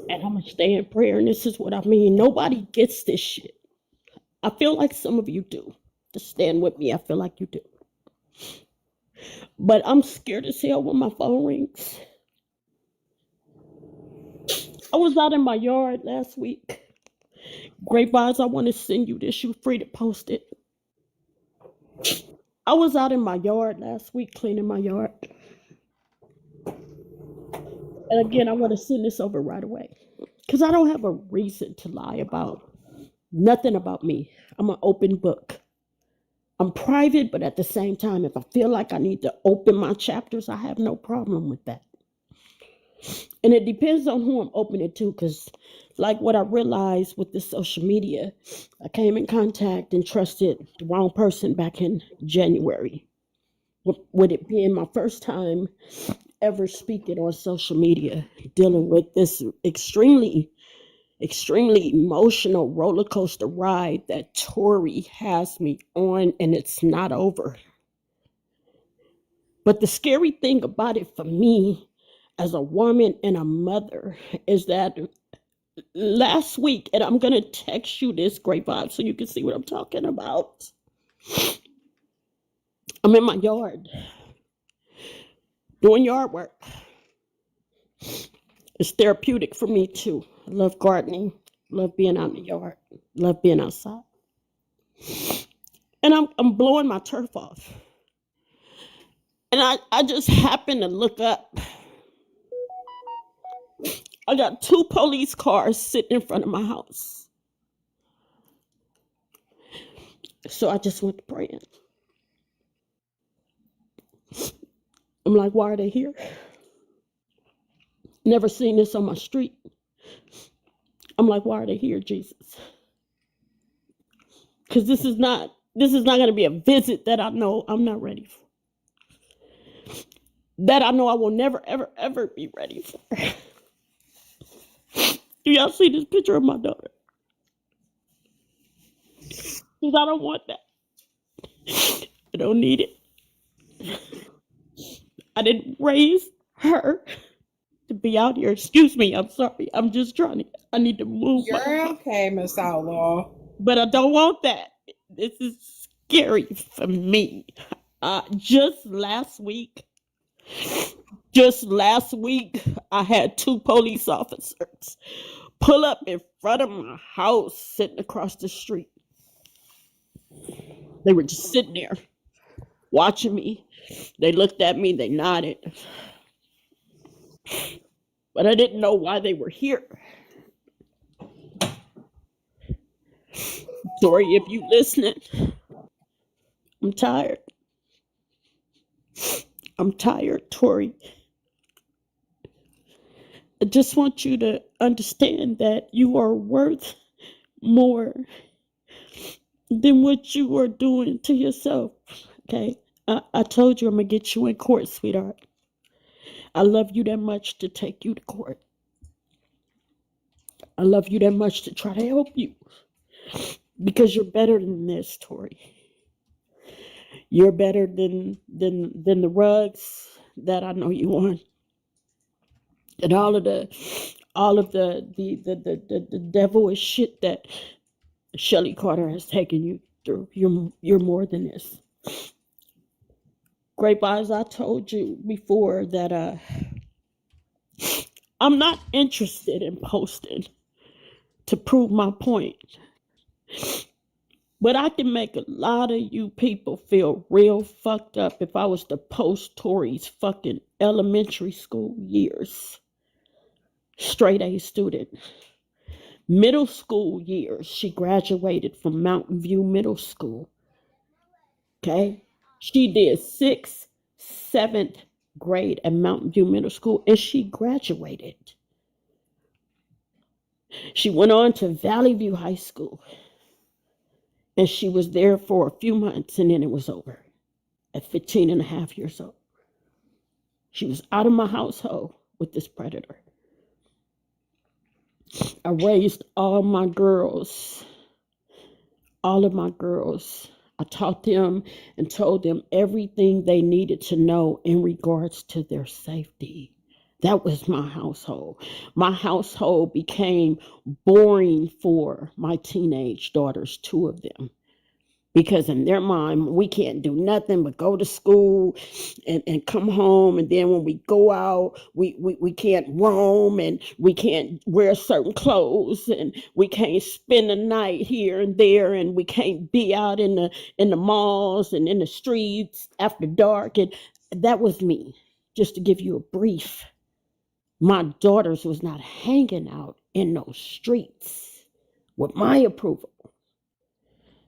And I'm going to stay in prayer, and this is what I mean. Nobody gets this shit. I feel like some of you do. Just stand with me. I feel like you do. But I'm scared as hell when my phone rings. I was out in my yard last week. Great Vibes, I want to send you this. You're free to post it. I was out in my yard last week cleaning my yard. And again, I want to send this over right away. Because I don't have a reason to lie about nothing about me. I'm an open book. I'm private, but at the same time, if I feel like I need to open my chapters, I have no problem with that. And it depends on who I'm opening it to, because like what I realized with this social media, I came in contact and trusted the wrong person back in January. With it being my first time ever speaking on social media, dealing with this extremely emotional roller coaster ride that Tori has me on, and it's not over. But the scary thing about it for me as a woman and a mother is that last week, and I'm going to text you this, Great Vibe, so you can see what I'm talking about. I'm in my yard doing yard work. It's therapeutic for me too. I love gardening, love being out in the yard, love being outside. And I'm blowing my turf off. And I just happened to look up. I got 2 police cars sitting in front of my house. So I just went to praying. I'm like, why are they here? Never seen this on my street. I'm like, why are they here, Jesus? Because this is not going to be a visit that I know I'm not ready for. That I know I will never, ever, ever be ready for. Do y'all see this picture of my daughter? Because I don't want that. I don't need it. I didn't raise her to be out here. Excuse me, I'm sorry. I'm just I need to move. You're okay, Miss Outlaw. But I don't want that. This is scary for me. Just last week, I had 2 police officers pull up in front of my house sitting across the street. They were just sitting there watching me. They looked at me, they nodded. But I didn't know why they were here. Tori, if you listening, I'm tired. I'm tired, Tori. I just want you to understand that you are worth more than what you are doing to yourself, okay? I told you I'm going to get you in court, sweetheart. I love you that much to take you to court. I love you that much to try to help you. Because you're better than this, Tori. You're better than the rugs that I know you on. And all of the devilish shit that Shelly Carter has taken you through. You're more than this. Great Vibes, I told you before that I'm not interested in posting to prove my point. But I can make a lot of you people feel real fucked up if I was to post Tori's fucking elementary school years. Straight A student. Middle school years, she graduated from Mountain View Middle School. Okay? She did 6th, 7th grade at Mountain View Middle School, and she graduated. She went on to Valley View High School, and she was there for a few months, and then it was over at 15 and a half years old. She was out of my household with this predator. I raised all my girls, all of my girls. I taught them and told them everything they needed to know in regards to their safety. That was my household. My household became boring for my teenage daughters, two of them, because in their mind, we can't do nothing but go to school and come home. And then when we go out, we can't roam and we can't wear certain clothes and we can't spend the night here and there and we can't be out in the malls and in the streets after dark. And that was me. Just to give you a brief, my daughters was not hanging out in those streets with my approval.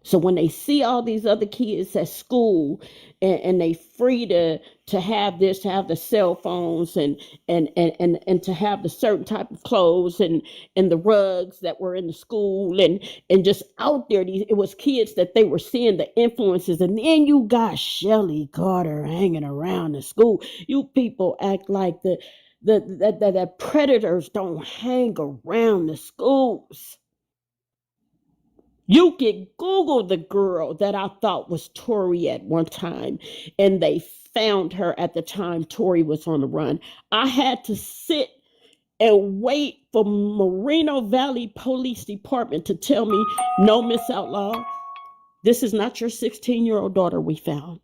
So when they see all these other kids at school and they free to have this, to have the cell phones and to have the certain type of clothes and the rugs that were in the school and just out there, it was kids that they were seeing the influences. And then you got Shelly Carter hanging around the school. You people act like the predators don't hang around the schools. You can Google the girl that I thought was Tori at one time, and they found her at the time Tori was on the run. I had to sit and wait for Moreno Valley Police Department to tell me, no, Miss Outlaw, this is not your 16-year-old daughter we found.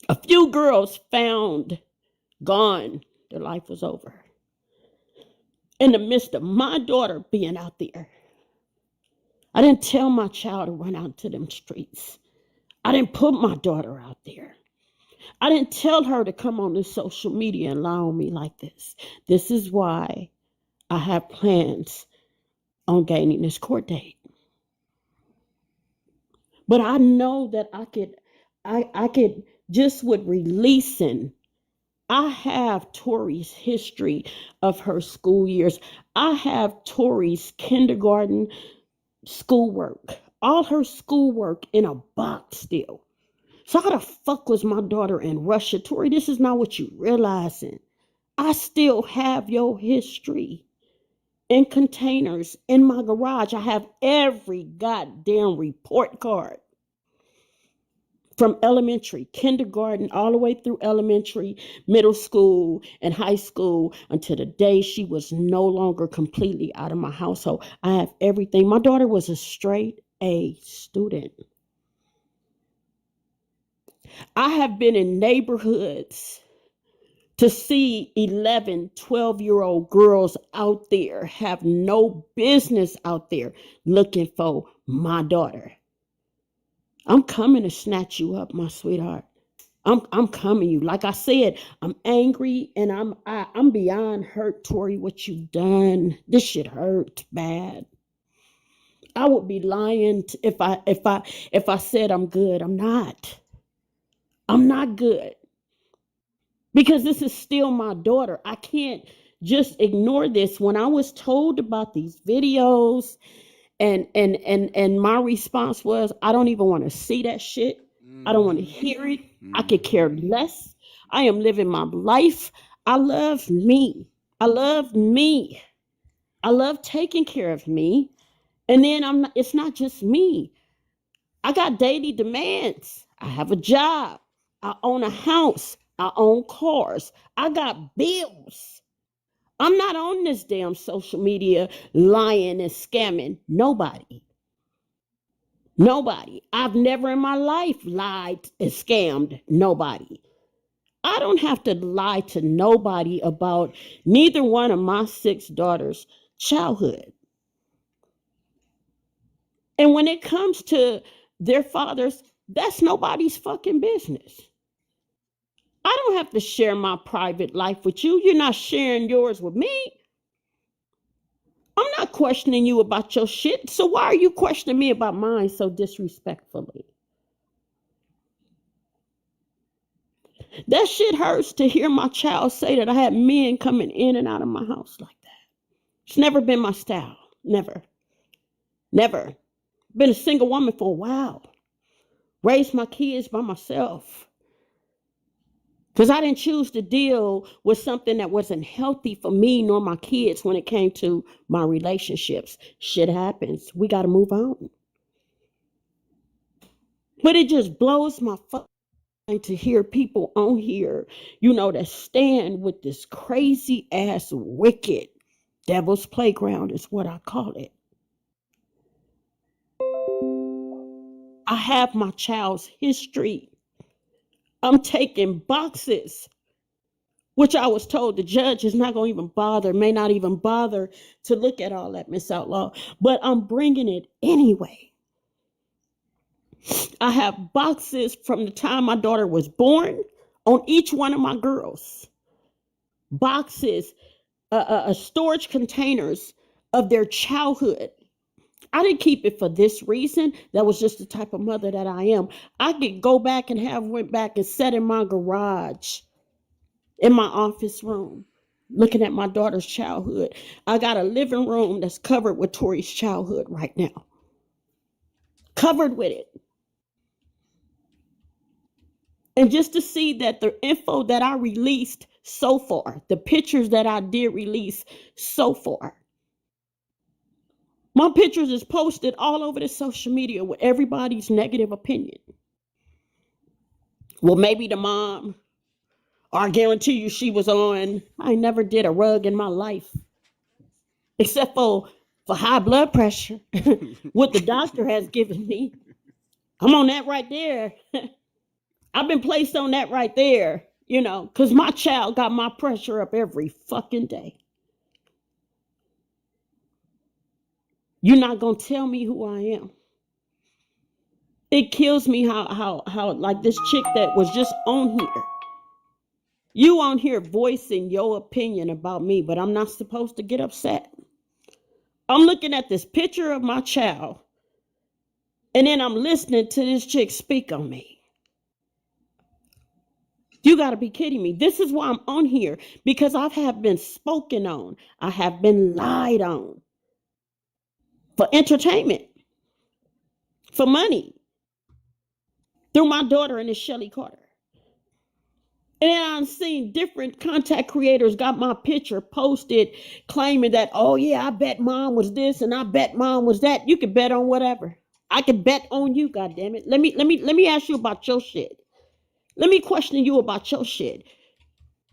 A few girls found gone. Their life was over. In the midst of my daughter being out there. I didn't tell my child to run out to them streets. I didn't put my daughter out there. I didn't tell her to come on this social media and lie on me like this. This is why I have plans on gaining this court date. But I know that I could just with releasing. I have Tori's history of her school years. I have Tori's kindergarten schoolwork, all her schoolwork in a box still. So how the fuck was my daughter in Russia? Tori, this is not what you realizing. I still have your history in containers in my garage. I have every goddamn report card from elementary, kindergarten, all the way through elementary, middle school, and high school until the day she was no longer completely out of my household. I have everything. My daughter was a straight A student. I have been in neighborhoods to see 11, 12-year-old girls out there have no business out there looking for my daughter. I'm coming to snatch you up, my sweetheart. I'm coming you. Like I said, I'm angry and I'm beyond hurt, Tori, what you've done. This shit hurt bad. I would be lying if I said I'm good. I'm not. I'm not good. Because this is still my daughter. I can't just ignore this. When I was told about these videos, and my response was, I don't even want to see that shit. I don't want to hear it. I could care less. I am living my life. I love me. I love me. I love taking care of me. And then it's not just me. I got daily demands. I have a job. I own a house. I own cars. I got bills. I'm not on this damn social media lying and scamming nobody. Nobody. I've never in my life lied and scammed nobody. I don't have to lie to nobody about neither one of my 6 daughters' childhood. And when it comes to their fathers, that's nobody's fucking business. I don't have to share my private life with you. You're not sharing yours with me. I'm not questioning you about your shit. So why are you questioning me about mine so disrespectfully? That shit hurts to hear my child say that I had men coming in and out of my house like that. It's never been my style. Never. Never. Been a single woman for a while. Raised my kids by myself. Because I didn't choose to deal with something that wasn't healthy for me nor my kids when it came to my relationships. Shit happens. We got to move on. But it just blows my mind to hear people on here, that stand with this crazy ass wicked devil's playground is what I call it. I have my child's history. I'm taking boxes, which I was told the judge is not going to even bother, may not even bother to look at all that, Miss Outlaw, but I'm bringing it anyway. I have boxes from the time my daughter was born on each one of my girls. Boxes, storage containers of their childhood. I didn't keep it for this reason. That was just the type of mother that I am. I could go back and went back and sat in my garage, in my office room, looking at my daughter's childhood. I got a living room that's covered with Tori's childhood right now. Covered with it. And just to see that the info that I released so far, the pictures that I did release so far, my pictures is posted all over the social media with everybody's negative opinion. Well, maybe the mom, or I guarantee you she was on. I never did a rug in my life, except for high blood pressure, what the doctor has given me. I'm on that right there. I've been placed on that right there, because my child got my pressure up every fucking day. You're not going to tell me who I am. It kills me how like this chick that was just on here. You on here voicing your opinion about me, but I'm not supposed to get upset. I'm looking at this picture of my child, and then I'm listening to this chick speak on me. You got to be kidding me. This is why I'm on here, because I have been spoken on. I have been lied on. For entertainment, for money, through my daughter and this Shelly Carter. And then I've seen different content creators got my picture posted claiming that, oh yeah, I bet mom was this and I bet mom was that. You can bet on whatever. I can bet on you, goddammit. Let me ask you about your shit. Let me question you about your shit.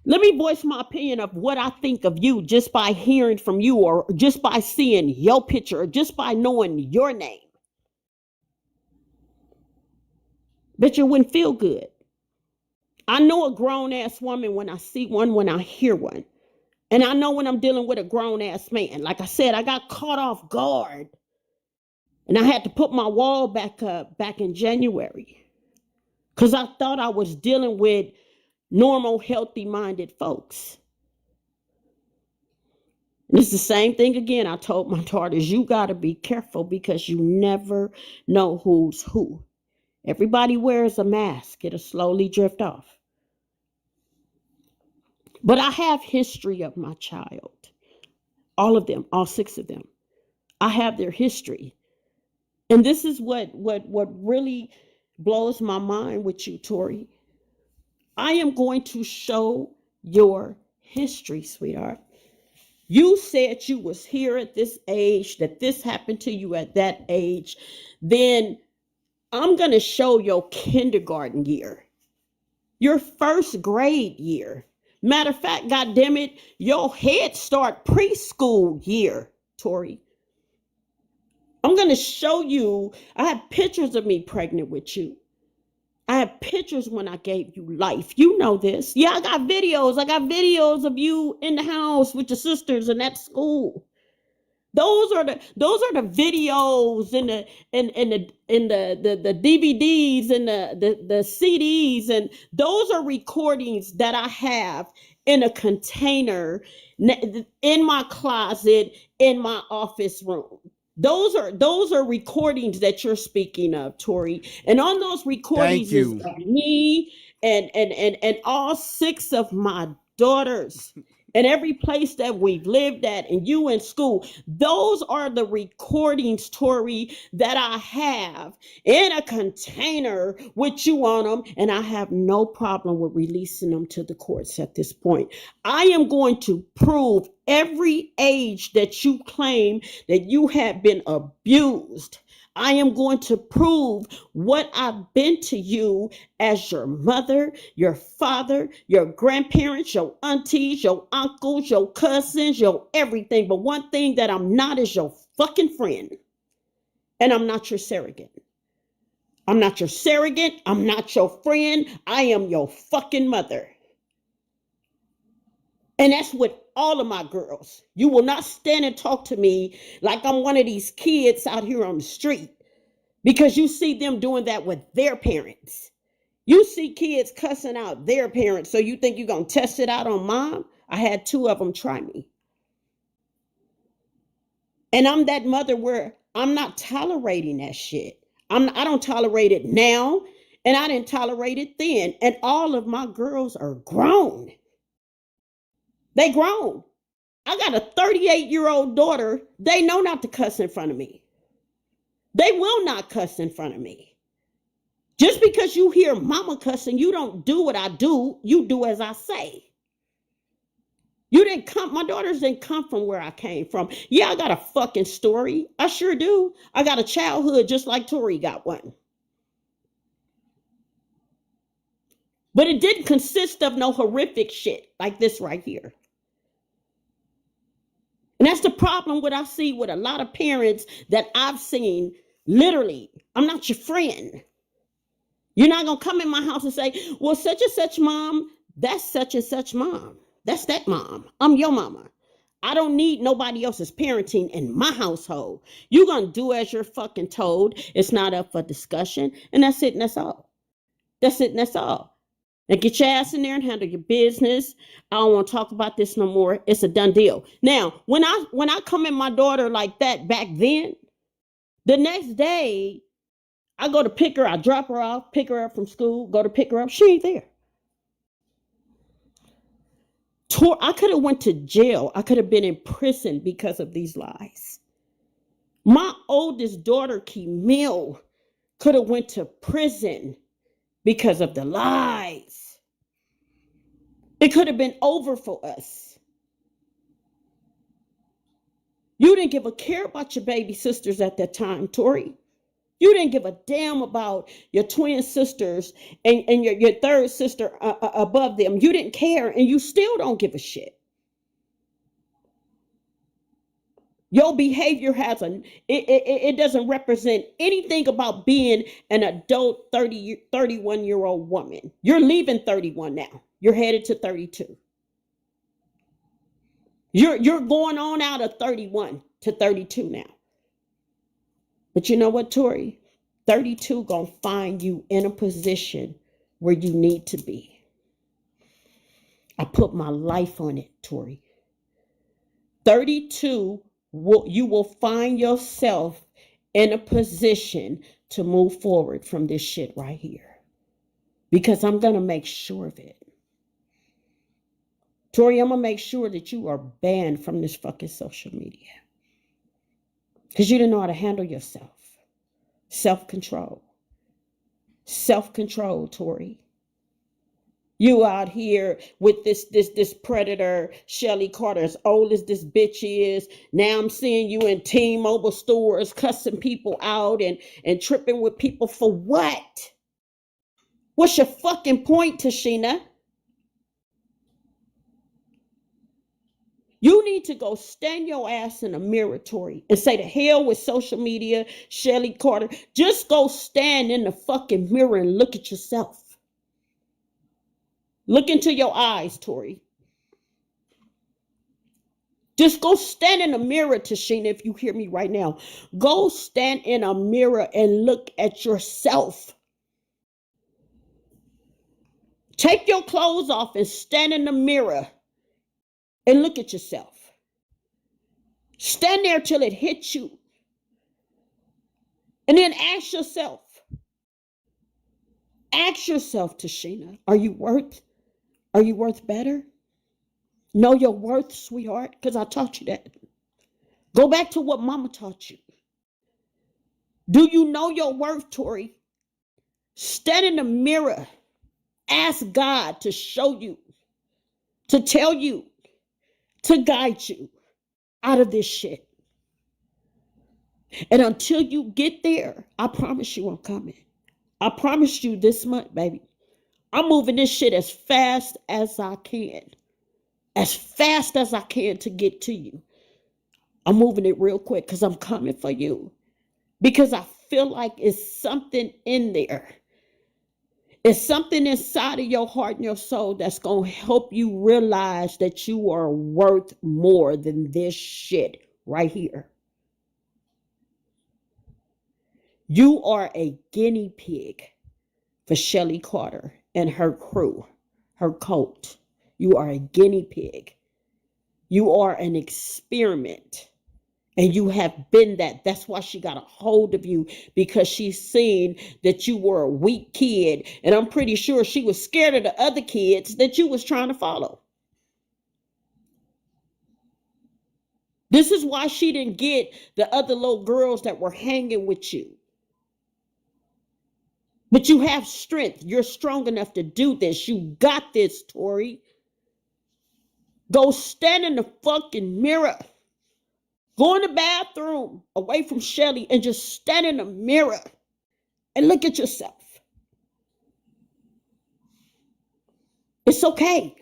Let me voice my opinion of what I think of you just by hearing from you, or just by seeing your picture, or just by knowing your name. Bet you wouldn't feel good. I know a grown-ass woman when I see one, when I hear one. And I know when I'm dealing with a grown-ass man. Like I said, I got caught off guard. And I had to put my wall back up back in January. Because I thought I was dealing with normal, healthy-minded folks. And it's the same thing again. I told my daughters, you got to be careful because you never know who's who. Everybody wears a mask. It'll slowly drift off. But I have history of my child. All of them, all 6 of them. I have their history. And this is what really blows my mind with you, Tori. I am going to show your history, sweetheart. You said you was here at this age, that this happened to you at that age. Then I'm going to show your kindergarten year, your 1st grade year. Matter of fact, goddammit, your Head Start preschool year, Tori. I'm going to show you. I have pictures of me pregnant with you. I have pictures when I gave you life. You know this. Yeah, I got videos. I got videos of you in the house with your sisters and at school. Those are the videos and the DVDs and the CDs, and those are recordings that I have in a container in my closet in my office room. Those are recordings that you're speaking of, Tori. And on those recordings is of me and all 6 of my daughters and every place that we've lived at, and you in school. Those are the recordings, Tori, that I have in a container with you on them, and I have no problem with releasing them to the courts at this point. I am going to prove every age that you claim that you have been abused. I am going to prove what I've been to you as your mother, your father, your grandparents, your aunties, your uncles, your cousins, your everything. But one thing that I'm not is your fucking friend. And I'm not your surrogate. I'm not your surrogate. I'm not your friend. I am your fucking mother. And that's with all of my girls. You will not stand and talk to me like I'm one of these kids out here on the street, because you see them doing that with their parents. You see kids cussing out their parents, so you think you're going to test it out on mom? I had 2 of them try me. And I'm that mother where I'm not tolerating that shit. I don't tolerate it now, and I didn't tolerate it then. And all of my girls are grown. They grown. I got a 38-year-old daughter. They know not to cuss in front of me. They will not cuss in front of me. Just because you hear mama cussing, you don't do what I do. You do as I say. My daughters didn't come from where I came from. Yeah, I got a fucking story. I sure do. I got a childhood just like Tori got one. But it didn't consist of no horrific shit like this right here. And that's the problem what I see with a lot of parents that I've seen. Literally, I'm not your friend. You're not going to come in my house and say, well, such and such mom, that's such and such mom. That's that mom. I'm your mama. I don't need nobody else's parenting in my household. You're going to do as you're fucking told. It's not up for discussion. And that's it and that's all. That's it and that's all. Now get your ass in there and handle your business. I don't want to talk about this no more. It's a done deal. Now, when I come at my daughter like that back then, the next day, I go to pick her, I drop her off, pick her up from school, go to pick her up. She ain't there. I could have went to jail. I could have been in prison because of these lies. My oldest daughter, Camille, could have went to prison because of the lies. It could have been over for us. You didn't give a care about your baby sisters at that time, Tori. You didn't give a damn about your twin sisters and your third sister above them. You didn't care, and you still don't give a shit. Your behavior it doesn't represent anything about being an adult 31-year-old woman. You're leaving 31 now. You're headed to 32. You're going on out of 31 to 32 now. But you know what, Tori? 32 gonna find you in a position where you need to be. I put my life on it, Tori. 32, you will find yourself in a position to move forward from this shit right here. Because I'm gonna make sure of it. Tori, I'm gonna make sure that you are banned from this fucking social media. Because you didn't know how to handle yourself. Self-control. Self-control, Tori. You out here with this predator, Shelly Carter, as old as this bitch is. Now I'm seeing you in T-Mobile stores cussing people out and tripping with people for what? What's your fucking point, Tashina? You need to go stand your ass in a mirror, Tori, and say to hell with social media, Shelly Carter. Just go stand in the fucking mirror and look at yourself. Look into your eyes, Tori. Just go stand in a mirror, Tashina, if you hear me right now. Go stand in a mirror and look at yourself. Take your clothes off and stand in the mirror and look at yourself. Stand there till it hits you. And then ask yourself, Tashina, are you worth better? Know your worth, sweetheart, because I taught you that. Go back to what mama taught you. Do you know your worth, Tori? Stand in the mirror. Ask God to show you, to tell you, to guide you out of this shit. And until you get there, I promise you I'm coming. I promise you this month, baby. I'm moving this shit as fast as I can. As fast as I can to get to you. I'm moving it real quick because I'm coming for you. Because I feel like it's something in there. It's something inside of your heart and your soul that's going to help you realize that you are worth more than this shit right here. You are a guinea pig for Shelly Carter and her crew, her cult. You are a guinea pig. You are an experiment. And you have been that. That's why she got a hold of you, because she's seen that you were a weak kid. And I'm pretty sure she was scared of the other kids that you was trying to follow. This is why she didn't get the other little girls that were hanging with you. But you have strength. You're strong enough to do this. You got this, Tori. Go stand in the fucking mirror. Go in the bathroom away from Shelly and just stand in the mirror and look at yourself. It's okay.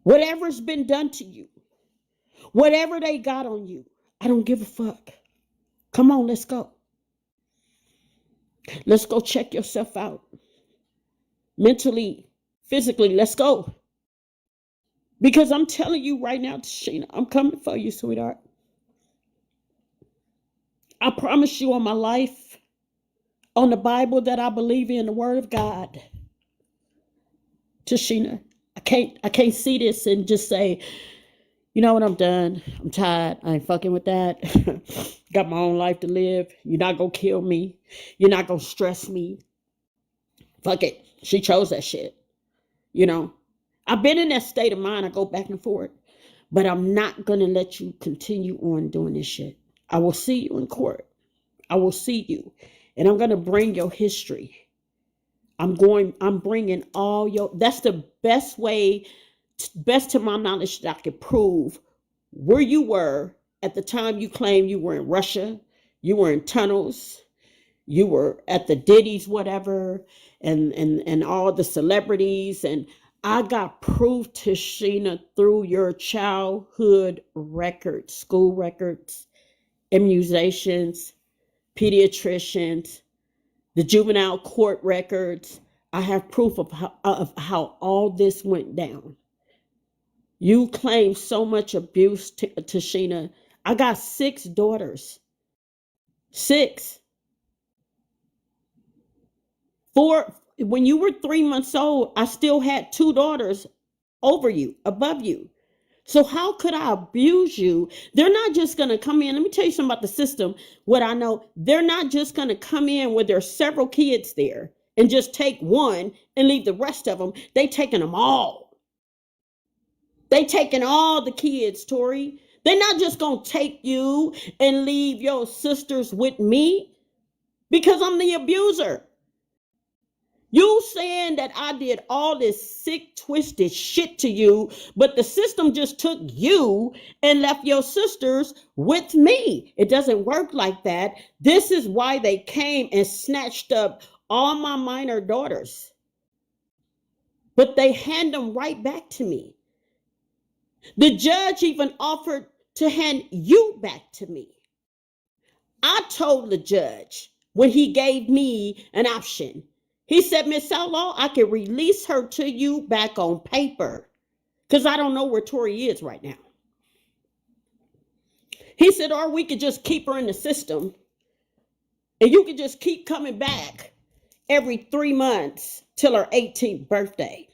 Whatever's been done to you, whatever they got on you, I don't give a fuck. Come on, let's go. Let's go check yourself out. Mentally, physically, let's go. Because I'm telling you right now, Sheena, I'm coming for you, sweetheart. I promise you on my life, on the Bible that I believe in, the Word of God. Tashina, I can't see this and just say, you know what, I'm done. I'm tired. I ain't fucking with that. Got my own life to live. You're not going to kill me. You're not going to stress me. Fuck it. She chose that shit. You know, I've been in that state of mind. I go back and forth. But I'm not going to let you continue on doing this shit. I will see you in court. I will see you. And I'm going to bring your history. I'm bringing all your, that's the best way, best to my knowledge that I could prove where you were at the time you claimed you were in Russia, you were in tunnels, you were at the Diddy's, whatever, and all the celebrities. And I got proof, Tashina, through your childhood records, school records, immunizations, pediatricians, the juvenile court records. I have proof of how all this went down. You claim so much abuse, Tashina. I got 6 daughters. 6. 4. When you were 3 months old, I still had 2 daughters over you, above you. So how could I abuse you? They're not just going to come in. Let me tell you something about the system. What I know, they're not just going to come in where there's several kids there and just take one and leave the rest of them. They taking them all. They taking all the kids, Tori. They're not just going to take you and leave your sisters with me because I'm the abuser. You saying that I did all this sick, twisted shit to you, but the system just took you and left your sisters with me. It doesn't work like that. This is why they came and snatched up all my minor daughters. But they hand them right back to me. The judge even offered to hand you back to me. I told the judge when he gave me an option, he said, Miss Outlaw, I can release her to you back on paper because I don't know where Tori is right now. He said, or we could just keep her in the system and you could just keep coming back every 3 months till her 18th birthday.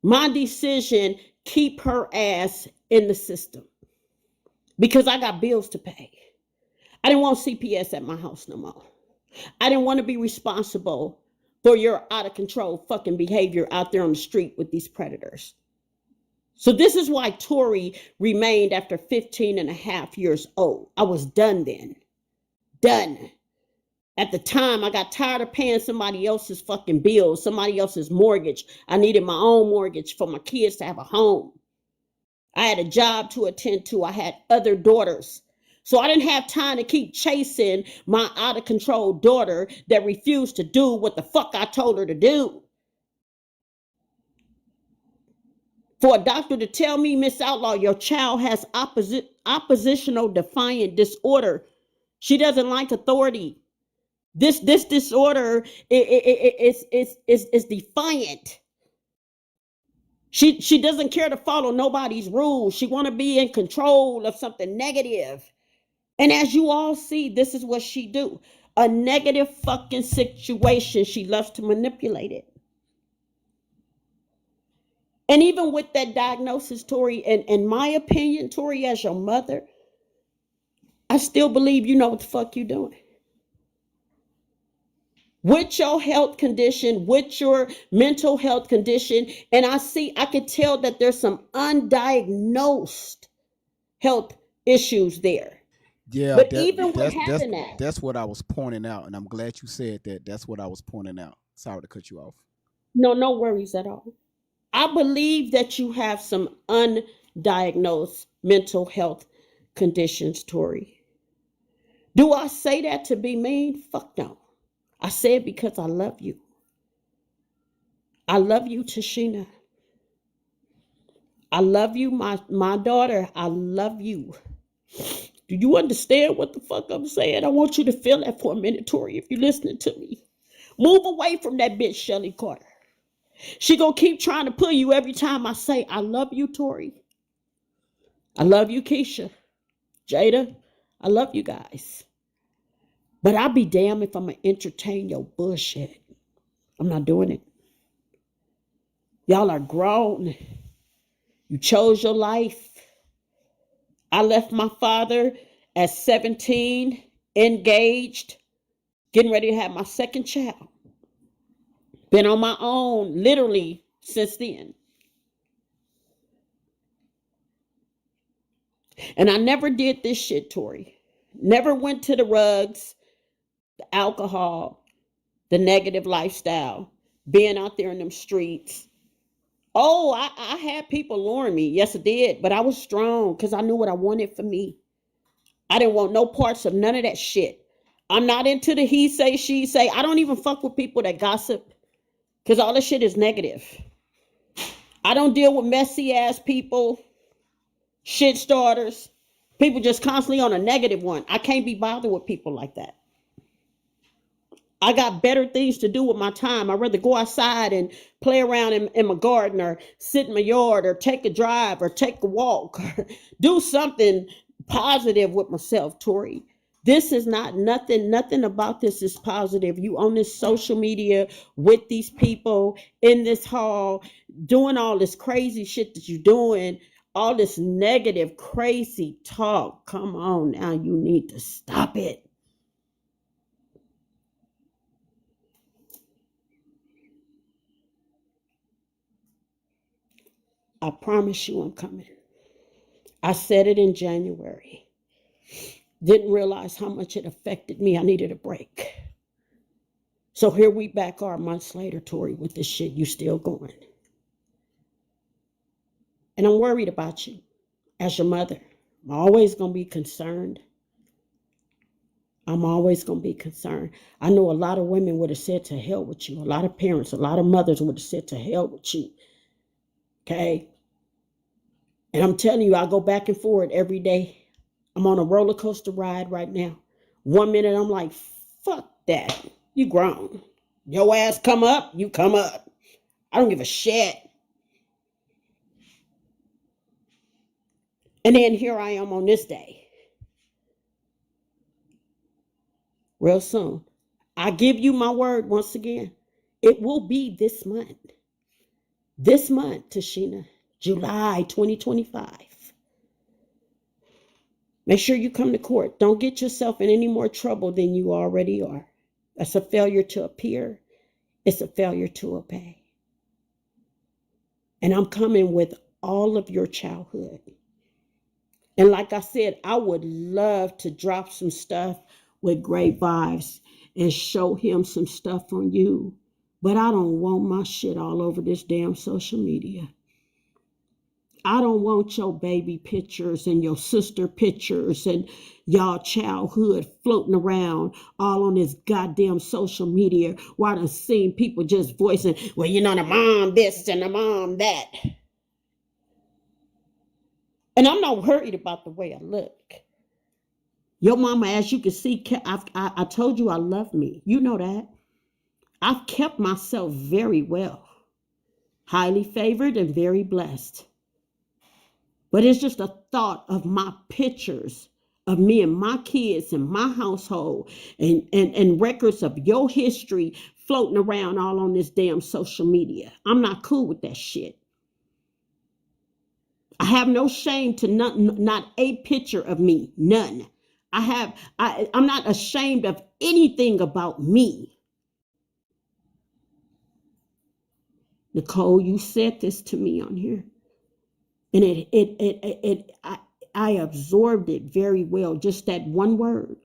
My decision, keep her ass in the system because I got bills to pay. I didn't want CPS at my house no more. I didn't want to be responsible for your out of control fucking behavior out there on the street with these predators. So this is why Tori remained after 15 and a half years old. I was done then. Done. At the time, I got tired of paying somebody else's fucking bills, somebody else's mortgage. I needed my own mortgage for my kids to have a home. I had a job to attend to. I had other daughters. So I didn't have time to keep chasing my out of control daughter that refused to do what the fuck I told her to do. For a doctor to tell me, Miss Outlaw, your child has oppositional defiant disorder. She doesn't like authority. This disorder is defiant. She doesn't care to follow nobody's rules. She want to be in control of something negative. And as you all see, this is what she do. A negative fucking situation, she loves to manipulate it. And even with that diagnosis, Tori, and in my opinion, Tori, as your mother, I still believe you know what the fuck you doing. With your health condition, with your mental health condition, and I could tell that there's some undiagnosed health issues there. Yeah, But even with having that, that's what I was pointing out, and I'm glad you said that. That's what I was pointing out. Sorry to cut you off. no worries at all. I believe that you have some undiagnosed mental health conditions, Tori. Do I say that to be mean? Fuck no. I say it because I love you. I love you, Tashina. I love you, my daughter. I love you. Do you understand what the fuck I'm saying? I want you to feel that for a minute, Tori, if you're listening to me. Move away from that bitch, Shelly Carter. She gonna keep trying to pull you every time I say, I love you, Tori. I love you, Keisha. Jada, I love you guys. But I'll be damned if I'm gonna entertain your bullshit. I'm not doing it. Y'all are grown. You chose your life. I left my father at 17, engaged, getting ready to have my second child. Been on my own literally since then. And I never did this shit, Tori. Never went to the rugs, the alcohol, the negative lifestyle, being out there in them streets. Oh, I had people luring me. Yes, I did. But I was strong because I knew what I wanted for me. I didn't want no parts of none of that shit. I'm not into the he say, she say. I don't even fuck with people that gossip because all this shit is negative. I don't deal with messy ass people, shit starters, people just constantly on a negative one. I can't be bothered with people like that. I got better things to do with my time. I'd rather go outside and play around in my garden or sit in my yard or take a drive or take a walk or do something positive with myself, Tori. This is not nothing about this is positive. You on this social media with these people in this hall doing all this crazy shit that you're doing, all this negative, crazy talk. Come on now, you need to stop it. I promise you I'm coming. I said it in January. Didn't realize how much it affected me. I needed a break. So here we back are months later, Tori, with this shit. You still going. And I'm worried about you as your mother. I'm always going to be concerned. I'm always going to be concerned. I know a lot of women would have said to hell with you. A lot of parents, a lot of mothers would have said to hell with you. Okay? And I'm telling you, I go back and forth every day. I'm on a roller coaster ride right now. 1 minute I'm like, fuck that. You grown. Your ass come up, you come up. I don't give a shit. And then here I am on this day. Real soon. I give you my word once again. It will be this month. This month, Tashina. July 2025. Make sure you come to court. Don't get yourself in any more trouble than you already are. That's a failure to appear. It's a failure to obey. And I'm coming with all of your childhood. And like I said, I would love to drop some stuff with Great Vibes and show him some stuff on you. But I don't want my shit all over this damn social media. I don't want your baby pictures and your sister pictures and y'all childhood floating around all on this goddamn social media while I've seen people just voicing, well, you know, the mom this and the mom that. And I'm not worried about the way I look. Your mama, as you can see, I told you I love me. You know that. I've kept myself very well, highly favored and very blessed. But it's just a thought of my pictures of me and my kids and my household and records of your history floating around all on this damn social media. I'm not cool with that shit. I have no shame to not a picture of me, none. I'm not ashamed of anything about me. Nicole, you said this to me on here. And I absorbed it very well. Just that one word.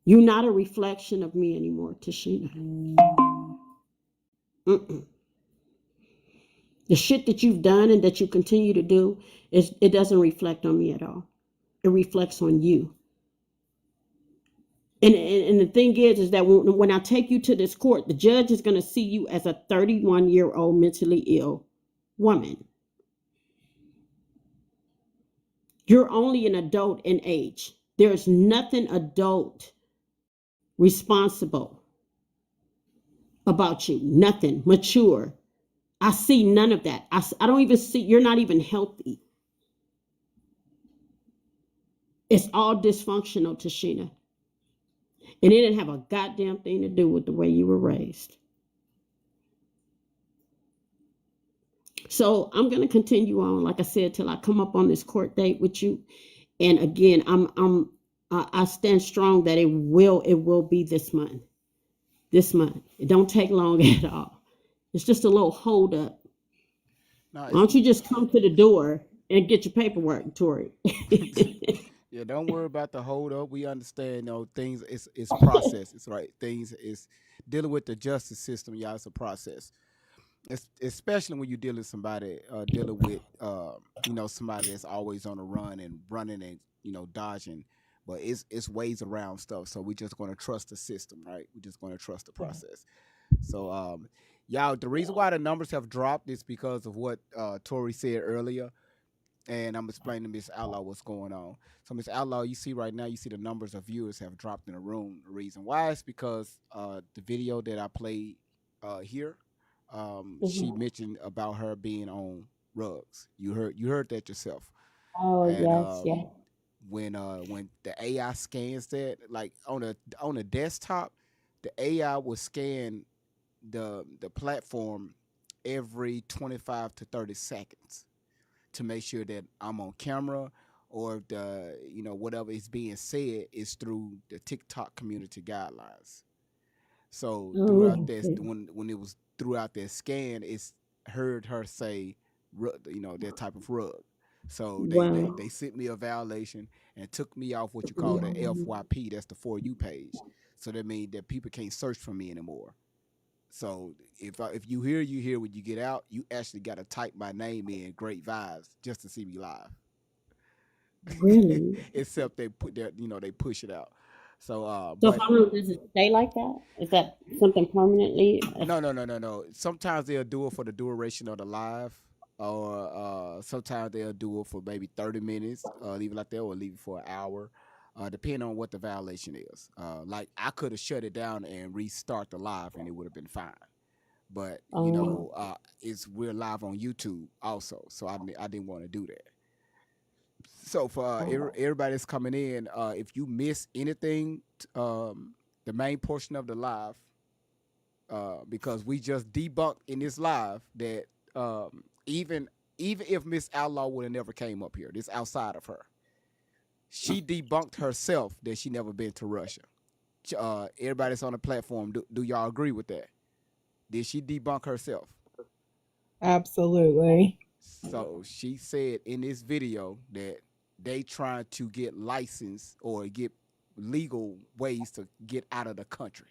You're not a reflection of me anymore, Tashina. Mm-mm. The shit that you've done and that you continue to do, it doesn't reflect on me at all. It reflects on you. And the thing is that when I take you to this court, the judge is going to see you as a 31-year-old mentally ill woman. You're only an adult in age. There's nothing adult responsible about you. Nothing mature. I see none of that. I don't even see, you're not even healthy. It's all dysfunctional, Tashina. And it didn't have a goddamn thing to do with the way you were raised. So I'm going to continue on, like I said, till I come up on this court date with you. And again, I stand strong that it will be this month. This month. It don't take long at all. It's just a little hold up. No, Why don't you just come to the door and get your paperwork, Tori? yeah, don't worry about the hold up. We understand, things. It's process. It's right. Things is dealing with the justice system. Y'all, it's a process. Especially when you're dealing with somebody, somebody that's always on the run and running and dodging. But it's ways around stuff. So we're just going to trust the system, right? We're just going to trust the process. So y'all, the reason why the numbers have dropped is because of what Tori said earlier. And I'm explaining to Miss Outlaw what's going on. So Miss Outlaw, you see right now, you see the numbers of viewers have dropped in the room. The reason why is because the video that I played here, she mentioned about her being on rugs. You heard that yourself. Oh, And yes, yeah. when the AI scans that, like on a desktop, the AI will scan the platform every 25 to 30 seconds to make sure that I'm on camera, or if the whatever is being said is through the TikTok community guidelines. So throughout this, when it was throughout that scan, it's heard her say, that type of rug. So they sent me a violation and took me off what you call the FYP. That's the For You page. So that means that people can't search for me anymore. So if you hear when you get out, you actually got to type my name in, Great Vibes, just to see me live. Really? Except they put that, they push it out. So So but how long does it stay like that? Is that something permanently? no. Sometimes they'll do it for the duration of the live, or sometimes they'll do it for maybe 30 minutes, leave it like that, or leave it for an hour. Depending on what the violation is. Like I could have shut it down and restart the live and it would have been fine. But we're live on YouTube also, so I didn't want to do that. So for everybody that's coming in, if you miss anything, the main portion of the live, because we just debunked in this live that even if Miss Outlaw would have never came up here, this outside of her. She debunked herself that she never been to Russia. Everybody that's on the platform, do y'all agree with that? Did she debunk herself? Absolutely. So she said in this video that they trying to get licensed or get legal ways to get out of the country.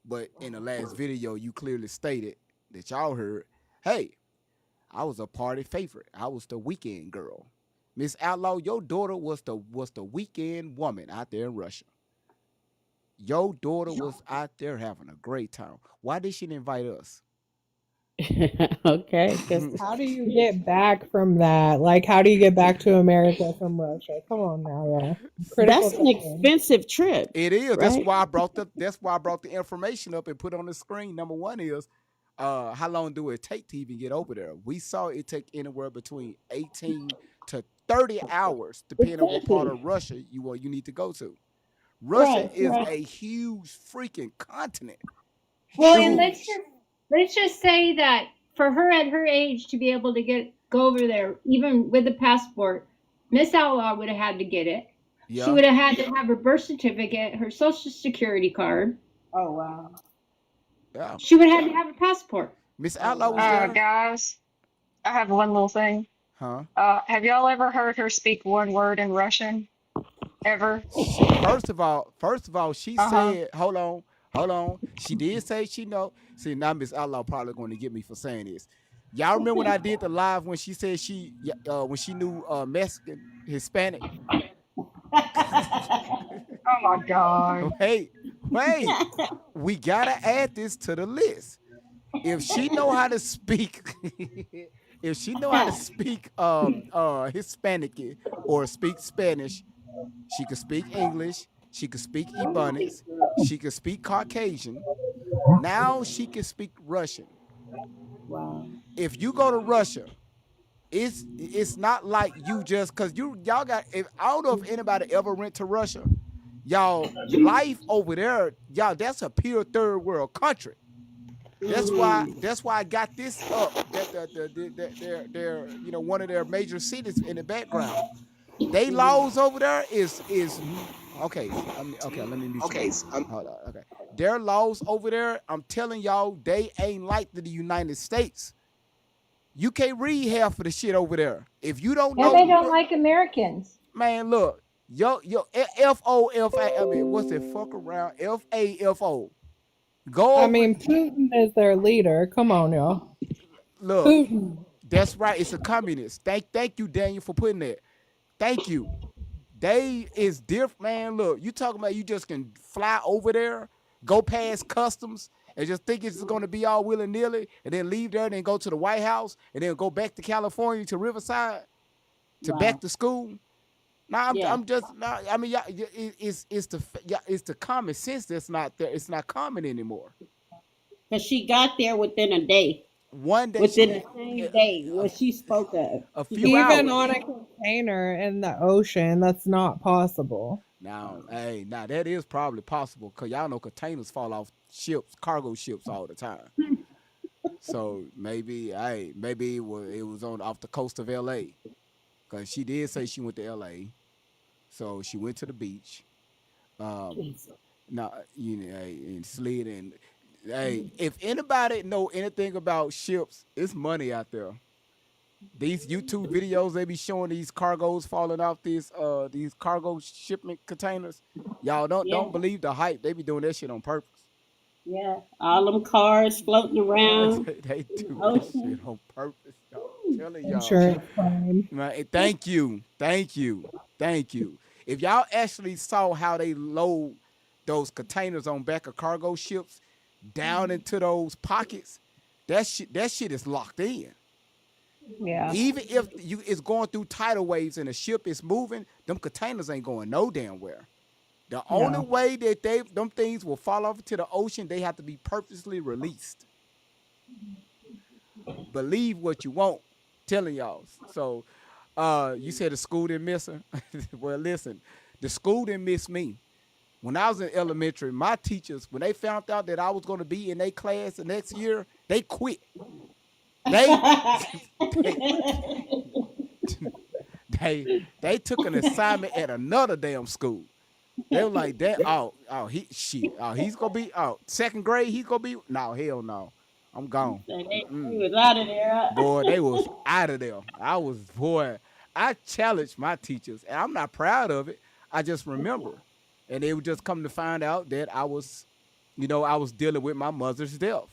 But in the last video, you clearly stated that y'all heard, hey, I was a party favorite. I was the weekend girl. Miss Outlaw, your daughter was the weekend woman out there in Russia. Your daughter was out there having a great time. Why did she invite us? Okay, because How do you get back from that? Like, how do you get back to America from Russia? Come on now, yeah. Critical that's an thinking. expensive trip, It is. That's right? why I brought the information up and put it on the screen. Number one is how long do it take to even get over there? We saw it take anywhere between 18 to 30 hours, depending on what part Exactly. of Russia you need to go to. Russia Right, is right. a huge freaking continent. Well, and let's Huge. just say that for her at her age to be able to go over there, even with a passport, Miss Outlaw would have had to get it. She Yeah. would have had to have her birth certificate, her social security card. Oh wow. Yeah. She would have had to have a passport. Miss Oh Outlaw was wow. there. Guys, I have one little thing. Huh? Have y'all ever heard her speak one word in Russian? Ever? First of all, she Uh-huh. said, hold on. She did say she know. See, now Miss Outlaw probably going to get me for saying this. Y'all remember when I did the live when she said when she knew Mexican, Hispanic? Oh my God. Wait, we gotta add this to the list. If she know how to speak, if she know how to speak Hispanic or speak Spanish, she could speak English, she could speak Ebonics, she could speak Caucasian. Now she can speak Russian. Wow. If you go to Russia, it's not like you just cause y'all got I don't know if anybody ever went to Russia. Y'all life over there, y'all, that's a pure third world country. That's why I got this up. That they're one of their major cities in the background. They laws over there is okay. Okay, let me mute you. Hold on. Okay, their laws over there, I'm telling y'all, they ain't like the United States. You can't read half of the shit over there. If you don't And know, they don't like Americans. man, look, yo, FOFA. I mean, what's it? Fuck around. FAFO. Go I over. mean, Putin is their leader. Come on, y'all. Look, Putin. that's right. It's a communist. Thank you, Daniel, for putting that. Thank you. They is different, man. Look, you talking about you just can fly over there, go past customs, and just think it's going to be all willy nilly, and then leave there, and then go to the White House, and then go back to California to Riverside, to back Wow. to school. Nah, Yeah. I'm just. Nah, I mean, it's the common sense that's not there. It's not common anymore. Because she got there within a day. One day, Within the same day, what she spoke of. a She few got Even there. hours. on a container in the ocean, that's not possible. Now, now that is probably possible because y'all know containers fall off ships, cargo ships all the time. So maybe it was on off the coast of L.A. because she did say she went to L.A. So she went to the beach. Jesus. Now and slid and if anybody know anything about ships, it's money out there. These YouTube videos they be showing these cargoes falling off these cargo shipment containers. Y'all don't Yeah. believe the hype. They be doing that shit on purpose. Yeah. All them cars floating around They in do the that ocean. shit on purpose. Y'all. I'm telling y'all. Insurance claim. Man, thank you. If y'all actually saw how they load those containers on back of cargo ships down into those pockets, that shit is locked in. Yeah. Even if it's going through tidal waves and the ship is moving, them containers ain't going no damn where. The only No. way that them things will fall off into the ocean, they have to be purposely released. Believe what you want. Telling y'all. So you said the school didn't miss her. Well, listen, the school didn't miss me. When I was in elementary, my teachers, when they found out that I was going to be in their class the next year, they quit. They took an assignment at another damn school. They were like that. He's gonna be second grade. He's gonna be no hell no. I'm gone. So they Mm-mm. was out of there. Huh? Boy, they was out of there. Boy, I challenged my teachers, and I'm not proud of it. I just remember. And they would just come to find out that I was dealing with my mother's death.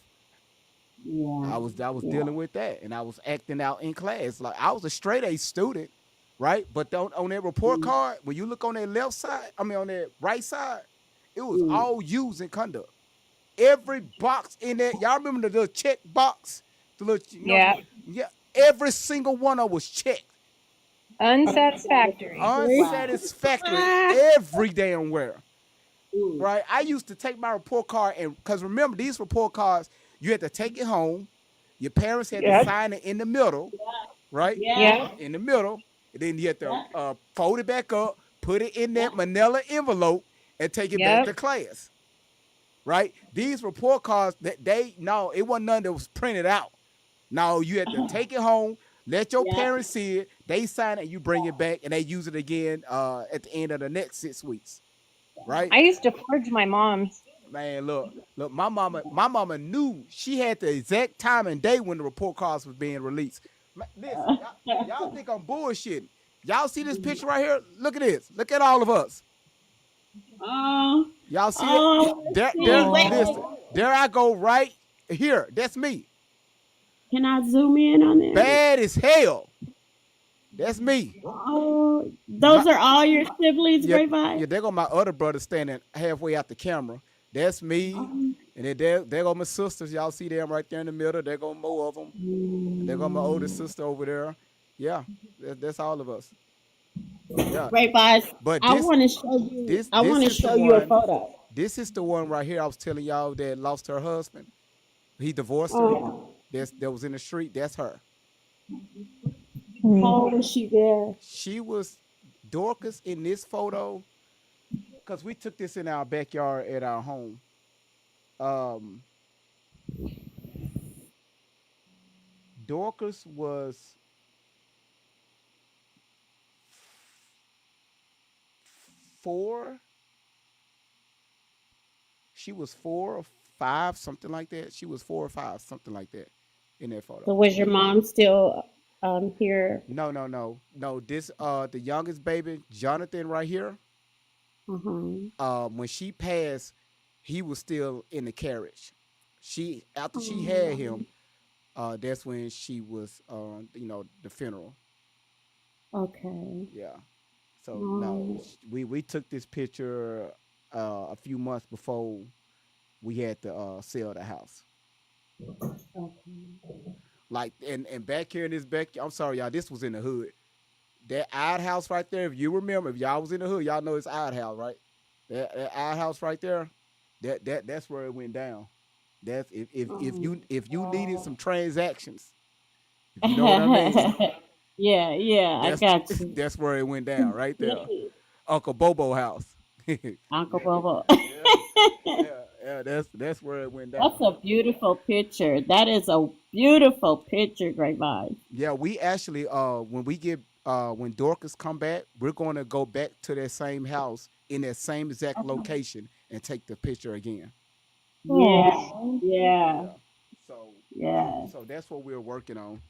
Yeah, I was yeah. dealing with that, and I was acting out in class. Like I was a straight A student, right? But on that report Mm, card, when you look on that left side, I mean on that right side, it was mm. all U's in conduct. Every box in there, y'all remember the little check box? The little, Yeah. yeah, every single one of them was checked. Unsatisfactory. Wow. Unsatisfactory Ah, every damn where. mm. Right? I used to take my report card and because remember these report cards, you had to take it home. Your parents had to Yes. sign it in the middle, right? Yeah, Yeah. In the middle. And then you had to yeah. fold it back up, put it in that manila envelope, and take it back Yep. to class. Right? These report cards it wasn't none that was printed out. No, you had to take it home, let your Yeah. parents see it, they sign it, and you bring it back, and they use it again at the end of the next 6 weeks. Right? I used to forge my mom's. Man, look, my mama knew she had the exact time and day when the report cards was being released. Listen, y'all think I'm bullshitting. Y'all see this picture right here? Look at this. Look at all of us. Oh, Y'all see it? oh, let's see. Wait, Listen, there I go right here. That's me. can I zoom in on that? Bad as hell. That's me. Oh, those are all your siblings, Yeah, Grapevine? there go my other brother standing halfway out the camera. That's me. Um, And then there go my sisters. Y'all see them right there in the middle. There go more of them. There go my oldest sister over there. Yeah, that's all of us. Yeah. Grapevine, But I want to show you. I this want to is the show you a one. photo. This is the one right here. I was telling y'all that lost her husband. He divorced her. Oh, That was in the street. That's her. how old was she there? She was Dorcas in this photo because we took this in our backyard at our home. Um, Dorcas was 4. She was 4 or 5, something like that. She was 4 or 5, something like that, in that So photo. was your mom still here? No. This the youngest baby, Jonathan, right here. Uh-huh. When she passed, he was still in the carriage. After she had him, that's when she was the funeral. Okay. Yeah. So no, Oh, we took this picture a few months before we had to sell the house. okay. Like and back here in this I'm sorry, y'all. This was in the hood. That outhouse right there. If you remember, if y'all was in the hood, y'all know it's outhouse, right? That outhouse right there. That's where it went down. That's if you needed some transactions, if you know what I mean. Yeah, yeah, I That's got you. that's where it went down right there. Uncle Bobo house. Uncle Bobo. Yeah. That's where it went That's down. a beautiful picture. That is a beautiful picture, Grapevine. Yeah, we actually when Dorcas come back, we're going to go back to that same house in that same exact location and take the picture again. Yeah, yeah, Yeah. So yeah. so that's what we're working on.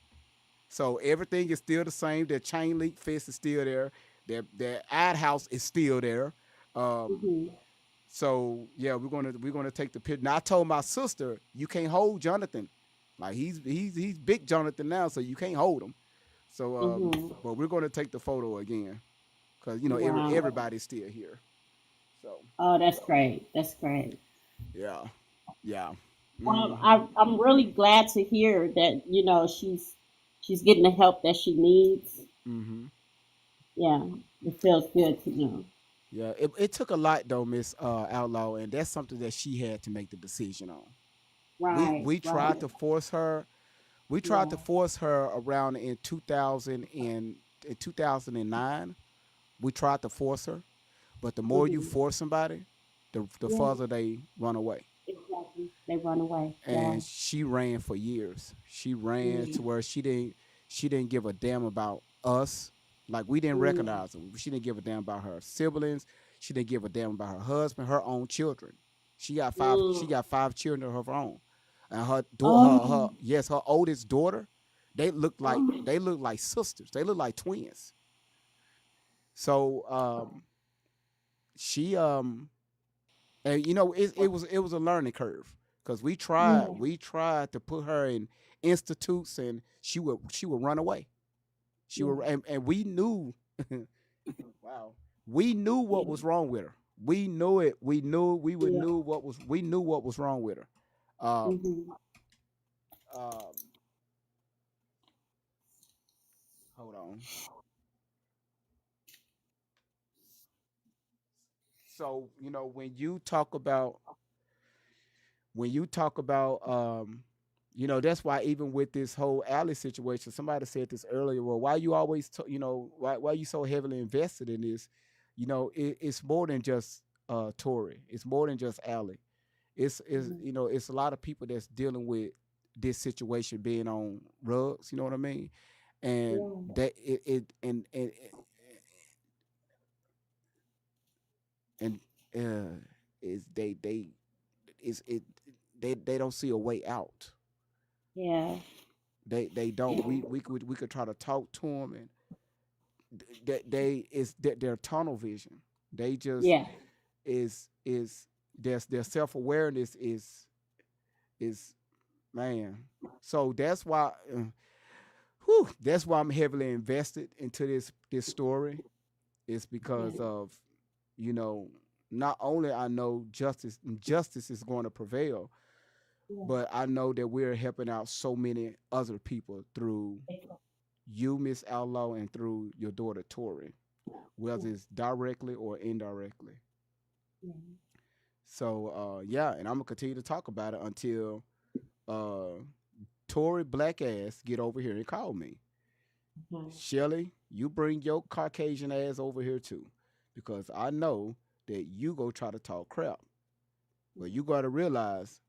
So everything is still the same. The chain link fence is still there. The ad house is still there. Um, Hmm. so yeah, we're gonna take the picture. Now I told my sister you can't hold Jonathan. Like he's big Jonathan now, so you can't hold him. So Hmm. but we're gonna take the photo again because Wow. everybody's still here. So Oh, that's great. That's great. yeah, yeah. Well, Hmm. I'm really glad to hear that, she's getting the help that she needs. Hmm. Yeah, it feels good to know. Yeah, it took a lot though, Miss Outlaw, and that's something that she had to make the decision on. Right, We tried right. to force her. We tried Yeah. to force her around in 2000 and in 2009. We tried to force her, but the more you Hmm. force somebody, the Yeah, further they run away. exactly. They run away. Yeah. And she ran for years. She ran Mm, to where she didn't give a damn about us. Like we didn't mm, recognize her. She didn't give a damn about her siblings. She didn't give a damn about her husband, her own children. She got five. She mm, got 5 children of her own. and her Oh, her oldest daughter, they look like sisters. They look like twins. So she and it was a learning curve because yeah. we tried to put her in institutes and she would run away. She Yeah. would and we knew wow. We knew Yeah. what was wrong with her. We knew it. Yeah. We knew what was wrong with her. Um, Hmm. um, hold on. So, when you talk about that's why even with this whole Alley situation, somebody said this earlier, well, why you always why you so heavily invested in this? It's more than just Tory. It's more than just Alley. Hmm. It's a lot of people that's dealing with this situation being on rugs, you know what I mean? And Yeah. that and uh is they is it they don't see a way out. Yeah. They don't. Yeah. We could try to talk to them, and their tunnel vision. They just Yeah. is their self awareness is man. So that's why I'm heavily invested into this story. It's Yeah. because of you know not only I know justice is going to prevail, Yeah. but I know that we're helping out so many other people through you, Miss Outlaw, and through your daughter Tori, whether it's directly or indirectly. Yeah. So yeah, and I'm gonna continue to talk about it until uh Tori black ass get over here and call me. Mhm. Shelly, you bring your Caucasian ass over here too, because I know that you go try to talk crap, but you gotta realize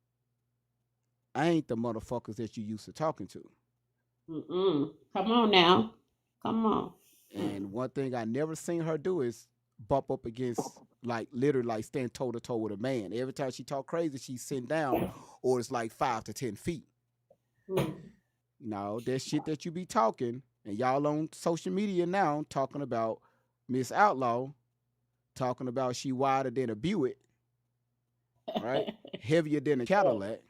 I ain't the motherfuckers that you used to talking to. Mm-mm. Come on now. Come on. And one thing I never seen her do is bump up against like literally like stand toe to toe with a man. Every time she talk crazy, she's sitting down or it's like 5 to 10 feet. Mm. No, that shit that you be talking, and y'all on social media now talking about Miss Outlaw, talking about she wider than a Buick, right? Heavier than a Cadillac.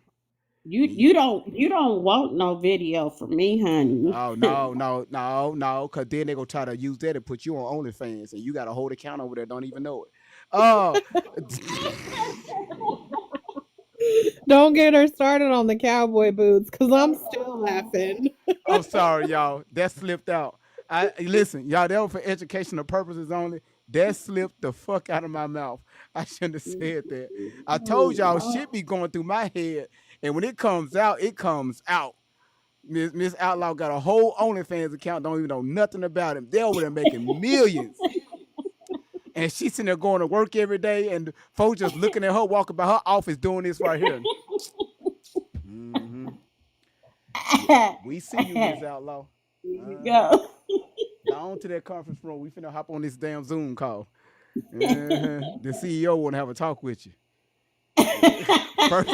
You And you don't want no video from me, honey. oh no, cause then they gonna try to use that and put you on OnlyFans, and you got a whole account over there, don't even know it. Oh, Don't get her started on the cowboy boots because I'm still laughing. I'm sorry, y'all. That slipped out. I listen, y'all. That was for educational purposes only. That slipped the fuck out of my mouth. I shouldn't have said that. I told y'all shit be going through my head, and when it comes out, it comes out. Miss Outlaw got a whole OnlyFans account. Don't even know nothing about him. They over there making millions, and she's sitting there going to work every day, and folks just looking at her walking by her office doing this right here. Mm-hmm. Yeah, we see you, Miss Outlaw. Here you Uh-huh. go. Go on to that conference room. We finna hop on this damn Zoom call. Uh-huh. The CEO want to have a talk with you. First,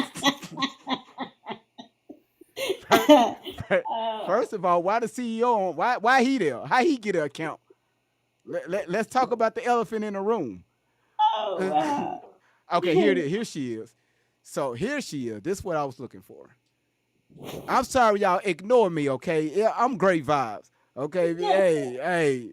first, Oh, first of all, why the CEO? Why he there? How he get an account? Let's talk about the elephant in the room. oh, wow. Okay, here it is. Here she is. So here she is. This is what I was looking for. I'm sorry, y'all. Ignore me, okay? Yeah, I'm great vibes. Okay, hey,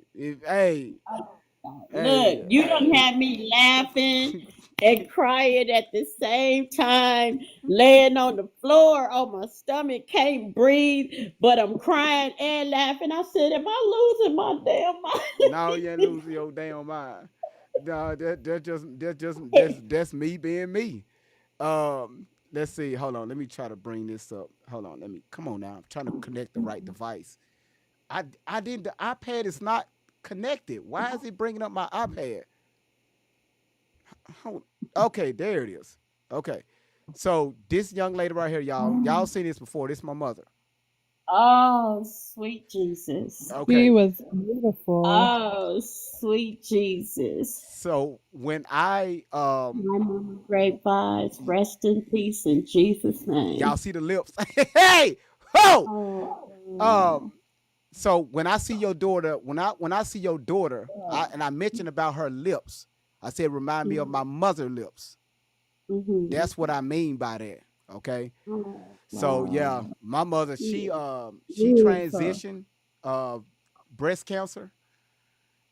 Look, you don't have me laughing and crying at the same time, laying on the floor on my stomach, can't breathe, but I'm crying and laughing. I said, am I losing my damn No, you ain't mind? losing your damn mind. No, that's me being me. Let's see. Hold on. Let me try to bring this up. Hold on. Let me come on now. I'm trying to connect the right device. I didn't. The iPad is not connected. Why is it bringing up my iPad? Hold, okay, there it is. Okay, so this young lady right here, y'all seen this before. This is my mother. Oh, sweet Jesus. She Okay. was beautiful. Oh, sweet Jesus. So when I My mama, great vibes. Rest in peace in Jesus' y'all name. see the lips. Hey, ho! Oh, So when I see your daughter, when I see your daughter, I mentioned about her lips. I said remind me of my mother lips. mm-hmm. That's what I mean by that. Okay. Oh, So yeah, wow. my mother, she Beautiful. transitioned breast cancer,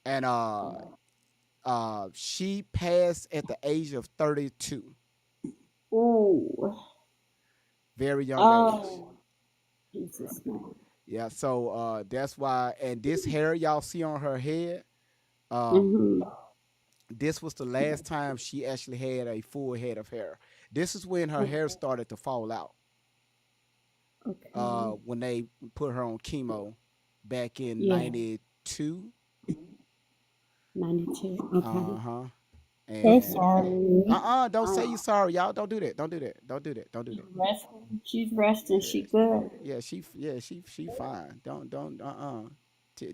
and she passed at the age of 32. Ooh. Very young age. Oh, Jesus' name. Yeah, so that's why. And this hair y'all see on her head, Mm-hmm. this was the last time she actually had a full head of hair. This is when her hair started to fall out. Okay. When they put her on chemo back in Yeah. 92. 92. Okay. Uh-huh. So And sorry. don't say you sorry, y'all. Don't do that. Don't do that. Don't do that. Don't do She's that. resting. She's resting. She good. Yeah, she fine. Don't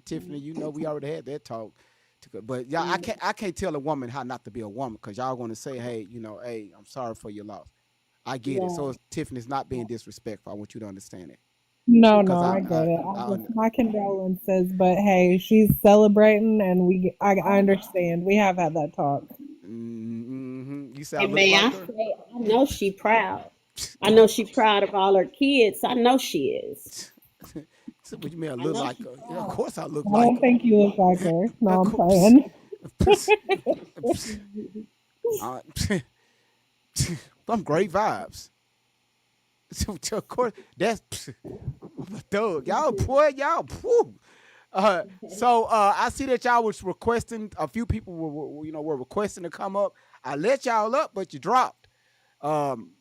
Tiffany, you know we already had that talk. But yeah, I can't tell a woman how not to be a woman because y'all gonna say, hey, hey, I'm sorry for your loss. I get it. Yeah. So Tiffany's not being disrespectful. I want you to understand it. No, Because I get it. I My condolences, but hey, she's celebrating, and I understand. We have had that talk. You say I Hey, look may I like her? say, I know she proud. I know she proud of all her kids. I know she is. So what you mean I I look know like she her? Yeah, of proud. course I look I like don't think you look like her. her. No, Of I'm course. playing. I'm great vibes. So, of course, that's I'm a thug. Y'all poor, y'all. Whew. So I see that y'all was requesting. A few people were requesting to come up. I let y'all up, but you dropped. Um,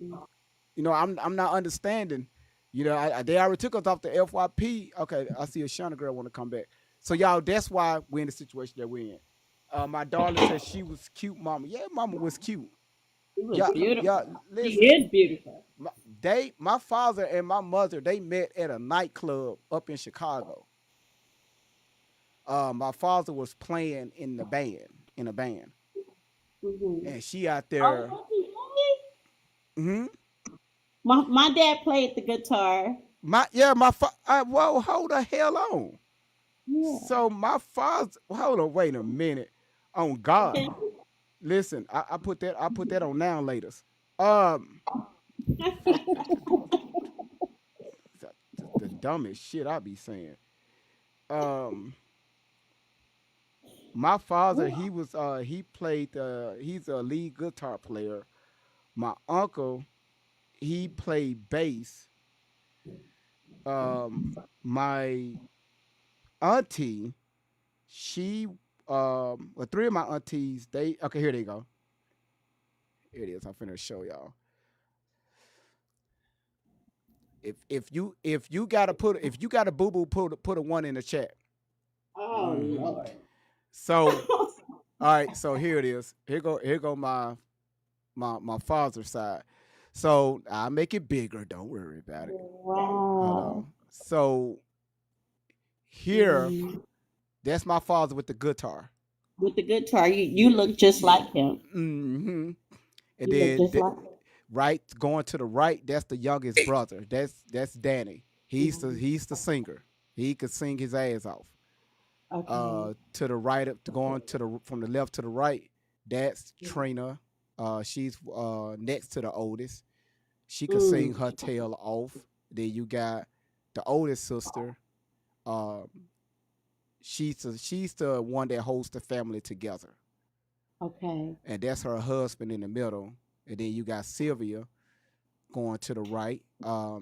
I'm not understanding. They already took us off the FYP. Okay, I see a Shauna girl want to come back. So y'all, that's why we're in the situation that we're in. My darling said she was cute, mama. Yeah, mama was cute. She was Yeah, beautiful. She listen. is beautiful. My father and my mother, they met at a nightclub up in Chicago. My father was playing in a band, Mm-hmm. and she out Oh, there. was he really? Hmm. My dad played the guitar. Well, hold the hell on. Yeah. So my father, hold on, wait a minute. On God, Okay. listen, I put that on now laters. Um, the dumbest shit I be saying. Um, my father, he played. He's a lead guitar player. My uncle, he played bass. My auntie, she, well, three of my aunties, okay, here they go. Here it is. I'm finna show y'all. If you gotta boo boo, put a one in the chat. Oh Hmm. Lord. So all right, so here it is. Here go my father's side. So I'll make it bigger. Don't worry about it. Hold Wow. on. So here, that's my father with the guitar. With the guitar, you look just like him. Hmm. And You look then just like him. right going to the right, that's the youngest brother. That's Danny. He's the singer. He could sing his ass off. Okay. To the right, going to from the left to the right, that's Trina. She's next to the oldest. She could sing her tail off. Then you got the oldest sister. Um, she's the one that holds the family together, Okay. and that's her husband in the middle. And then you got Sylvia going to the right.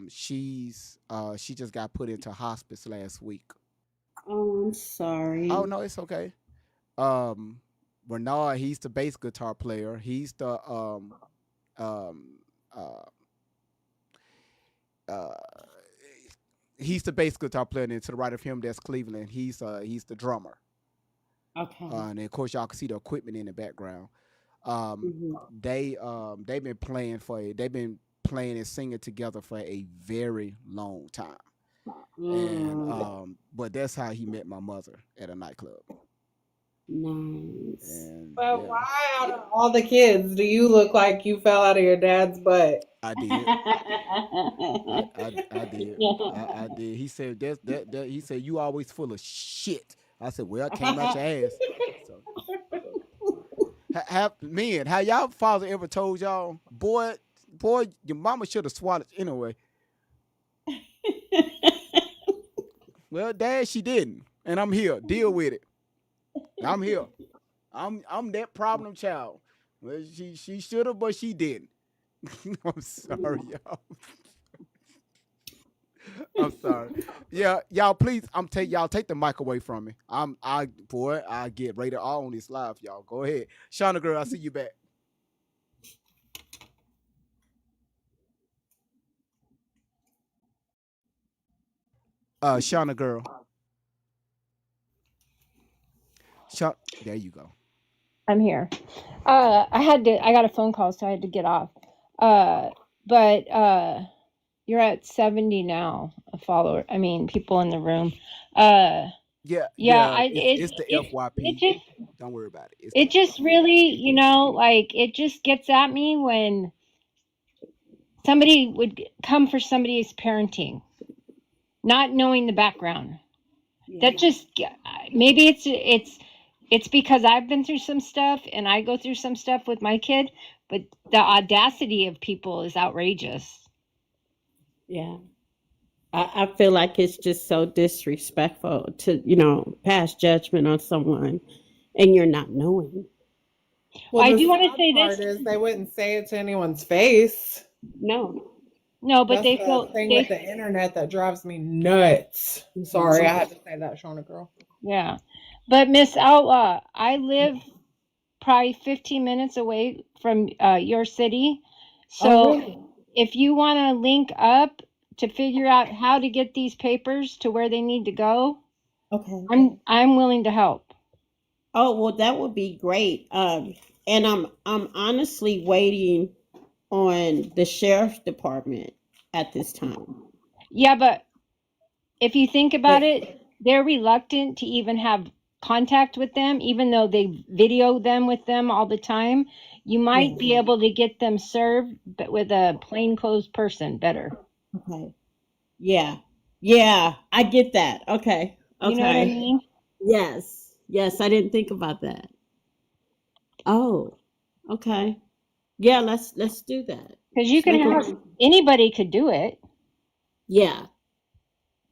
She just got put into hospice last week. Oh, I'm sorry. Oh no, it's okay. Um, Bernard, he's the bass guitar player. Um uh uh he's the bass guitar player, and to the right of him, that's Cleveland. He's the drummer. Okay. And then, of course, y'all can see the equipment in the background. hmm They've been playing and singing together for a very long time. And but that's how he met my mother at a nightclub. Nice. And But yeah, why out of all the kids do you look like you fell out of your dad's butt? I did. I did. I did. He said that he said you always full of shit. I said, well, it came out your ass. So have men, have y'all father ever told y'all, boy, your mama should have swallowed anyway? Well, Dad, she didn't, and I'm here. Deal with it. I'm here. I'm that problem child. Well, she should have, but she didn't. I'm sorry, y'all. I'm sorry. Yeah, y'all, please, y'all take the mic away from me. I get rated R on this live, y'all. Go ahead. Shauna girl, I see you back. Shauna girl. There you go. I'm here. I got a phone call, so I had to get off. But you're at 70 now, people in the room. Yeah, it's the FYP. Don't worry about it. It just really, it just gets at me when somebody would come for somebody's parenting, not knowing the background. That just, maybe it's because I've been through some stuff and I go through some stuff with my kid, but the audacity of people is outrageous. Yeah. I feel like it's just so disrespectful to, pass judgment on someone and you're not knowing. Well, I the do want to sad say part this. is they wouldn't say it to anyone's face. No, but That's they the feel thing with the internet that drives me nuts. Sorry, I had to say that, Shauna girl. Yeah. But Miss Outlaw, I live probably 15 minutes away from your city. So really? if you want to link up to figure out how to get these papers to where they need to go, okay. I'm willing to help. Oh, well, that would be great. And I'm honestly waiting on the sheriff's department at this time. Yeah, but if you think about it, they're reluctant to even have contact with them, even though they video them with them all the time. You might be able to get them served, but with a plainclothes person better. Okay. Yeah, I get that. Okay. You know what I mean? Yes, I didn't think about that. Oh, okay. Yeah, let's do that. Because you can have anybody could do it. Yeah,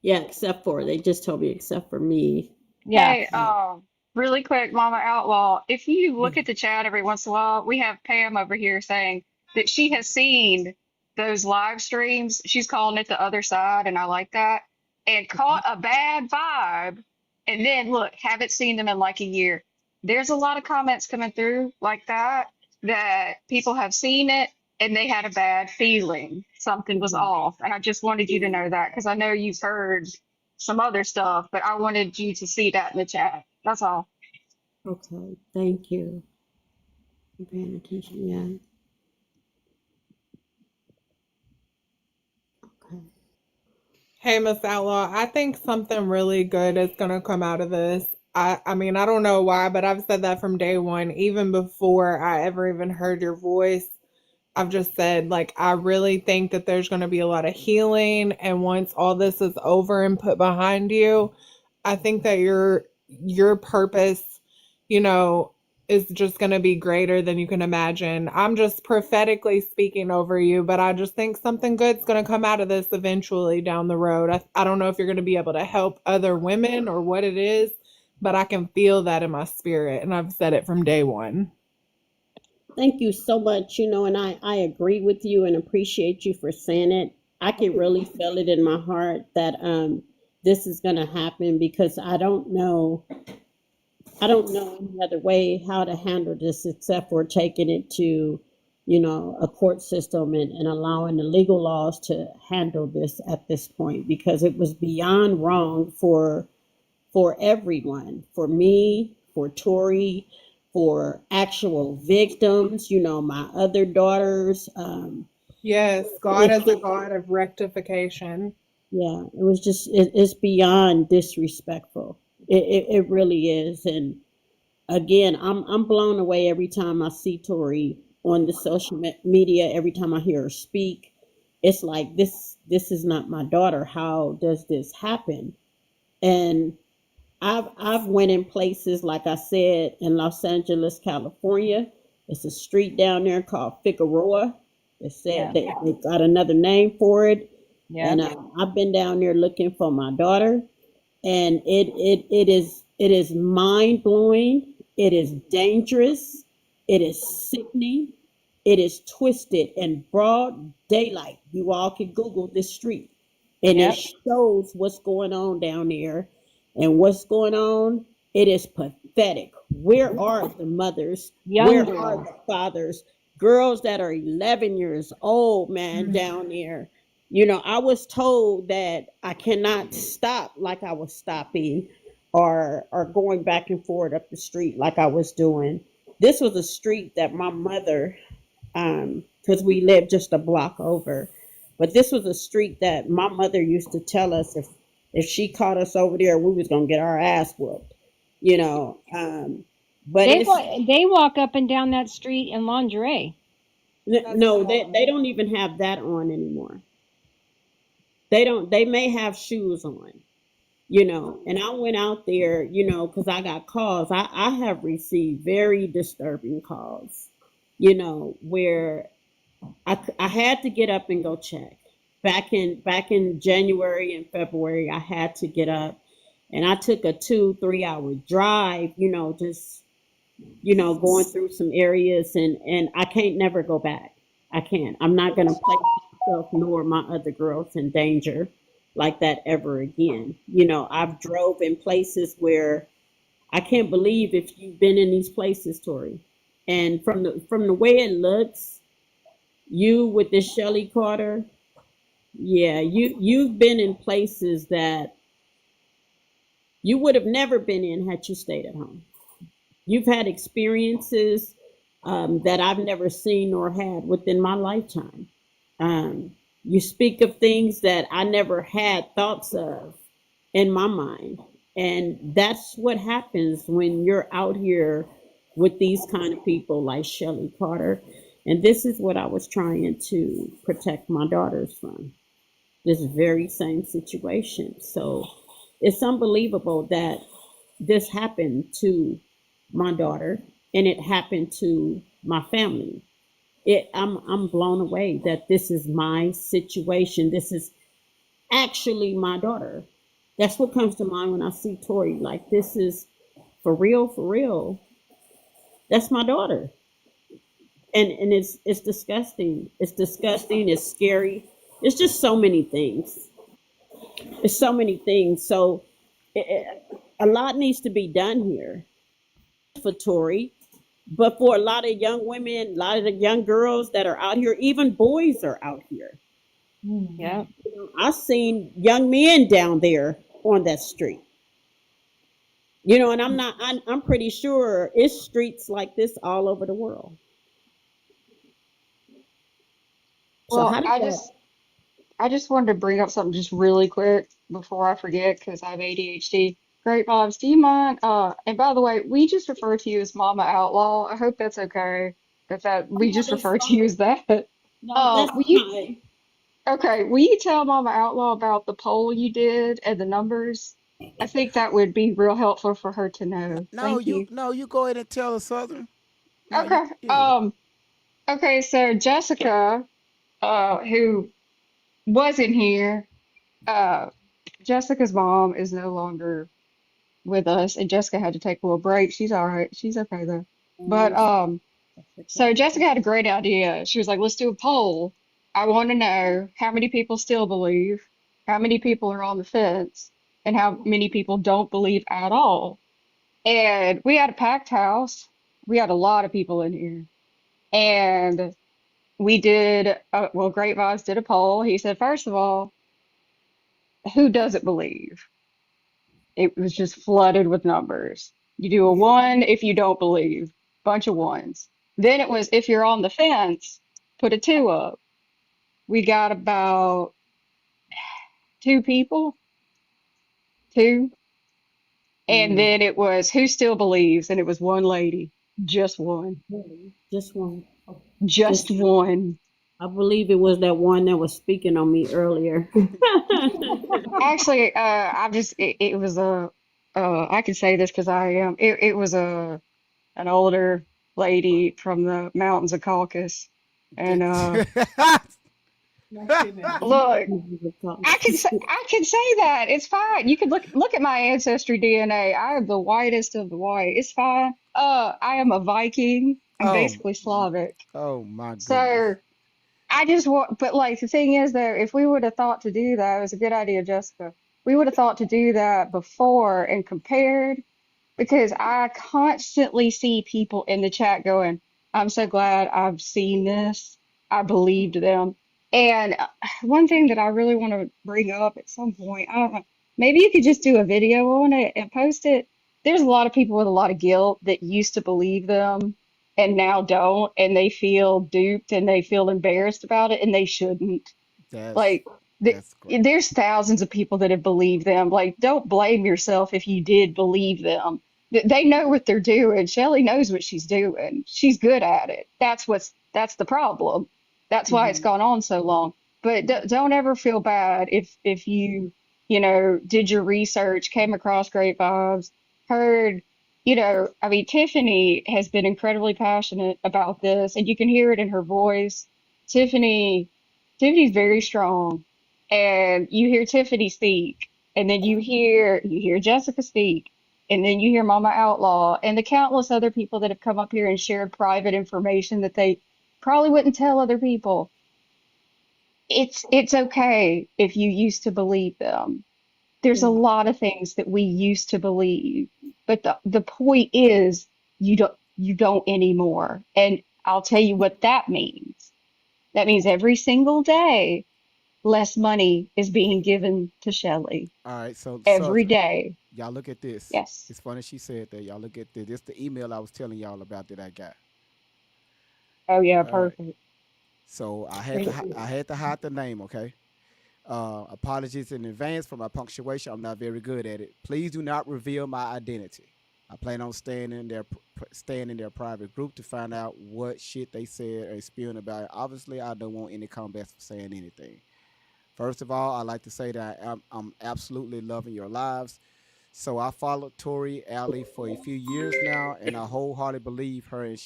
except for they just told me except for me. Yeah. Hey, really quick, Mama Outlaw, if you look at the chat every once in a while, we have Pam over here saying that she has seen those live streams. She's calling it the other side, and I like that. And caught a bad vibe, and then look, haven't seen them in like a year. There's a lot of comments coming through like that people have seen it and they had a bad feeling. Something was off. And I just wanted you to know that because I know you've heard some other stuff, but I wanted you to see that in the chat. That's all. Okay, thank you. I'm paying attention, yeah. Okay. Hey, Miss Outlaw, I think something really good is going to come out of this. I mean, I don't know why, but I've said that from day one, even before I ever even heard your voice. I've just said, like, I really think that there's going to be a lot of healing. And once all this is over and put behind you, I think that your purpose, is just going to be greater than you can imagine. I'm just prophetically speaking over you, but I just think something good's going to come out of this eventually down the road. I don't know if you're going to be able to help other women or what it is, but I can feel that in my spirit, and I've said it from day one. Thank you so much, and I agree with you and appreciate you for saying it. I can really feel it in my heart that this is going to happen because I don't know any other way how to handle this except for taking it to, a court system and allowing the legal laws to handle this at this point because it was beyond wrong for everyone, for me, for Tori, for actual victims, my other daughters. Yes, God is a God of rectification. Yeah, it was just it's beyond disrespectful. It really is. And again, I'm blown away every time I see Tori on the social media. Every time I hear her speak, it's like this is not my daughter. How does this happen? And I've went in places like I said in Los Angeles, California. It's a street down there called Figueroa. They said Yeah. they got another name for it. Yeah. And I've been down there looking for my daughter, and it is mind blowing. It is dangerous. It is sickening. It is twisted in broad daylight. You all can Google this street, and it Yep. shows what's going on down there, and what's going on. It is pathetic. Where are the mothers? Young Where are girls. the fathers? Girls that are 11 years old, man, down there. You know, I was told that I cannot stop like I was stopping, or going back and forth up the street like I was doing. This was a street that my mother, because we lived just a block over, but this was a street that my mother used to tell us if she caught us over there, we was gonna get our ass whooped. You know, but They it's they walk up and down that street in lingerie. no, they don't even have that on anymore. They don't. They may have shoes on, you know. And I went out there, you know, because I got calls. I have received very disturbing calls, you know, where I had to get up and go check. Back in January and February, I had to get up, and I took a 2-3 hour drive, you know, just going through some areas, and I can't never go back. I can't. I'm not gonna place myself nor my other girls in danger like that ever again. You know, I've drove in places where I can't believe if you've been in these places, Tori. And from the way it looks, you with this Shelly Carter, yeah, you've been in places that you would have never been in had you stayed at home. You've had experiences that I've never seen nor had within my lifetime. You speak of things that I never had thoughts of in my mind. And that's what happens when you're out here with these kind of people like Shelly Carter. And this is what I was trying to protect my daughters from, this very same situation. So it's unbelievable that this happened to my daughter, and it happened to my family. I'm blown away that this is my situation. This is actually my daughter. That's what comes to mind when I see Tori. Like, this is for real, for real. That's my daughter. And it's disgusting. It's disgusting. It's scary. It's just so many things. It's so many things. So a lot needs to be done here for Tori, but for a lot of young women, a lot of the young girls that are out here, even boys are out here. Yeah. You know, I've seen young men down there on that street. You know, and I'm pretty sure it's streets like this all over the world. So Well, how does that? I just wanted to bring up something just really quick before I forget because I have ADHD. Great vibes. Do you mind? And by the way, we just refer to you as Mama Outlaw. I hope that's okay. That Oh we no, just that's refer to you fine. as that. No, that's Will you? fine. Okay. Will you tell Mama Outlaw about the poll you did and the numbers? I think that would be real helpful for her to know. No, Thank you you. no, you go ahead and tell us, Southern. No, you Okay. yeah. Okay. So Jessica, who was in here, uh, Jessica's mom is no longer with us, and Jessica had to take a little break. She's all right. She's okay though. But so Jessica had a great idea. She was like, "Let's do a poll. I want to know how many people still believe, how many people are on the fence, and how many people don't believe at all." And we had a packed house. We had a lot of people in here, and we did. Well, Great Vibes did a poll. He said, first of all, who doesn't believe? It was just flooded with numbers. You do a one if you don't believe, bunch of ones. Then it was if you're on the fence, put a two up. We got about two people, two, and Mm, then it was who still believes, and it was one lady, just one, really? Just one. just Just one. I believe it was that one that was speaking on me earlier. Actually, I just it was a I can say this because I am it was a an older lady from the mountains of Caucasus, and look, I can say that it's fine. You can look at my ancestry DNA. I am the whitest of the white. It's fine. I am a Viking. I'm Oh, basically Slavic. oh my goodness. So I just want, but like the thing is though, if we would have thought to do that, it was a good idea, Jessica. We would have thought to do that before and compared, because I constantly see people in the chat going, I'm so glad I've seen this. I believed them. And one thing that I really want to bring up at some point, I don't know, maybe you could just do a video on it and post it. There's a lot of people with a lot of guilt that used to believe them and now don't, and they feel duped and they feel embarrassed about it, and they shouldn't. That's Like, th great. there's thousands of people that have believed them. Like, don't blame yourself if you did believe them. They know what they're doing. Shelley knows what she's doing. She's good at it. That's the problem. That's why it's Mhm. gone on so long. But don't ever feel bad if you, did your research, came across great vibes, heard, I mean, Tiffany has been incredibly passionate about this, and you can hear it in her voice. Tiffany, Tiffany's very strong, and you hear Tiffany speak, and then you hear Jessica speak, and then you hear Mama Outlaw, and the countless other people that have come up here and shared private information that they probably wouldn't tell other people. It's okay if you used to believe them. There's a Yeah. lot of things that we used to believe, but the point is you don't anymore. And I'll tell you what that means. That means every single day less money is being given to Shelley. All right, so Every Southern, day. y'all look at this. Yes. It's funny she said that. Y'all look at this. This the email I was telling y'all about that I got. Oh yeah, All right. perfect. So Thank you. I had to hide the name, okay? Apologies in advance for my punctuation. I'm not very good at it. Please do not reveal my identity. I plan on staying in their private group to find out what shit they said or spewing about it. Obviously, I don't want any comments for saying anything. First of all, I like to say that I'm absolutely loving your lives. So I followed Tori Alley for a few years now, and I wholeheartedly believe her and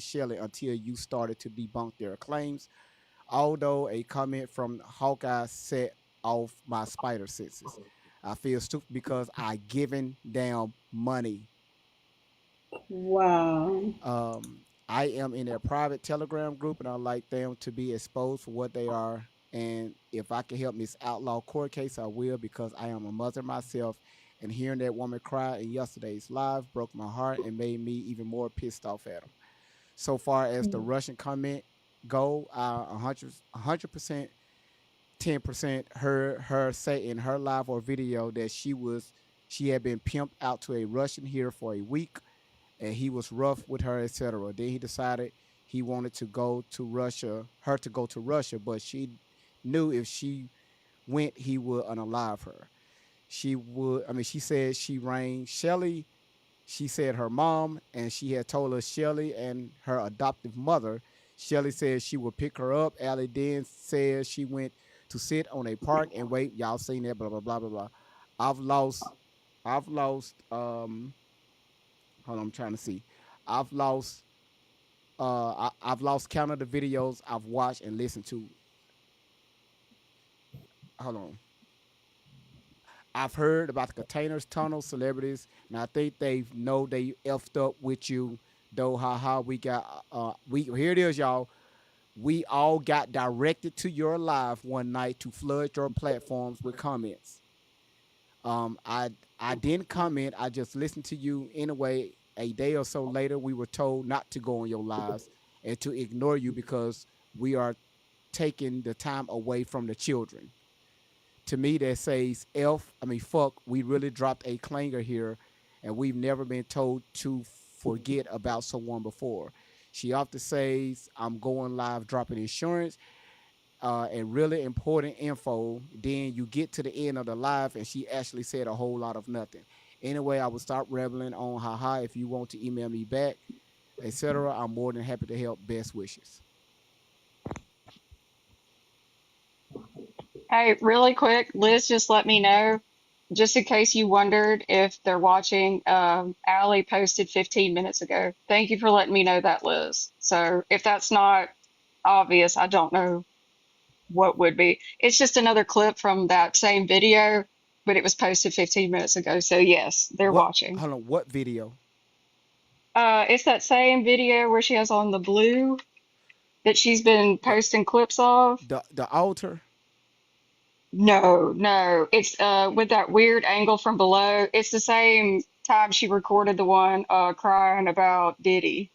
Shelley until you started to debunk their claims. Although a comment from Hawkeye set off my spider senses. I feel stupid because I given them money. Wow. I am in their private Telegram group, and I like them to be exposed for what they are. And if I can help Miss Outlaw court case, I will, because I am a mother myself. And hearing that woman cry in yesterday's live broke my heart and made me even more pissed off at them. So far as the Mm. Russian comment go, 100%, 10% heard her say in her live or video that she had been pimped out to a Russian here for a week, and he was rough with her, etc. Then he decided he wanted to go to Russia, her to go to Russia, but she knew if she went, he would unalive her. She said she rang Shelly. She said her mom, and she had told us Shelly and her adoptive mother. Shelly said she would pick her up. Allie then said she went to sit on a park and wait. Y'all seen that? Blah blah blah blah blah. I've lost. I've lost. Hold on, I'm trying to see. I've lost. I've lost count of the videos I've watched and listened to. Hold on. I've heard about the containers, tunnels, celebrities, and I think they know they effed up with you. Though, haha, we got we here it is, y'all. We all got directed to your live one night to flood your platforms with comments. Um, I I didn't comment. I just listened to you anyway. A day or so later, we were told not to go on your lives and to ignore you because we are taking the time away from the children. To me, that says fuck, we really dropped a clanger here, and we've never been told to forget about someone before. She often says, I'm going live dropping insurance. and really important info. Then you get to the end of the live, and she actually said a whole lot of nothing. Anyway, I will stop rambling on. Haha. If you want to email me back, etc., I'm more than happy to help. Best wishes. Hey, really quick, Liz just let me know, just in case you wondered if they're watching, Allie posted 15 minutes ago. Thank you for letting me know that, Liz. So if that's not obvious, I don't know what would be. It's just another clip from that same video, but it was posted 15 minutes ago. So yes, they're What? watching. Hold on. What video? It's that same video where she has on the blue that she's been posting clips of. The altar. No, no, it's with that weird angle from below. It's the same time she recorded the one crying about Diddy.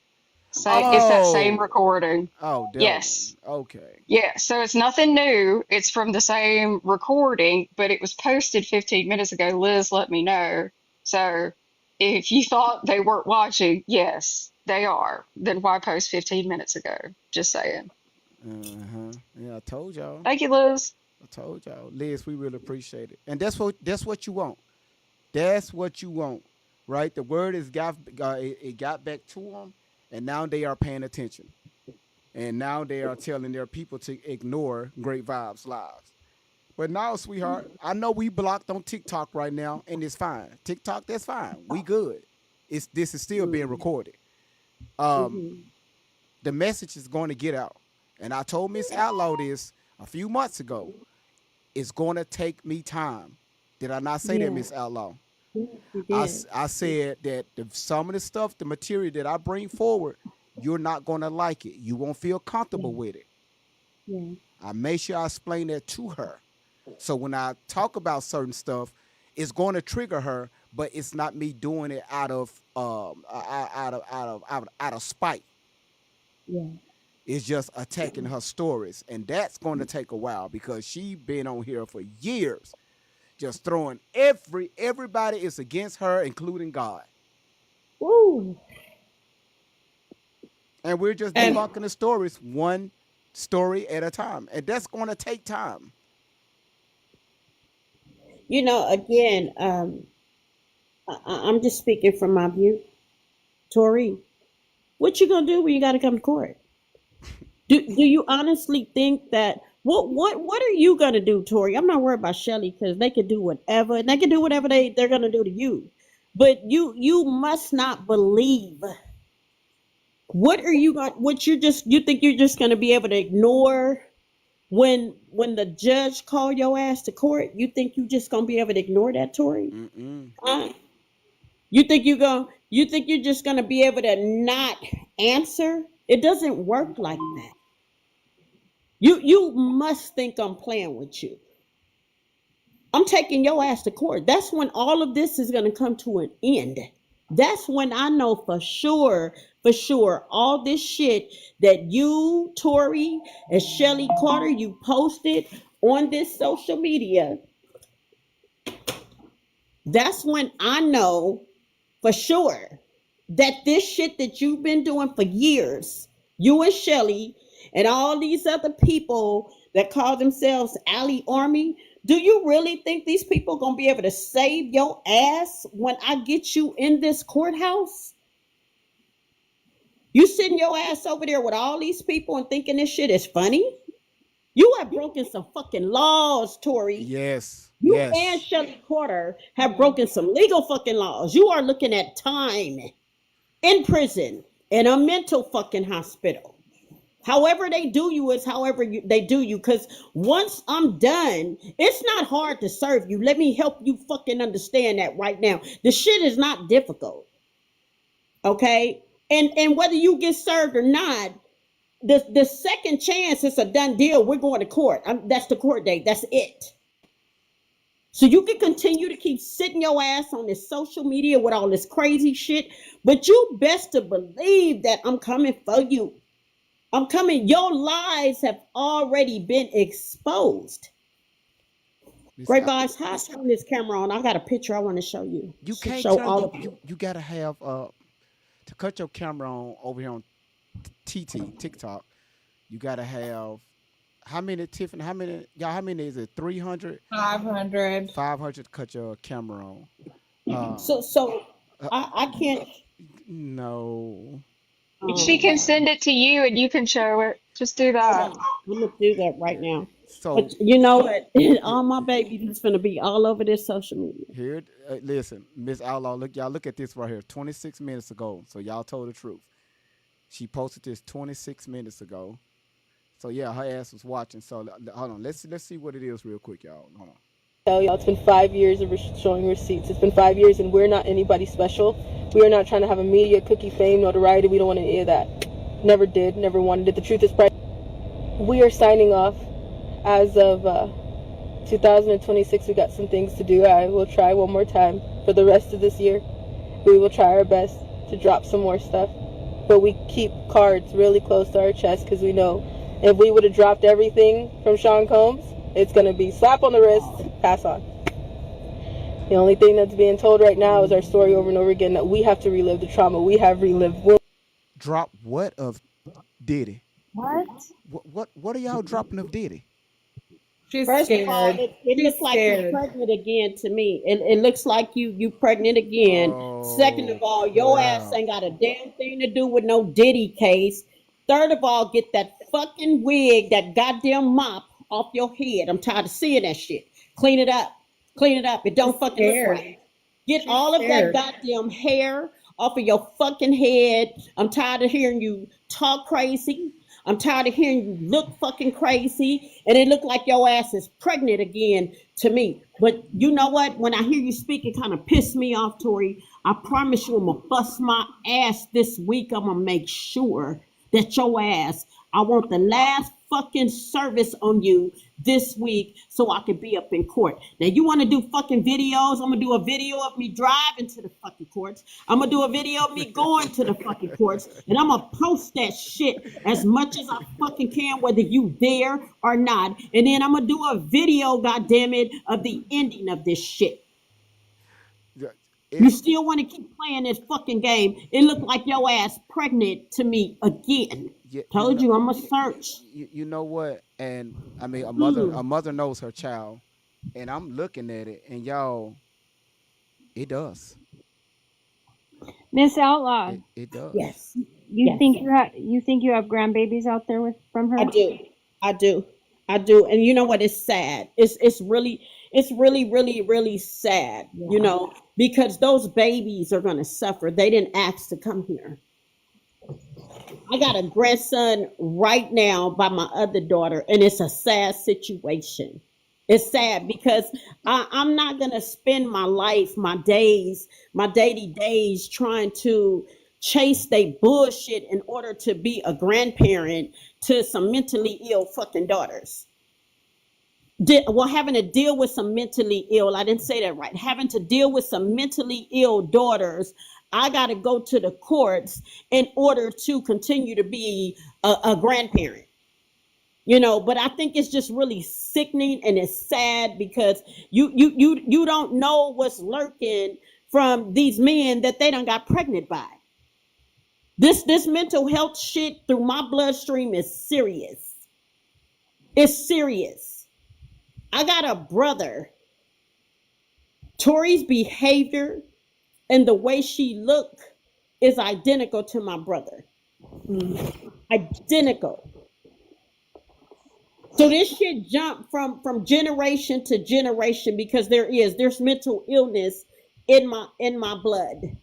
It's that same Oh. recording. Oh, that Yes. one. Okay. Yeah, so it's nothing new. It's from the same recording, but it was posted 15 minutes ago. Liz let me know. So if you thought they weren't watching, yes, they are. Then why post 15 minutes ago? Just saying. Yeah, I told y'all. Thank you, Liz. I told y'all. Liz, we really appreciate it. And that's what you want. That's what you want, right? The word it got back to them, and now they are paying attention. And now they are telling their people to ignore Great Vibes Lives. But now, sweetheart, I know we blocked on TikTok right now, and it's fine. TikTok, that's fine. We good. This is still being recorded. The message is going to get out. And I told Miss Outlaw this a few months ago. It's going to take me time. Did I not say that, Miss Outlaw? I said that some of the stuff, the material that I bring forward, you're not going to like it. You won't feel comfortable with it. I made sure I explain that to her. So when I talk about certain stuff, it's going to trigger her, but it's not me doing it out of spite. It's just attacking her stories, and that's going to take a while because she been on here for years, just throwing everybody is against her, including God. Woo. And we're just debunking the stories one story at a time, and that's going to take time. You know, again, I'm just speaking from my view. Tori, what you gonna do when you got to come to court? Do you honestly think that what are you gonna do, Tori? I'm not worried about Shelly because they can do whatever, and they can do whatever they're gonna do to you. But you must not believe. What are you going? You think you're just gonna be able to ignore when the judge call your ass to court? You think you just gonna be able to ignore that, Tori? You think you're just gonna be able to not answer? It doesn't work like that. You must think I'm playing with you. I'm taking your ass to court. That's when all of this is gonna come to an end. That's when I know for sure, all this shit that you, Tori, and Shelly Carter, you posted on this social media. That's when I know for sure that this shit that you've been doing for years, you and Shelly and all these other people that call themselves Alley Army, do you really think these people gonna be able to save your ass when I get you in this courthouse? You sitting your ass over there with all these people and thinking this shit is funny? You have broken some fucking laws, Tori. Yes. You Yes. and Shelly Carter have broken some legal fucking laws. You are looking at time in prison, in a mental fucking hospital. However they do you is however they do you. Because once I'm done, it's not hard to serve you. Let me help you fucking understand that right now. The shit is not difficult. Okay? And whether you get served or not, the second chance is a done deal. We're going to court. That's the court date. That's it. So you can continue to keep sitting your ass on this social media with all this crazy shit, but you best to believe that I'm coming for you. I'm coming. Your lies have already been exposed. Great Vibes, how I turn this camera on? I got a picture I want to show you. You can't show turn all your, of you gotta have to cut your camera on over here on TikTok. You gotta have How many, Tiffany? How many, y'all? How many is it? 300? 500. 500 to cut your camera on. So Uh, I can't. no. She can send it to you and you can show it. Just do that. I'm gonna do that right now. So But you know what? All my babies is gonna be all over this social media. here, listen, Miss Outlaw, look, y'all look at this right here. 26 minutes ago. So y'all told the truth. She posted this 26 minutes ago. So yeah, her ass was watching. So hold on, let's see what it is real quick, y'all. Hold on. Tell y'all, it's been 5 years of showing receipts. It's been 5 years, and we're not anybody special. We are not trying to have a media, cookie, fame, notoriety. We don't want any of that. Never did, never wanted it. The truth is, we are signing off. As of 2026, we got some things to do. I will try one more time for the rest of this year. We will try our best to drop some more stuff, but we keep cards really close to our chest because we know if we would have dropped everything from Sean Combs, it's going to be slap on the wrist, pass on. The only thing that's being told right now is our story over and over again, that we have to relive the trauma we have relived. Drop what of Diddy? What? What are y'all dropping of Diddy? She's First of all, scared. it She's looks like you're scared. pregnant again to me. It looks like you pregnant again. Second of all, your ass Wow. ain't got a damn thing to do with no Diddy case. Third of all, get that fucking wig, that goddamn mop off your head. I'm tired of seeing that shit. Clean it up. Clean it up. It don't She's fucking look scared. right. Get She's all of that scared. goddamn hair off of your fucking head. I'm tired of hearing you talk crazy. I'm tired of hearing you look fucking crazy. And it looked like your ass is pregnant again to me. But you know what? When I hear you speak, it kind of pissed me off, Tori. I promise you I'm going to bust my ass this week. I'm going to make sure that your ass, I want the last fucking service on you this week so I can be up in court. Now you want to do fucking videos? I'm gonna do a video of me driving to the fucking courts. I'm gonna do a video of me going to the fucking courts, and I'm gonna post that shit as much as I fucking can, whether you there or not. And then I'm gonna do a video, goddammit, of the ending of this shit. Yeah, You still want to keep playing this fucking game? It looked like your ass pregnant to me again. you Told know, you I'm gonna search. you know what? And I mean, a Mm. mother knows her child, and I'm looking at it, and y'all, it does, Miss Outlaw, it does. Yes. you Yes. think you think you have grandbabies out there with from her? I do. I do. I do. And you know what? It's sad. It's really sad, you know, because those babies are gonna suffer. They didn't ask to come here. I got a grandson right now by my other daughter, and it's a sad situation. It's sad because I'm not gonna spend my life, my days, my daily days trying to chase they bullshit in order to be a grandparent to some mentally ill fucking daughters. Having to deal with some mentally ill, I didn't say that right, having to deal with some mentally ill daughters. I got to go to the courts in order to continue to be a grandparent, you know. But I think it's just really sickening, and it's sad because you don't know what's lurking from these men that they done got pregnant by. This mental health shit through my bloodstream is serious. It's serious. I got a brother. Tori's behavior and the way she look is identical to my brother. Identical. So this shit jumped from generation to generation because there's mental illness in my blood,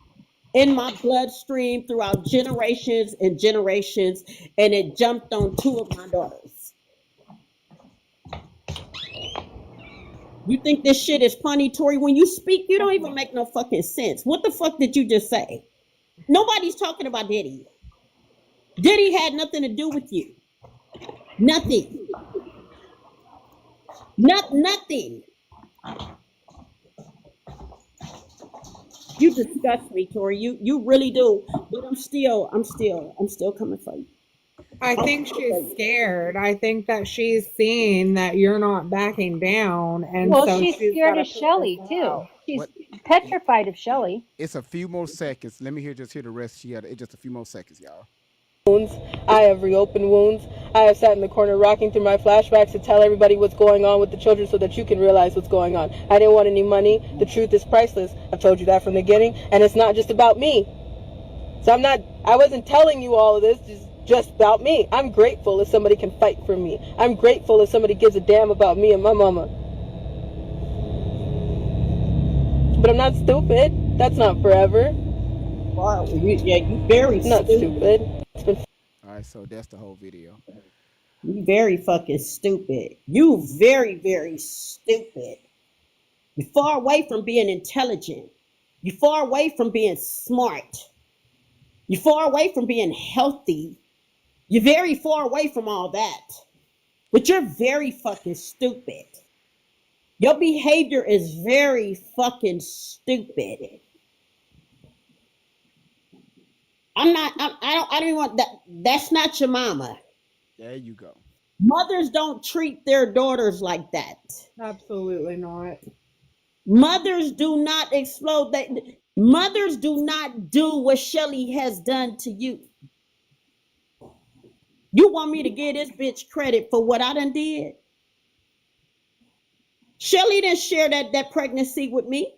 in my bloodstream throughout generations and generations, and it jumped on two of my daughters. You think this shit is funny, Tori? When you speak, you don't even make no fucking sense. What the fuck did you just say? Nobody's talking about Diddy. Diddy had nothing to do with you. Nothing. Nothing. You disgust me, Tori. You really do. But I'm still coming for you. I think she's scared. I think that she's seeing that you're not backing down, and Well, so she's she's scared got of to put Shelly this too. out. She's What? petrified of Shelly. It's a few more seconds. Let me just hear the rest. It's just a few more seconds, y'all. Wounds. I have reopened wounds. I have sat in the corner rocking through my flashbacks to tell everybody what's going on with the children so that you can realize what's going on. I didn't want any money. The truth is priceless. I've told you that from the beginning, and it's not just about me. So I wasn't telling you all of this just about me. I'm grateful if somebody can fight for me. I'm grateful if somebody gives a damn about me and my mama. But I'm not stupid. That's not forever. Wow, you very Not stupid. It's been All right, so that's the whole video. You very fucking stupid. You very, very stupid. You're far away from being intelligent. You're far away from being smart. You're far away from being healthy. You're very far away from all that. But you're very fucking stupid. Your behavior is very fucking stupid. I don't even want that. That's not your mama. There you go. Mothers don't treat their daughters like that. Absolutely not. Mothers do not explode. Mothers do not do what Shelly has done to you. You want me to give this bitch credit for what I done did? Shelly didn't share that pregnancy with me.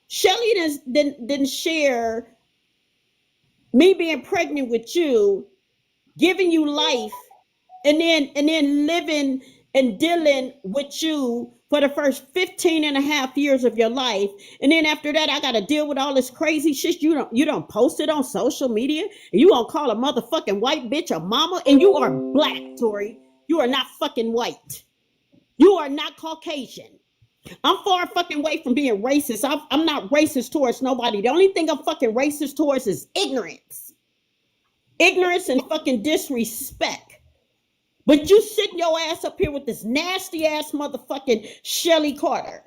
Shelly didn't share me being pregnant with you, giving you life, and then living and dealing with you for the first 15 and a half years of your life. And then after that, I got to deal with all this crazy shit. You don't post it on social media. And you gonna call a motherfucking white bitch a mama. And you are black, Tori. You are not fucking white. You are not Caucasian. I'm far fucking away from being racist. I'm not racist towards nobody. The only thing I'm fucking racist towards is ignorance. Ignorance and fucking disrespect. But you sitting your ass up here with this nasty ass motherfucking Shelly Carter.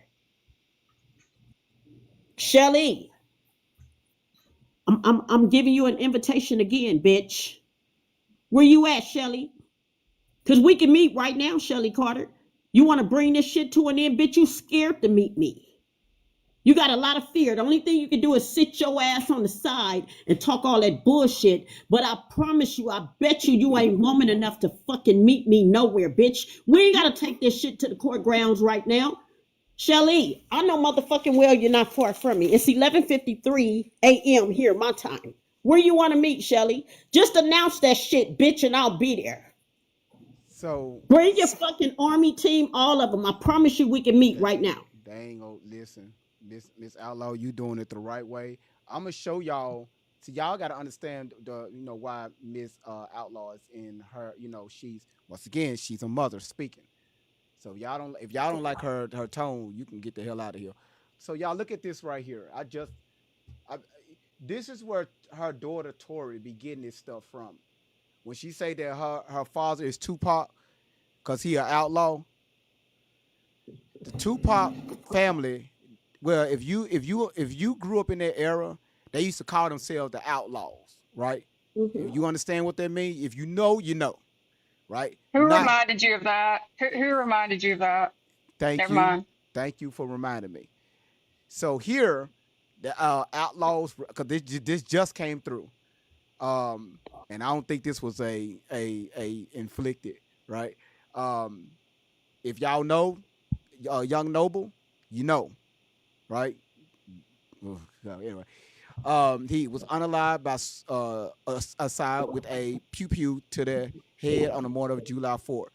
Shelly, I'm giving you an invitation again, bitch. Where you at, Shelly? Because we can meet right now, Shelly Carter. You want to bring this shit to an end, bitch? You scared to meet me. You got a lot of fear. The only thing you can do is sit your ass on the side and talk all that bullshit. But I promise you, I bet you ain't woman enough to fucking meet me nowhere, bitch. We ain't got to take this shit to the court grounds right now. Shelly, I know motherfucking well you're not far from me. It's 11:53 a.m. here, my time. Where you want to meet, Shelly? Just announce that shit, bitch, and I'll be there. So bring your fucking army team, all of them. I promise you we can meet right now. They ain't gonna listen. Miss Outlaw, you doing it the right way. I'm gonna show y'all. So y'all gotta understand why Miss Outlaw is in her. She's once again she's a mother speaking. So if y'all don't like her tone, you can get the hell out of here. So y'all look at this right here. This is where her daughter Tori be getting this stuff from. When she say that her father is Tupac, cause he an outlaw. The Tupac family. Well, if you grew up in that era, they used to call themselves the Outlaws, right? Mm-hmm. You understand what that means? If you know, you know, right? Who reminded you of that? Who reminded you of that? Never mind. Thank you for reminding me. So here, the Outlaws, because this just came through, and I don't think this was a inflicted, right? If y'all know, Young Noble, you know. Right. Anyway, he was unalived by aside with a pew to the head on the morning of July 4th.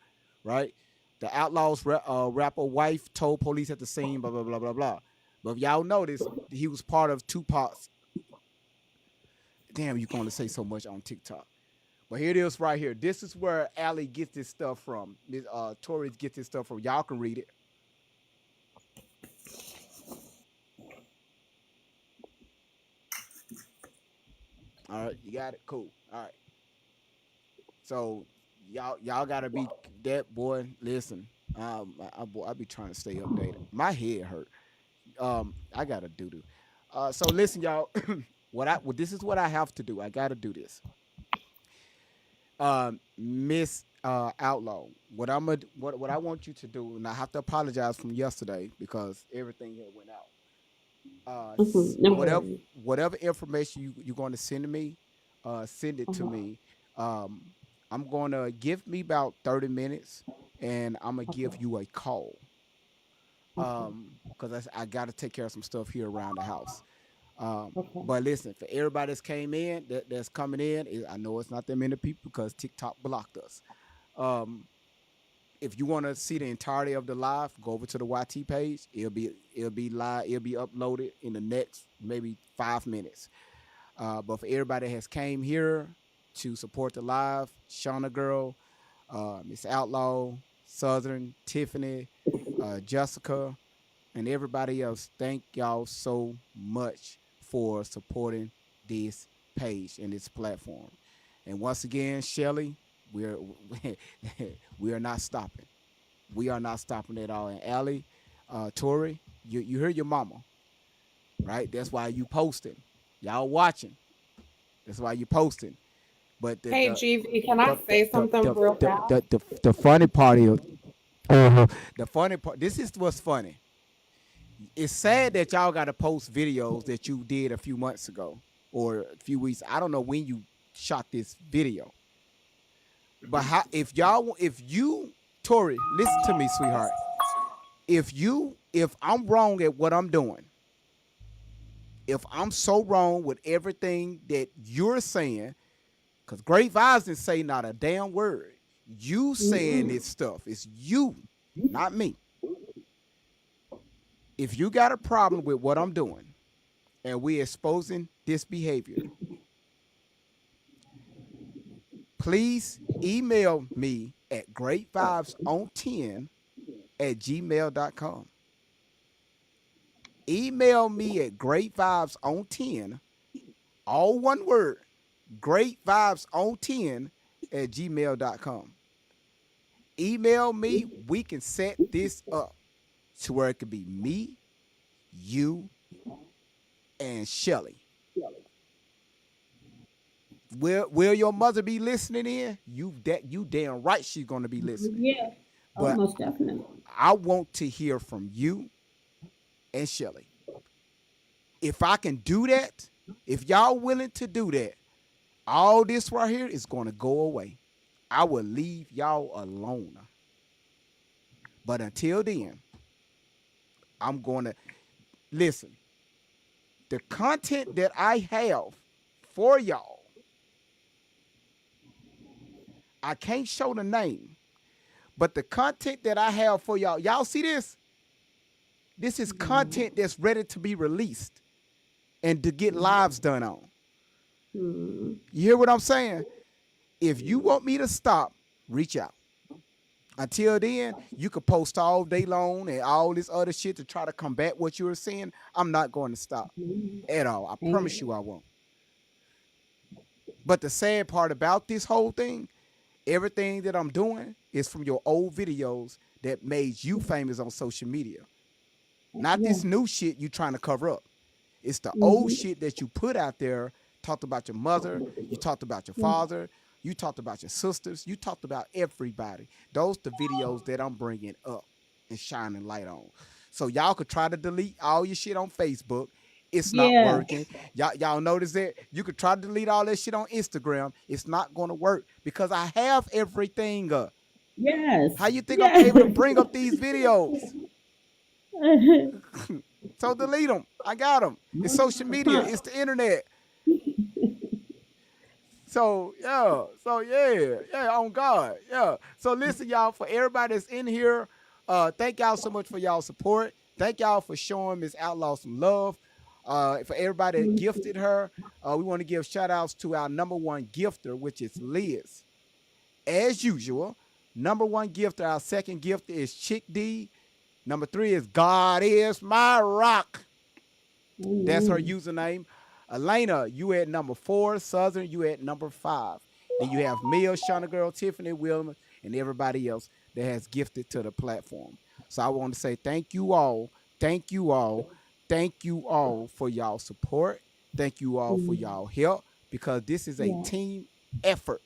Right. The Outlaws rapper wife told police at the scene. Blah blah blah blah blah. But if y'all notice, he was part of Tupac's. Damn, you going to say so much on TikTok. But here it is right here. This is where Allie gets this stuff from. Tori gets this stuff from. Y'all can read it. All right, you got it. Cool. All right. So y'all gotta be that boy. Listen, I be trying to stay updated. My head hurt. I gotta do. So listen, y'all. This is what I have to do. I gotta do this. Miss Outlaw, what I want you to do, and I have to apologize from yesterday because everything here went out. Whatever information you're going to send to me, send it to me. I'm I'm gonna give me about 30 minutes, and I'm gonna give you a call. Because I got to take care of some stuff here around the house. But listen, for everybody that's came in, that's coming in, I know it's not that many people because TikTok blocked us. Um, if you want to see the entirety of the live, go over to the YT page. It'll be live. It'll be uploaded in the next maybe 5 minutes. But for everybody that has came here to support the live, Shauna Girl, Miss Outlaw, Southern, Tiffany, Jessica, and everybody else, thank y'all so much for supporting this page and this platform. And once again, Shelly, we're we are not stopping. We are not stopping at all. And Allie, Tori, you heard your mama, right? That's why you posting. Y'all watching. That's why you posting. But Hey, GV, can I say something real fast? the funny part is, the funny part. This is what's funny. It's sad that y'all got to post videos that you did a few months ago or a few weeks. I don't know when you shot this video, but if you, Tori, listen to me, sweetheart. If I'm wrong at what I'm doing, if I'm so wrong with everything that you're saying, because Great Vibes didn't say not a damn word. You saying this stuff. It's you, not me. If you got a problem with what I'm doing and we exposing this behavior, please email me at greatvibeson10@gmail.com. Email me at greatvibeson10, all one word, greatvibeson10@gmail.com. Email me. We can set this up to where it could be me, you, and Shelly. Will your mother be listening in? You damn right she's gonna be listening. Yeah. But Most definitely. I want to hear from you and Shelly. If I can do that, if y'all willing to do that, all this right here is gonna go away. I will leave y'all alone. But until then, I'm going to listen. The content that I have for y'all, I can't show the name, but the content that I have for y'all see this? This is content that's ready to be released and to get lives done on. You hear what I'm saying? If you want me to stop, reach out. Until then, you could post all day long and all this other shit to try to combat what you were saying. I'm not going to stop at all. I promise you I won't. But the sad part about this whole thing, everything that I'm doing is from your old videos that made you famous on social media. Not this new shit you trying to cover up. It's the old shit that you put out there, talked about your mother, you talked about your father, you talked about your sisters. You talked about everybody. Those the videos that I'm bringing up and shining light on. So y'all could try to delete all your shit on Facebook. It's not working. Y'all notice that? You could try to delete all that shit on Instagram. It's not going to work because I have everything up. Yes. How you think I'm able to bring up these videos? So delete them. I got them. It's social media. It's the internet. So yeah, on God, yeah. So listen, y'all, for everybody that's in here, thank y'all so much for y'all support. Thank y'all for showing Miss Outlaw some love. For everybody that gifted her, we want to give shout outs to our number one gifter, which is Liz. As usual, number one gifter, our second gifter is Chick D. Number 3 is God is my rock. That's her username. Elena, you at number 4. Southern, you at number 5. Then you have Mia, Shauna Girl, Tiffany, Wilma, and everybody else that has gifted to the platform. So I want to say thank you all. Thank you all. Thank you all for y'all support. Thank you all for y'all help because this is a team effort.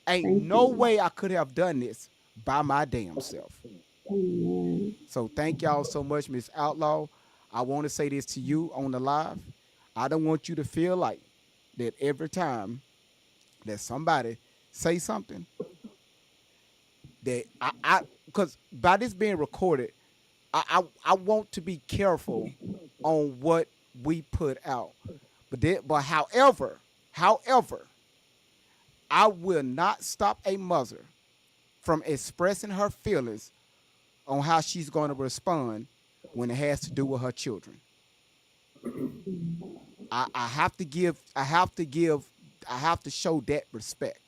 Ain't no way I could have done this by my damn self. So thank y'all so much, Miss Outlaw. I want to say this to you on the live. I don't want you to feel like that every time that somebody say something that because by this being recorded, I want to be careful on what we put out. But however, I will not stop a mother from expressing her feelings on how she's going to respond when it has to do with her children. I have to show that respect.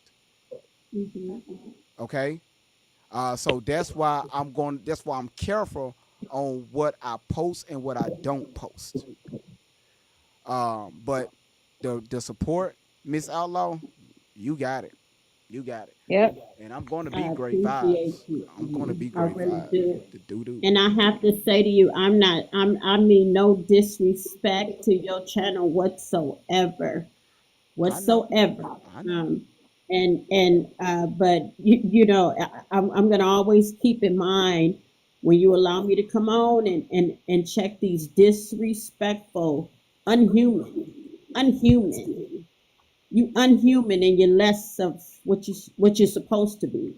Okay. So that's why I'm careful on what I post and what I don't post. But the support, Miss Outlaw, you got it. You got it. Yep. And I'm going to be I great appreciate vibes. you. I'm going to be I great really vibes. do. The doo-doo. And I have to say to you, I mean no disrespect to your channel whatsoever. Whatsoever. I know. But you know, I'm gonna always keep in mind when you allow me to come on and check these disrespectful, unhuman. You unhuman and you're less of what you're supposed to be.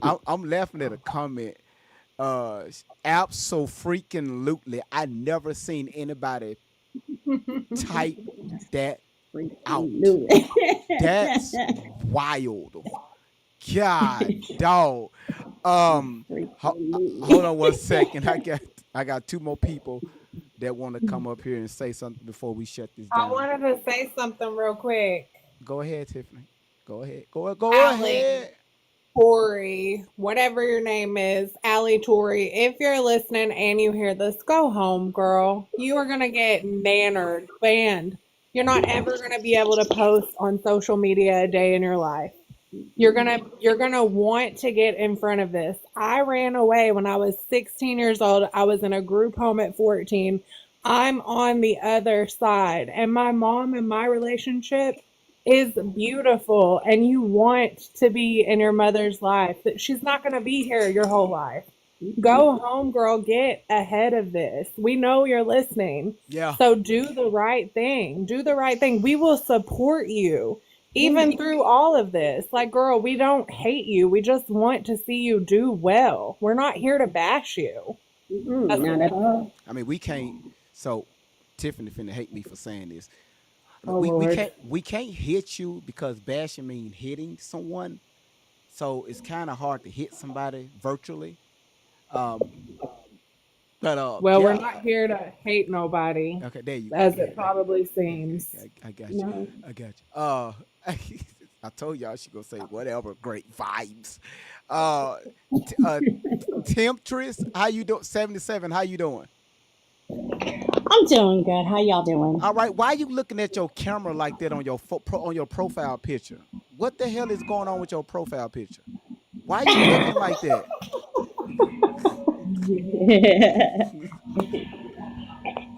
I'm laughing at a comment. Abso-freaking-lutely. I never seen anybody type that out. That's wild. God, dog. Hold on one second. I got two more people that want to come up here and say something before we shut this I down. wanted to say something real quick. Go ahead, Tiffany. Go ahead. Go Allie, ahead. Tori, whatever your name is, Allie Tori, if you're listening and you hear this, go home, girl. You are going to get banned. You're not ever going to be able to post on social media a day in your life. You're gonna want to get in front of this. I ran away when I was 16 years old. I was in a group home at 14. I'm on the other side, and my mom and my relationship is beautiful, and you want to be in your mother's life. That she's not gonna be here your whole life. Go home, girl. Get ahead of this. We know you're listening. Yeah. So do the right thing. Do the right thing. We will support you. Even through all of this, like, girl, we don't hate you. We just want to see you do well. We're not here to bash you. Not at all. I mean, we can't. So, Tiffany finna hate me for saying this. Oh, we Lord. can't hit you because bashing means hitting someone. So it's kind of hard to hit somebody virtually. But Well, yeah. we're not here to hate nobody, Okay, there you go. as it probably seems. I got you. No. I got you. I told y'all she gonna say whatever. Great vibes. Temptress, how you doing? 77, how you doing? I'm doing good. How y'all doing? All right. Why are you looking at your camera like that on your on your profile picture? What the hell is going on with your profile picture? Why are you looking like that?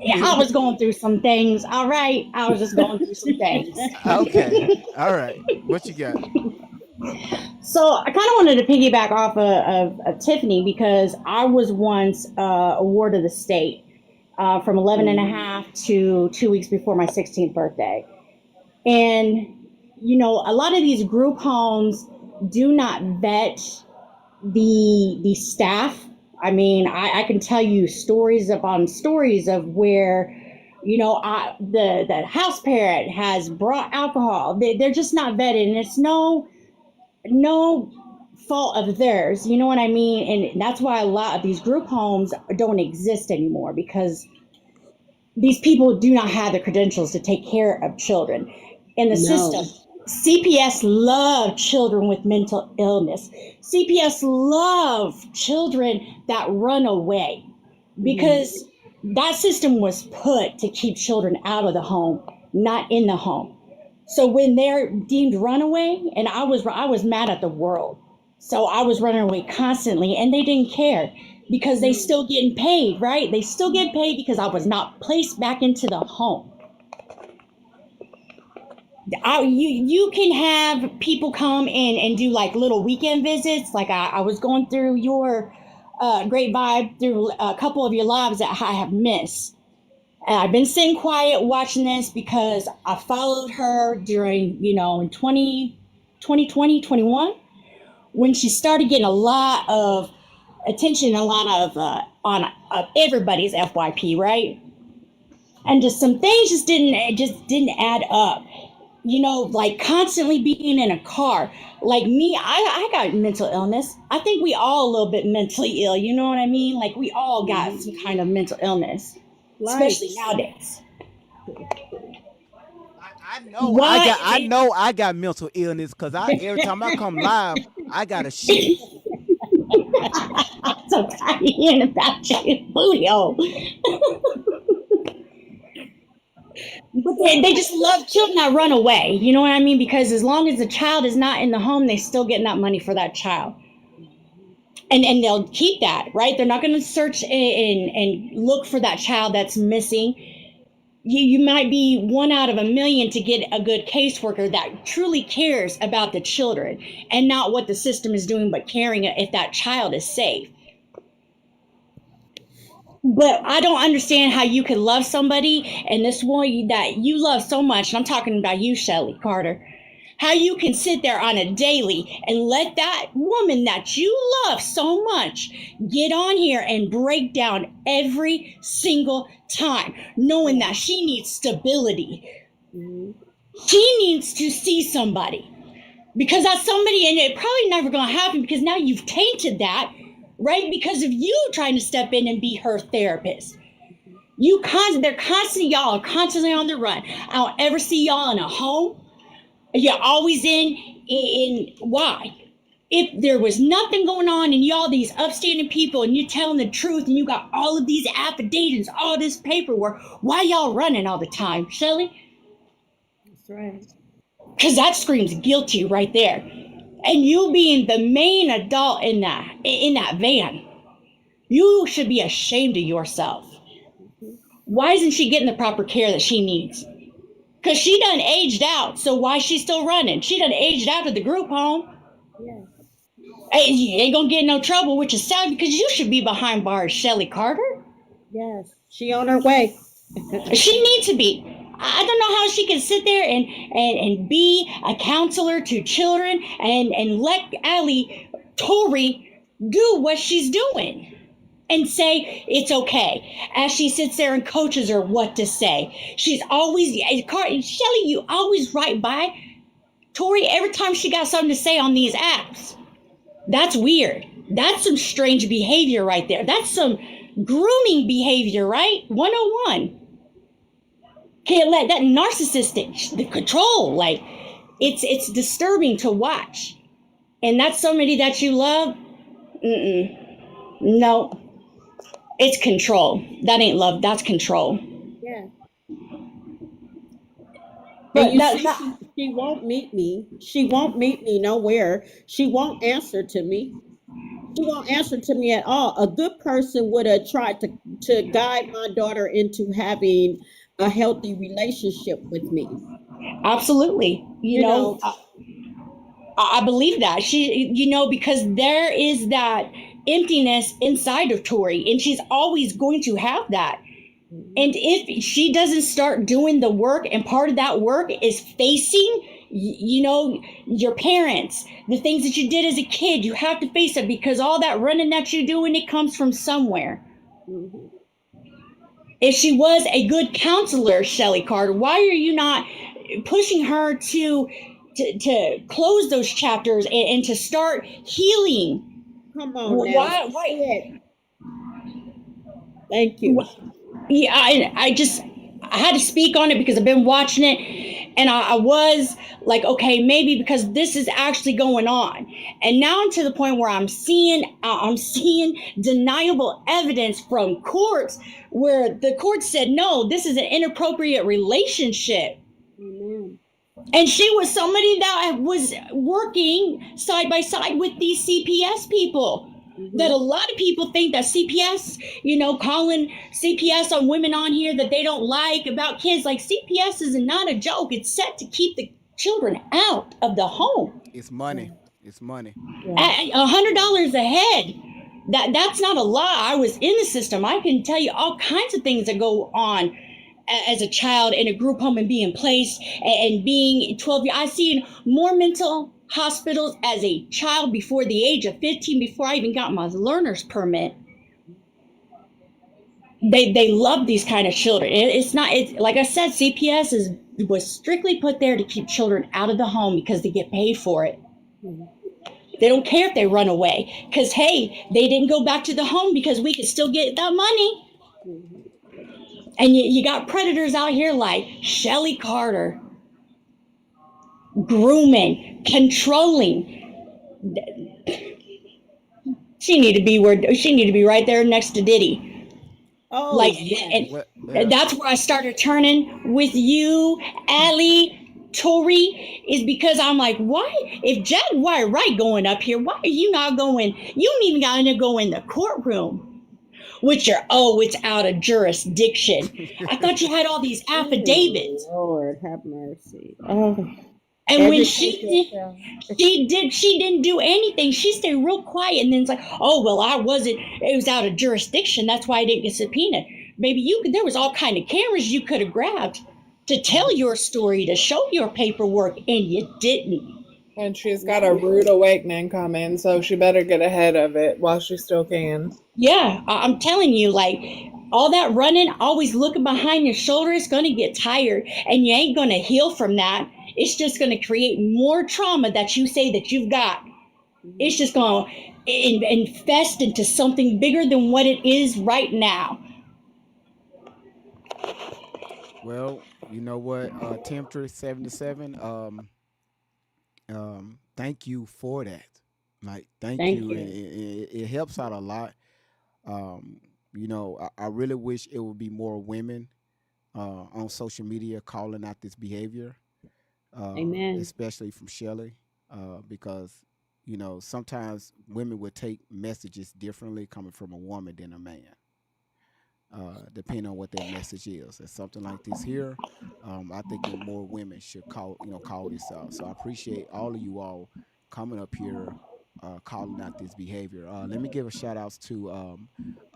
Yeah, I was going through some things. All right. I was just going through some things. Okay. All right. What you got? So I kind of wanted to piggyback off of Tiffany because I was once a ward of the state from 11 and a half to 2 weeks before my 16th birthday. And, you know, a lot of these group homes do not vet the staff. I mean, I can tell you stories upon stories of where, you know, the house parent has brought alcohol. They're just not vetted, and it's no fault of theirs. You know what I mean? And that's why a lot of these group homes don't exist anymore, because these people do not have the credentials to take care of children in the system. CPS love children with mental illness. CPS love children that run away, because that system was put to keep children out of the home, not in the home. So when they're deemed runaway, and I was mad at the world. So I was running away constantly, and they didn't care because they still getting paid, right? They still get paid because I was not placed back into the home. You can have people come in and do like little weekend visits. Like I was going through your Great Vibe through a couple of your lives that I have missed. And I've been sitting quiet watching this because I followed her during, in 2020, 21, when she started getting a lot of attention, a lot of on everybody's FYP, right? And just some things just didn't add up. Like constantly being in a car. Like me, I got mental illness. I think we all a little bit mentally ill. You know what I mean? Like we all got some kind of mental illness, especially nowadays. I know I got mental illness because every time I come live, I got a shit. I'm so tired of hearing about you, Julio. But they just love children that run away. You know what I mean? Because as long as the child is not in the home, they still getting that money for that child. And they'll keep that, right? They're not going to search and look for that child that's missing. You might be 1 out of a million to get a good caseworker that truly cares about the children and not what the system is doing, but caring if that child is safe. But I don't understand how you could love somebody and this one that you love so much, and I'm talking about you, Shelly Carter, how you can sit there on a daily and let that woman that you love so much get on here and break down every single time, knowing that she needs stability. She needs to see somebody. Because that's somebody, and it probably never going to happen because now you've tainted that, right? Because of you trying to step in and be her therapist. Y'all are constantly on the run. I don't ever see y'all in a home. You're always in why? If there was nothing going on and y'all these upstanding people and you're telling the truth and you got all of these affidavits, all this paperwork, why y'all running all the time, Shelly? That's right. Because that screams guilty right there. And you being the main adult in that van, you should be ashamed of yourself. Why isn't she getting the proper care that she needs? Because she done aged out, so why is she still running? She done aged out of the group home. Yeah. Hey, you ain't gonna get in no trouble, which is sad because you should be behind bars, Shelly Carter. Yes, she on her way. She needs to be. I don't know how she can sit there and be a counselor to children and let Tori do what she's doing and say it's okay as she sits there and coaches her what to say. She's always, Shelly, you always right by Tori every time she got something to say on these apps. That's weird. That's some strange behavior right there. That's some grooming behavior, right? 101. Can't let that narcissistic, the control, like it's disturbing to watch. And that's somebody that you love. No, it's control. That ain't love. That's control. Yeah. But she won't meet me. She won't meet me nowhere. She won't answer to me. She won't answer to me at all. A good person would have tried to guide my daughter into having a healthy relationship with me. Absolutely. You know I believe that. She, because there is that emptiness inside of Tori, and she's always going to have that. And if she doesn't start doing the work, and part of that work is facing, your parents, the things that you did as a kid, you have to face it because all that running that you're doing, it comes from somewhere. Mm-hmm. If she was a good counselor, Shelly Carter, why are you not pushing her to close those chapters and to start healing? Come on now. Why? Thank you. Yeah, I had to speak on it because I've been watching it, and I was like, okay, maybe because this is actually going on. And now I'm to the point where I'm seeing deniable evidence from courts where the court said, no, this is an inappropriate relationship. Amen. And she was somebody that was working side by side with these CPS people. Mm-hmm. That a lot of people think that CPS, calling CPS on women on here that they don't like about kids, like CPS is not a joke. It's set to keep the children out of the home. It's money. It's money. $100 a head. That's not a lie. I was in the system. I can tell you all kinds of things that go on as a child in a group home and being placed and being 12 years. I seen more mental hospitals as a child before the age of 15, before I even got my learner's permit. They love these kind of children. It's like I said, CPS was strictly put there to keep children out of the home because they get paid for it. They don't care if they run away because, hey, they didn't go back to the home because we could still get that money. And you got predators out here like Shelly Carter, grooming, controlling. She need to be right there next to Diddy. Oh, Like, yes. and that's where I started turning with you, Allie, Tori, is because I'm like, why? If Jack White Wright going up here, why are you not going? You don't even got to go in the courtroom. Which are, it's out of jurisdiction. I thought you had all these affidavits. Oh, Lord, have mercy. Oh, And when educate yourself. she didn't do anything. She stayed real quiet, and then it's like, it was out of jurisdiction. That's why I didn't get subpoenaed. Maybe there was all kind of cameras you could have grabbed to tell your story, to show your paperwork, and you didn't. And she's got a rude awakening coming, so she better get ahead of it while she still can. Yeah, I'm telling you, like, all that running, always looking behind your shoulder, is going to get tired, and you ain't going to heal from that. It's just going to create more trauma that you say that you've got. It's just going to infest into something bigger than what it is right now. Well, you know what, Temptress 77, thank you for that. Like, thank you. you. It helps out a lot. You know, I really wish it would be more women on social media calling out this behavior, Amen. especially from Shelley, because, you know, sometimes women would take messages differently coming from a woman than a man, depending on what their message is. And something like this here, I think that more women should call this out. So I appreciate all of you all coming up here, calling out this behavior. Let me give a shout outs to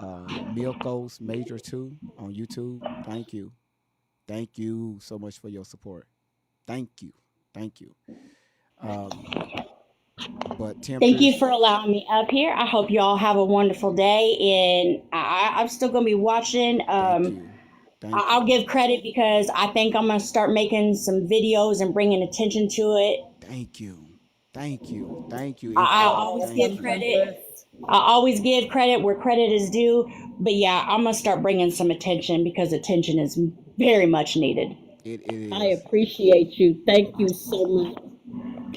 Milkos Major 2 on YouTube. Thank you. Thank you so much for your support. Thank you. But Thank you Temptress, for allowing me up here. I hope you all have a wonderful day, and I'm still going to be watching. thank you. I'll give credit because I think I'm going to start making some videos and bringing attention to it. Thank you. I always give credit. I always give credit where credit is due. But yeah, I'm going to start bringing some attention because attention is very much needed. It is. I appreciate you. Thank you so much.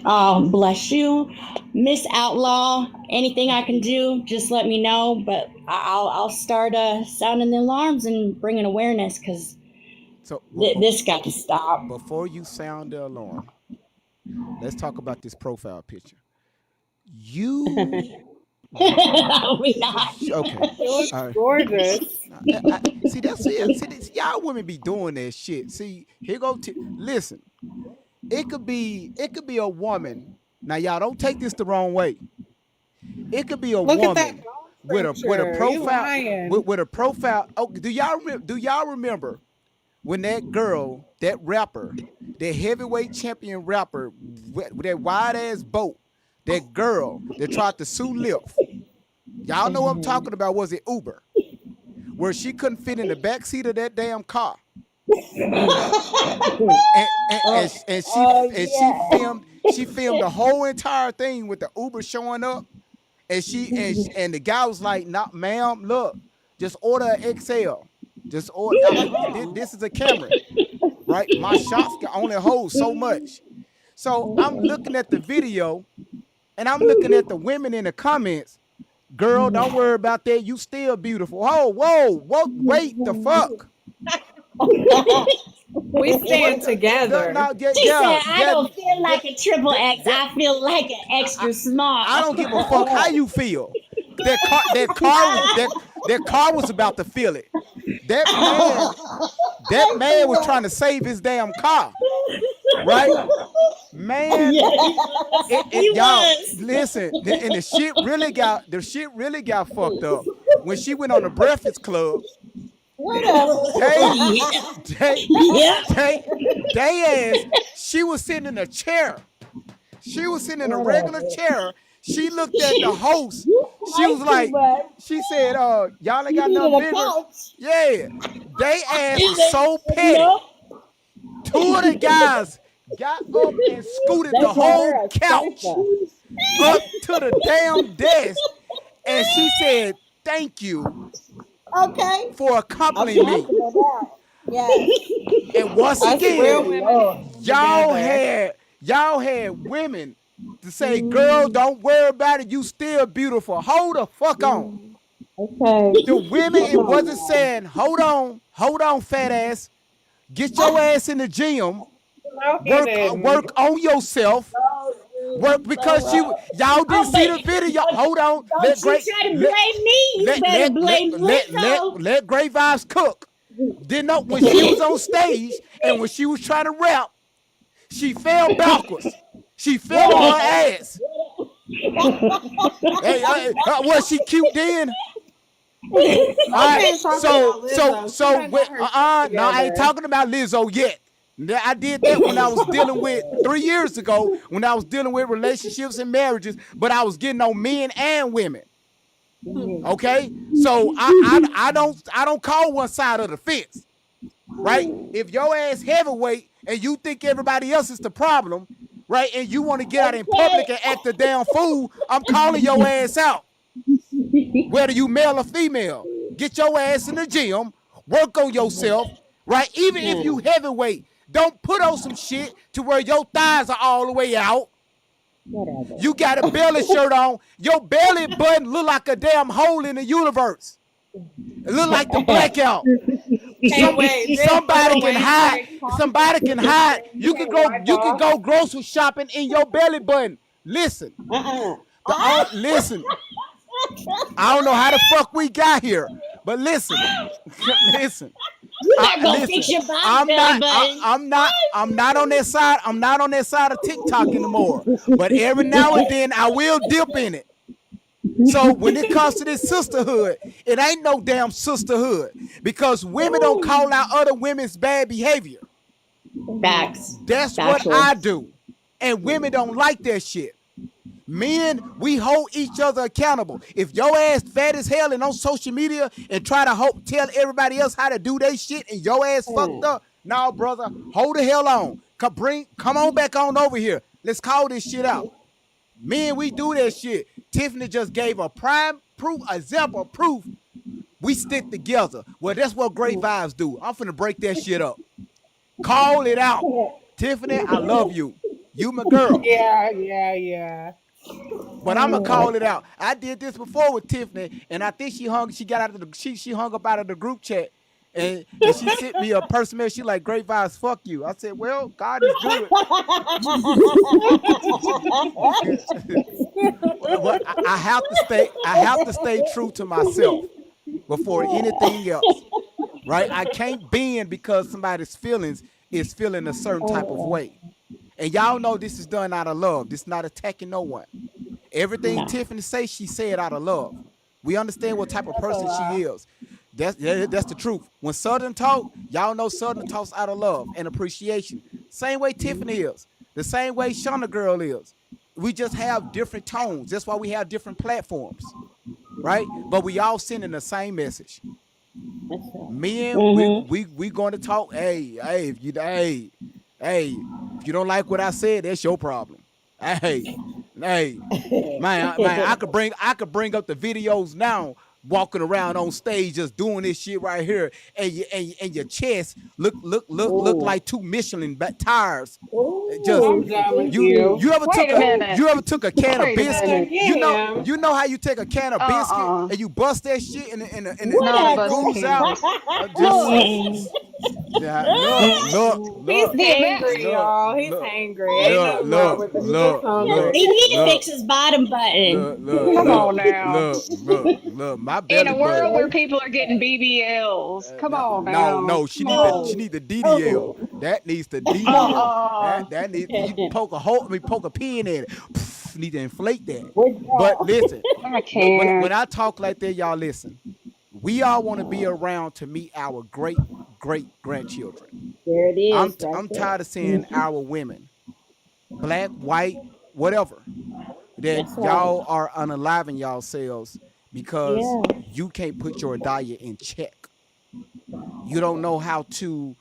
Oh, bless you. Miss Outlaw, anything I can do, just let me know. But I'll start sounding the alarms and bringing awareness because So this got to stop. before you sound the alarm, let's talk about this profile picture. You We not. okay? She looks All right. gorgeous. See, that's it. See, y'all women be doing that shit. See, here go. Listen, it could be a woman. Now, y'all don't take this the wrong way. It could be a Look at that woman with a picture. You profile lying. with a profile. Oh, do y'all remember when that girl, that rapper, that heavyweight champion rapper with that wide ass boat, that girl that tried to sue Lyft? Y'all know what I'm talking about. Was it Uber? Where she couldn't fit in the back seat of that damn car. She filmed the whole entire thing with the Uber showing up, and the guy was like, "Nah, ma'am, look, just order an XL. Just order. This is a camera, right? My shots can only hold so much." So I'm looking at the video, and I'm looking at the women in the comments. Girl, don't worry about that. You still beautiful. Oh, whoa, wait the fuck. We stand together. She said, I don't feel like a triple X. I feel like an extra small. I don't give a fuck how you feel. That car was about to feel it. That man was trying to save his damn car. Right? Man, y'all listen, and the shit really got fucked up when she went on the Breakfast Club Whatever. They ass, she was sitting in a chair. She was sitting in a regular chair. She looked at the host. She was like, she said, y'all ain't got nothing bigger. Yeah. They ass was so petty. Two of the guys got up and scooted the whole couch up to the damn desk. And she said, thank you for accompanying me. Yes. And once Us real again, women y'all had women to say, girl, don't worry about it. You still beautiful. Hold the fuck on. Okay. The women, it wasn't saying, hold on, fat ass. Get your ass in the gym. Work on yourself. Work because y'all didn't see the video. Hold on. Don't you try to blame me. You better blame Lizzo. Let Great Vibes cook. Didn't know when she was on stage and when she was trying to rap, she fell backwards. She fell on her ass. Was she cute then? All right. So no, I ain't talking about Lizzo yet. I did that when I was dealing with 3 years ago when I was dealing with relationships and marriages, but I was getting on men and women. Okay, so I don't call one side of the fence, right? If your ass heavyweight and you think everybody else is the problem, right, and you want to get out in public and act a damn fool, I'm calling your ass out. Whether you male or female, get your ass in the gym, work on yourself, right? Even if you heavyweight, don't put on some shit to where your thighs are all the way out. Whatever. You got a belly shirt on. Your belly button look like a damn hole in the universe. It look like the blackout. Somebody can hide. Somebody can hide. You can go grocery shopping in your belly button. Listen. Listen. I don't know how the fuck we got here, but listen. Listen. You not gonna fix your body, I'm not on that side. I'm not on that side of TikTok anymore. But every now and then I will dip in it. So when it comes to this sisterhood, it ain't no damn sisterhood because women don't call out other women's bad behavior. Facts. That's what I do. And women don't like that shit. Men, we hold each other accountable. If your ass fat as hell and on social media and try to tell everybody else how to do their shit and your ass fucked up, nah, brother, hold the hell on. Come on back on over here. Let's call this shit out. Men, we do that shit. Tiffany just gave a prime example proof. We stick together. Well, that's what Great Vibes do. I'm finna break that shit up. Call it out. Tiffany, I love you. You my girl. Yeah. But I'm gonna call it out. I did this before with Tiffany, and I think she hung up out of the group chat, and she sent me a person message. She like, Great Vibes, fuck you. I said, well, God is good. But I have to stay true to myself before anything else. Right? I can't bend because somebody's feelings is feeling a certain type of way. And y'all know this is done out of love. This is not attacking no one. Everything Tiffany says, she said out of love. We understand what type of person she is. That's the truth. When Southern talk, y'all know Southern talks out of love and appreciation. Same way Tiffany is. The same way Shauna Girl is. We just have different tones. That's why we have different platforms. Right? But we all sending the same message. Men, we going to talk. Hey, if you don't like what I said, that's your problem. Hey, man, I could bring up the videos now, walking around on stage just doing this shit right here, and your chest look like 2 Michelin tires. Just you ever took a can of biscuit? You know how you take a can of biscuit and you bust that shit and it goes out. Look. He's angry, y'all. He's angry. Look. He need to fix his bottom button. Come on now. Look. My belly in a world where people are getting BBLs. Come on now. No. She need the DDL. That needs the DDL. That needs you poke a pin in it. Need to inflate that. But listen, when I talk like that, y'all listen. We all want to be around to meet our great grandchildren. There it is, right I'm there. tired of seeing our women, black, white, whatever, that That's right. y'all are unaliving yourselves because Yeah. you can't put your diet in check. You don't know how to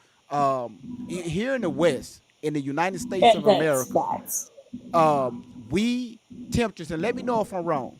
here in the West, in the United States of America, we temperatures, and let me know if I'm wrong.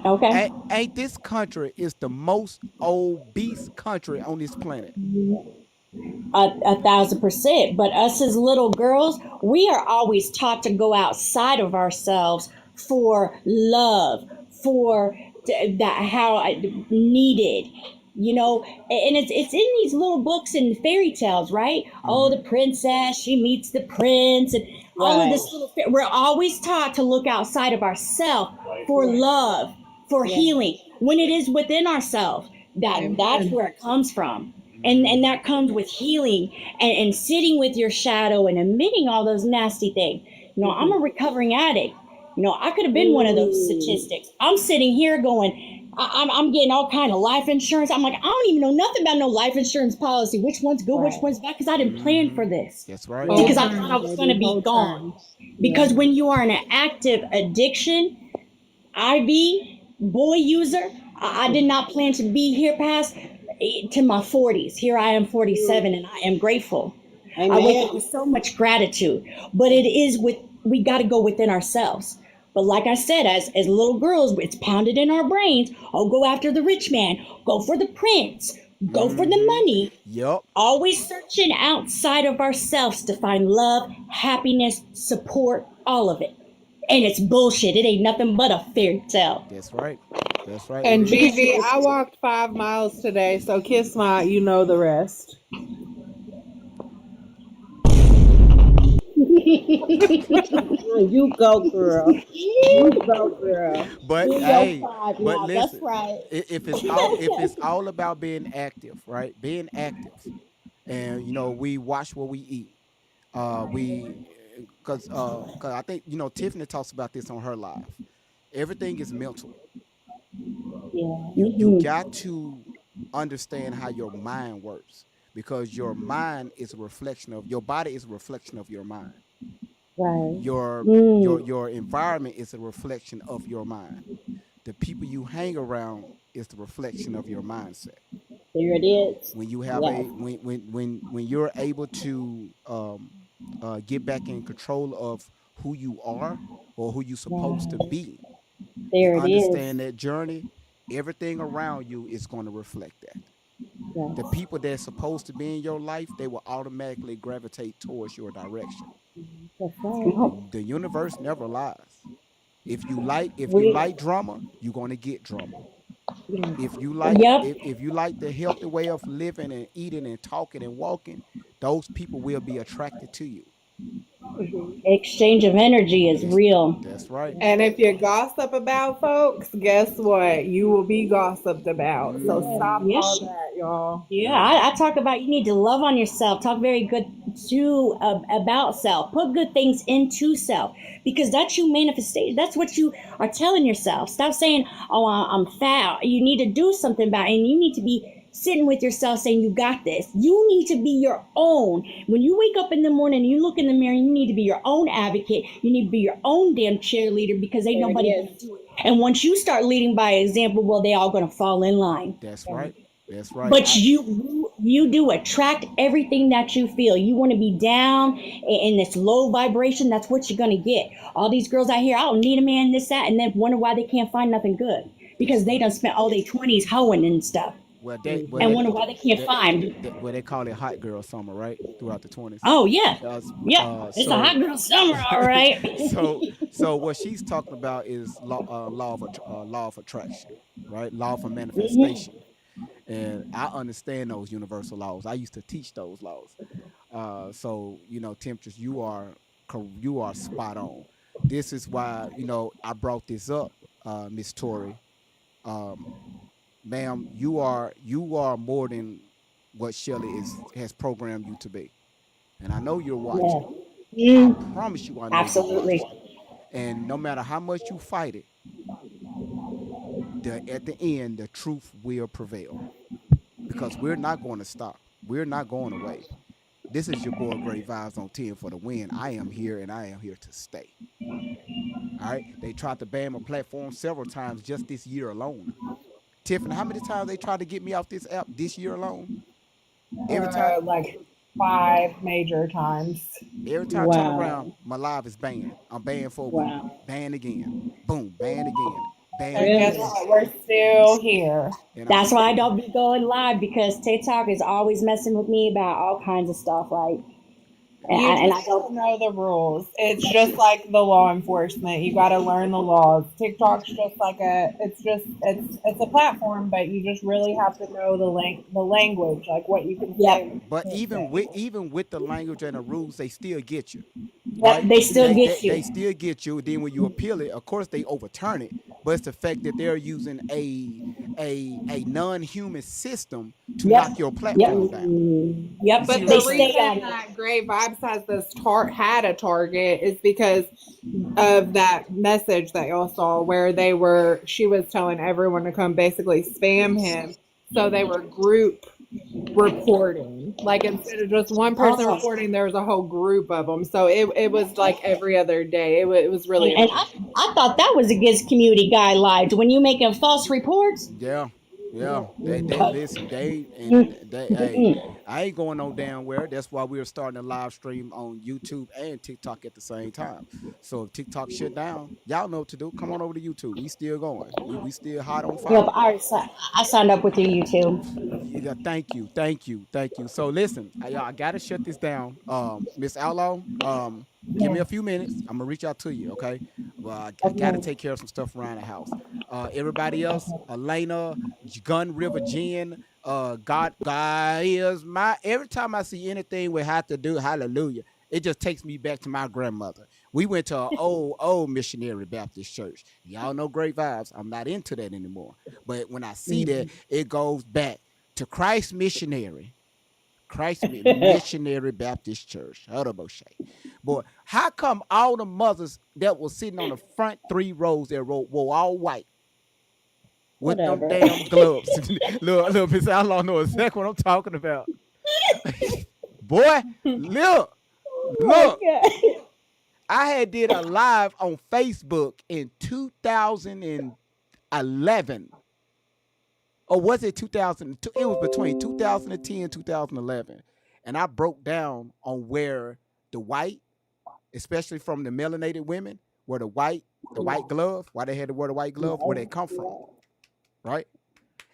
Okay. Ain't this country is the most obese country on this planet? 1,000%. But us as little girls, we are always taught to go outside of ourselves for love, for that how needed. And it's in these little books and fairy tales, right? Oh, the princess, she meets the prince, and all of this little. We're always taught to look outside of ourselves for love, for healing, when it is within ourselves. That's where it comes from. And that comes with healing and sitting with your shadow and admitting all those nasty things. I'm a recovering addict. I could have been one of those statistics. I'm sitting here going, I'm getting all kind of life insurance. I'm like, I don't even know nothing about no life insurance policy. Which one's good, which one's bad? Because I didn't plan for this. That's right. Because I thought I was going to be gone. Because when you are in an active addiction, IV, boy user, I did not plan to be here past to my 40s. Here I am 47 and I am grateful. I wake up with so much gratitude. But we got to go within ourselves. But like I said, as little girls, it's pounded in our brains. Oh, go after the rich man. Go for the prince. Go for the money. Yep. Always searching outside of ourselves to find love, happiness, support, all of it. And it's bullshit. It ain't nothing but a fairy tale. That's right. That's right. And Gigi, I walked 5 miles today, so kiss my, the rest. You go, girl. You go, girl. But You go hey, 5 but miles. That's listen, right. if it's all about being active, right? Being active, and we watch what we eat. Because I think Tiffany talks about this on her live. Everything is mental. Yeah. You got to understand how your mind works, because your mind is a reflection of your body, is a reflection of your mind. Right. Your environment is a reflection of your mind. The people you hang around is the reflection of your mindset. There it is. When you have Yes. when you're able to get back in control of who you are or who you're supposed to be, There it understand that journey, everything around you is going to reflect that. Yes. The people that's supposed to be in your life, they will automatically gravitate towards your direction. That's right. The universe never lies. If you like drama, you're gonna get drama. If you like if you like the healthy way of living and eating and talking and walking, those people will be attracted to you. Exchange of energy is real. That's right. And if you gossip about folks, guess what? You will be gossiped about. So stop all that, y'all. Yeah, I talk about you need to love on yourself. Talk very good about self. Put good things into self, because that's you manifestation. That's what you are telling yourself. Stop saying, "Oh, I'm fat." You need to do something about it, and you need to be sitting with yourself saying, "You got this." You need to be your own. When you wake up in the morning and you look in the mirror, you need to be your own advocate. You need to be your own damn cheerleader, because ain't nobody gonna do it. And once you start leading by example, well, they all gonna fall in line. That's right. That's right. But you do attract everything that you feel. You want to be down in this low vibration. That's what you're gonna get. All these girls out here, I don't need a man, this, that, and then wonder why they can't find nothing good, because they done spent all their 20s hoeing and stuff. Well, and wonder why they can't find. They call it hot girl summer, right? Throughout the 20s. Oh yeah, it's a hot girl summer, all right. So what she's talking about is law of attraction, right? Law of manifestation. And I understand those universal laws. I used to teach those laws. So Temptress, you are spot on. This is why I brought this up, Miss Tori. Ma'am, you are more than what Shelly has programmed you to be, and I know you're watching. Yeah. I promise you, I know. Absolutely. You're watching. And no matter how much you fight it, at the end, the truth will prevail because we're not going to stop. We're not going away. This is your boy Great Vibes on 10 for the win. I am here and I am here to stay. All right. They tried to ban my platform several times just this year alone. Tiffany, how many times they tried to get me off this app this year alone? Every time. Like 5 major times. Every time I turn around, my live is banned. I'm banned for a week. Banned again. Boom. Banned again. Banned And guess again. what? We're still here. That's why I don't be going live, because TikTok is always messing with me about all kinds of stuff. Like, You and I just don't. don't know the rules. It's just like the law enforcement. You got to learn the laws. TikTok's just like it's a platform, but you just really have to know the language, like what you can say. But even with the language and the rules, they still get you. Yep, they still get you. They still get you. Then when you appeal it, of course they overturn it. But it's the fact that they're using a non-human system to knock your platform down. Yep, But the reason that Great Vibes has had a target is because of that message that y'all saw where she was telling everyone to come basically spam him. So they were group reporting. Like instead of just one person reporting, there was a whole group of them. So it was like every other day. It was really. And I thought that was against community guidelines when you making false reports. Yeah. They listen. Hey, I ain't going no damn where. That's why we're starting a live stream on YouTube and TikTok at the same time. So if TikTok shut down, y'all know what to do. Come on over to YouTube. We still going. We still hot on fire. Yep, I signed up with your YouTube. Yeah, thank you. So listen, I gotta shut this down. Miss Outlaw, give me a few minutes. I'm gonna reach out to you, okay? Well, I gotta take care of some stuff around the house. Everybody else, Elena, Gun River Jen, God is my. Every time I see anything we have to do, hallelujah, it just takes me back to my grandmother. We went to an old missionary Baptist church. Y'all know Great Vibes. I'm not into that anymore. But when I see that, it goes back to Christ Missionary Baptist Church. Boy, how come all the mothers that were sitting on the front 3 rows that were all white with them damn gloves? Look, Miss Outlaw know exactly what I'm talking about. Boy, look. I had did a live on Facebook in 2011. Or was it 2002? It was between 2010 and 2011. And I broke down on where the white, especially from the melanated women, where the white glove, why they had to wear the white glove, where they come from. Right?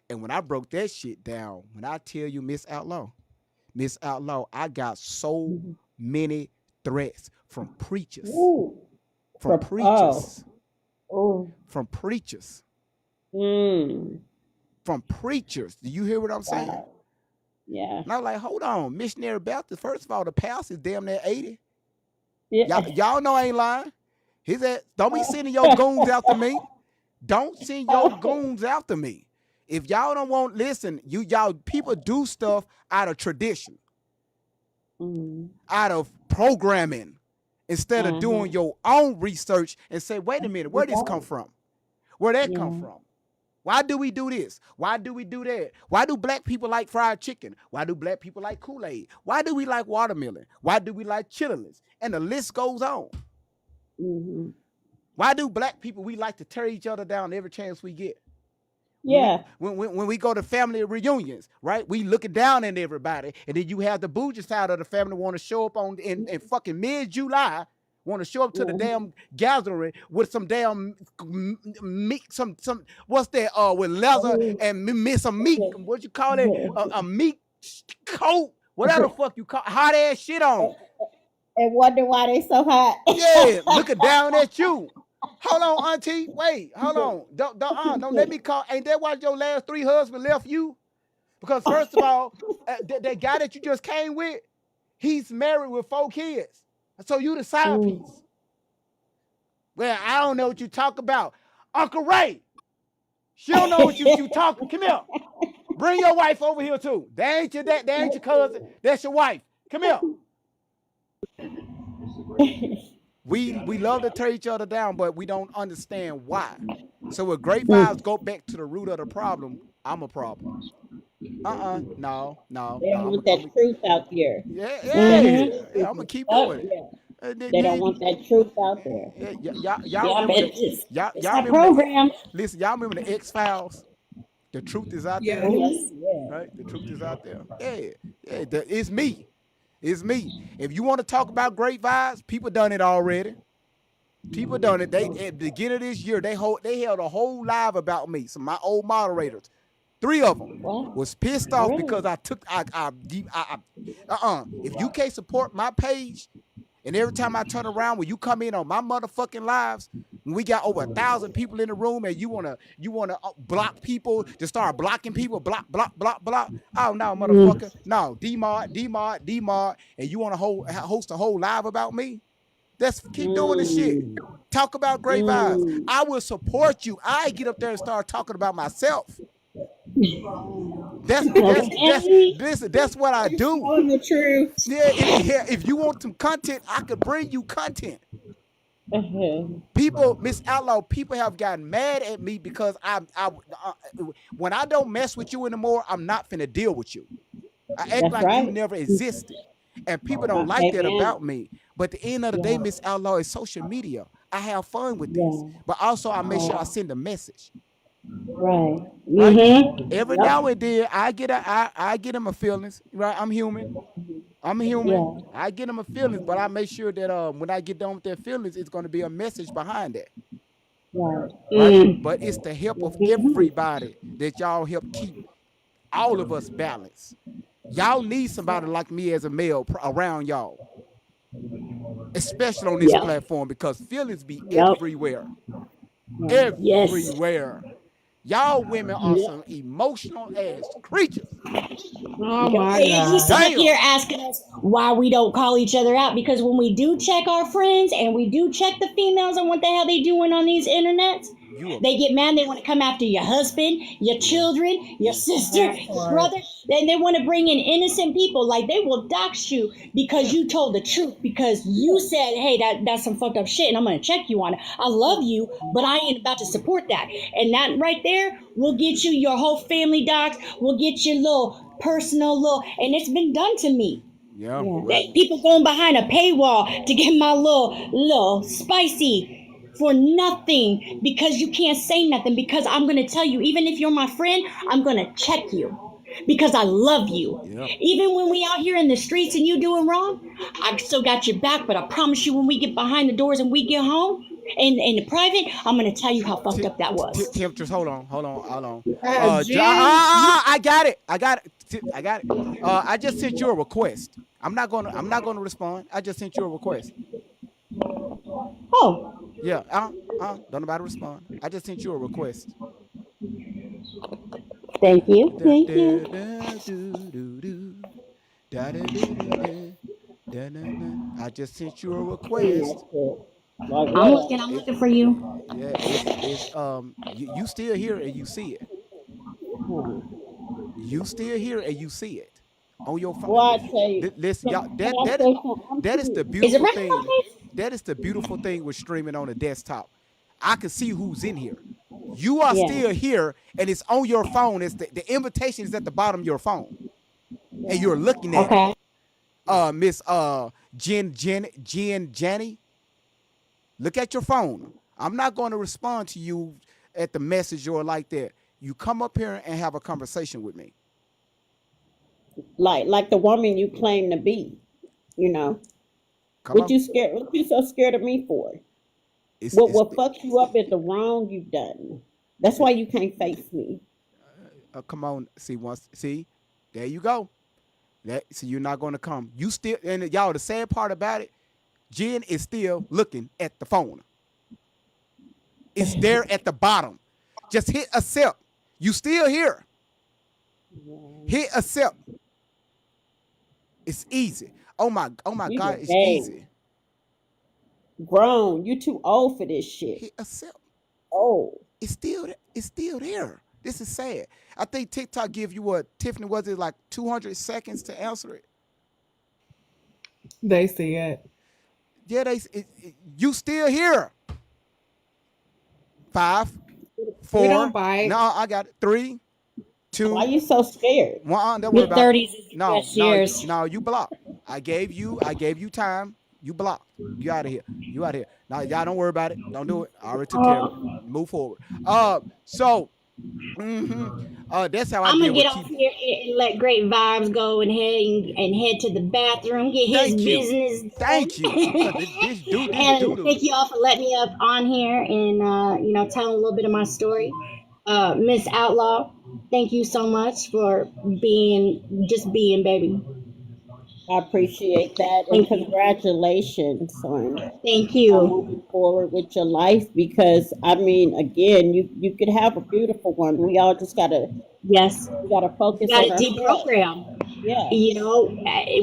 And when I broke that shit down, when I tell you Miss Outlaw, I got so many threats from preachers. From preachers. From preachers. Do you hear what I'm saying? Yeah. And I was like, hold on, Missionary Baptist. First of all, the pastor is damn near 80. Yeah. Y'all know I ain't lying. He said, don't be sending your goons after me. Don't send your goons after me. If y'all don't want, listen, y'all people do stuff out of tradition, out of programming, instead of doing your own research and say, wait a minute, where this come from? Where that come from? Why do we do this? Why do we do that? Why do black people like fried chicken? Why do black people like Kool-Aid? Why do we like watermelon? Why do we like chitlins? And the list goes on. Why do black people, we like to tear each other down every chance we get? Yeah. When we go to family reunions, right? We looking down at everybody. And then you have the bougie side of the family want to show up in fucking mid-July, want to show up to the damn gathering with some damn meat, some what's that? With leather and some meat. What you call it? A meat coat, whatever the fuck you call hot ass shit on. And wonder why they so hot. Yeah, looking down at you. Hold on, auntie. Wait, hold on. Don't let me call. Ain't that why your last 3 husbands left you? Because first of all, that guy that you just came with, he's married with 4 kids. So you the side piece. Well, I don't know what you talk about. Uncle Ray, she don't know what you talking. Come here. Bring your wife over here too. That ain't your cousin. That's your wife. Come here. We love to tear each other down, but we don't understand why. So if great vibes go back to the root of the problem, I'm a problem. No. They don't want that truth out there. Yeah, I'm gonna keep doing it. They don't want that truth out there. Y'all remember it's y'all that remember program. listen, y'all remember the X Files? The truth is out there. Yes. Right? The truth is out there. Yeah. It's me. It's me. If you want to talk about great vibes, people done it already. People done it. They at the beginning of this year, they held a whole live about me. Some of my old moderators, 3 of them, was pissed off because I took If you can't support my page, and every time I turn around, when you come in on my motherfucking lives, when we got over 1,000 people in the room, and you wanna block people, to start blocking people, block. Oh no, motherfucker, no, DMod, and you wanna host a whole live about me? Let's keep doing this shit. Talk about great vibes. I will support you. I get up there and start talking about myself. That's what I do. Telling the truth. Yeah, if you want some content, I could bring you content. People, Miss Outlaw, people have gotten mad at me because when I don't mess with you anymore, I'm not finna deal with you. I act like you never existed. And people don't like that about me. But at the end of the day, Miss Outlaw, is social media. I have fun with this. But also I make sure I send a message. Right. Every now and then I get in my feelings. Right? I'm human. I get in my feelings, but I make sure that when I get done with their feelings, it's gonna be a message behind that. Right? But it's the help of everybody that y'all help keep all of us balanced. Y'all need somebody like me as a male around y'all, especially on this platform, because feelings be everywhere. Everywhere. Y'all women are some emotional ass creatures. Oh my God. He's sitting here asking us why we don't call each other out, because when we do check our friends and we do check the females on what the hell they doing on these internets, they get mad. They want to come after your husband, your children, your sister, your brother. Then they want to bring in innocent people. Like, they will dox you because you told the truth, because you said, hey, that's some fucked up shit, and I'm going to check you on it. I love you, but I ain't about to support that. And that right there will get you your whole family docs. Will get your little personal and it's been done to me. Yeah. People going behind a paywall to get my little spicy for nothing, because you can't say nothing, because I'm going to tell you, even if you're my friend, I'm going to check you because I love you. Even when we out here in the streets and you doing wrong, I still got your back, but I promise you, when we get behind the doors and we get home in the private, I'm going to tell you how fucked up that was. Just hold on. I got it. I just sent you a request. I'm not gonna respond. I just sent you a request. Oh. Yeah, don't nobody respond. I just sent you a request. Thank you. I just sent you a request. I'm looking for you. Yeah, it's you still here and you see it. You still here and you see it on your phone. Well, I tell you, listen, y'all, that is the beautiful thing. That is the beautiful thing with streaming on a desktop. I can see who's in here. You are still here, and it's on your phone. It's the invitation is at the bottom of your phone, and you're looking at it. Miss Jenny, look at your phone. I'm not going to respond to you at the message or like that. You come up here and have a conversation with me. Like the woman you claim to be, you know. What you so scared of me for? What fucked you up is the wrong you've done. That's why you can't face me. Come on, see, there you go. So you're not going to come. You still, and y'all, the sad part about it, Jen is still looking at the phone. It's there at the bottom. Just hit accept. You still here. Hit accept. It's easy. Oh my God, it's easy. Grown, you too old for this shit. Hit accept. Oh, it's still there. This is sad. I think TikTok give you what, Tiffany, was it like 200 seconds to answer it? They see it. Yeah, you still here. 5, We 4. don't bite. No, I got it. 3, 2. Why you so scared? Don't worry about it. Mid-30s is the No, best years. no, you blocked. I gave you time. You blocked. You out of here. You out of here. Now, y'all don't worry about it. Don't do it. I already took care of it. Move forward. So, that's how I I'm deal gonna with get off here and let Great Vibes go and head to the bathroom, get his Thank you. business done. Thank you. This dude. And thank you all for letting me up on here and telling a little bit of my story. Miss Outlaw, thank you so much for being, baby. I appreciate that, and congratulations on Thank you. moving forward with your life. Because I mean, again, you could have a beautiful one. We all just gotta we gotta focus You on got to ourselves. deprogram. Yeah.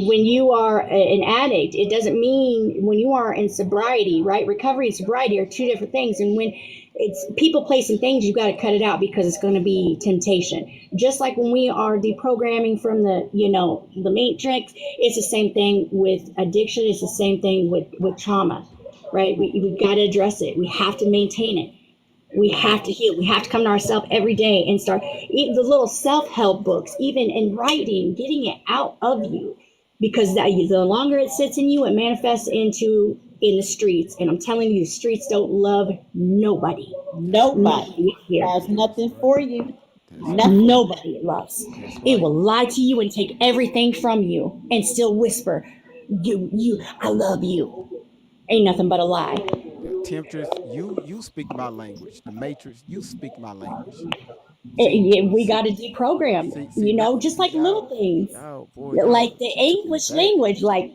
When you are an addict, it doesn't mean when you are in sobriety, right? Recovery and sobriety are two different things. And when it's people, place, and things, you got to cut it out because it's going to be temptation. Just like when we are deprogramming from the matrix, it's the same thing with addiction. It's the same thing with trauma, right? We got to address it. We have to maintain it. We have to heal. We have to come to ourselves every day and start even the little self-help books, even in writing, getting it out of you, because the longer it sits in you, it manifests in the streets. And I'm telling you, the streets don't love nobody. Nobody has nothing for you. Nothing. Nobody it loves. It will lie to you and take everything from you and still whisper, I love you. Ain't nothing but a lie. Temptress, you speak my language. The Matrix, you speak my language. We got to deprogram, just like little things. Like the English language, like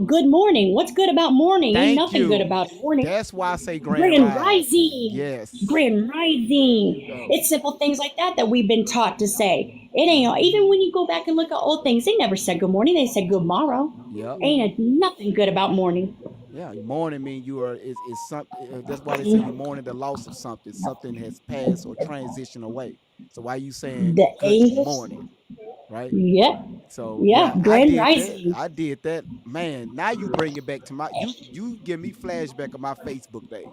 good morning. What's good about morning? Ain't nothing good about morning. That's why I say Grand Rising. Yes. Grand Rising. It's simple things like that we've been taught to say. It ain't, even when you go back and look at old things, they never said good morning. They said good morrow. Yep. Ain't nothing good about morning. Yeah, mourning mean you are is something. That's why they say you're mourning the loss of something. Something has passed or transitioned away. So why you saying The good English. morning, right? Yeah. So Yeah, Grand Rising. I did that, man. Now you bring it back to my you give me flashback of my Facebook days.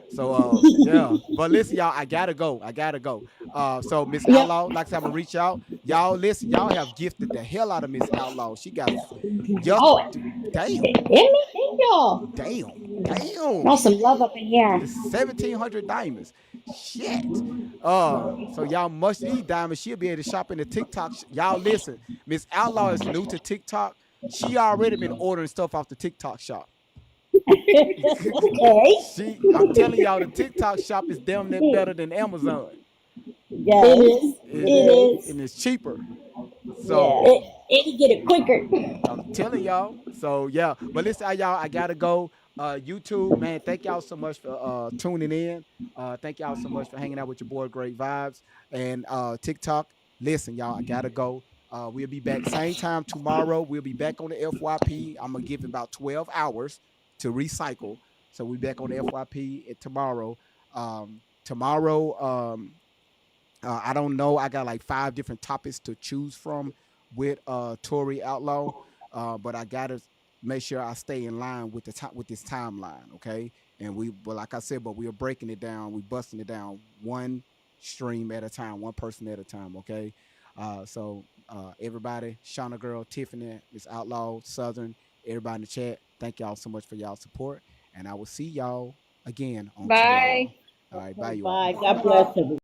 So yeah, but listen, y'all, I gotta go. So Miss Outlaw, like I said, I'm gonna reach out. Y'all listen, y'all have gifted the hell out of Miss Outlaw. She got damn. Thank y'all. Damn. Want some love up in here. 1,700 diamonds. Shit. So y'all must need diamonds. She'll be able to shop in the TikTok. Y'all listen, Miss Outlaw is new to TikTok. She already been ordering stuff off the TikTok shop. Okay. I'm telling y'all, the TikTok shop is damn near better than Amazon. Yeah, it is. And it's cheaper. So it can get it quicker. I'm telling y'all. So yeah, but listen, y'all, I gotta go. YouTube, man, thank y'all so much for tuning in. Thank y'all so much for hanging out with your boy Great Vibes. And TikTok, listen, y'all, I gotta go. We'll be back same time tomorrow. We'll be back on the FYP. I'm gonna give it about 12 hours to recycle. So we'll be back on the FYP tomorrow. I don't know. I got like 5 different topics to choose from with Tory Outlaw. But I gotta make sure I stay in line with with this timeline, okay? And like I said, but we are breaking it down. We busting it down one stream at a time, one person at a time, okay? So everybody, Shauna Girl, Tiffany, Miss Outlaw, Southern, everybody in the chat, thank y'all so much for y'all support, and I will see y'all again on tomorrow. All right, bye, you all. Bye. God bless everyone.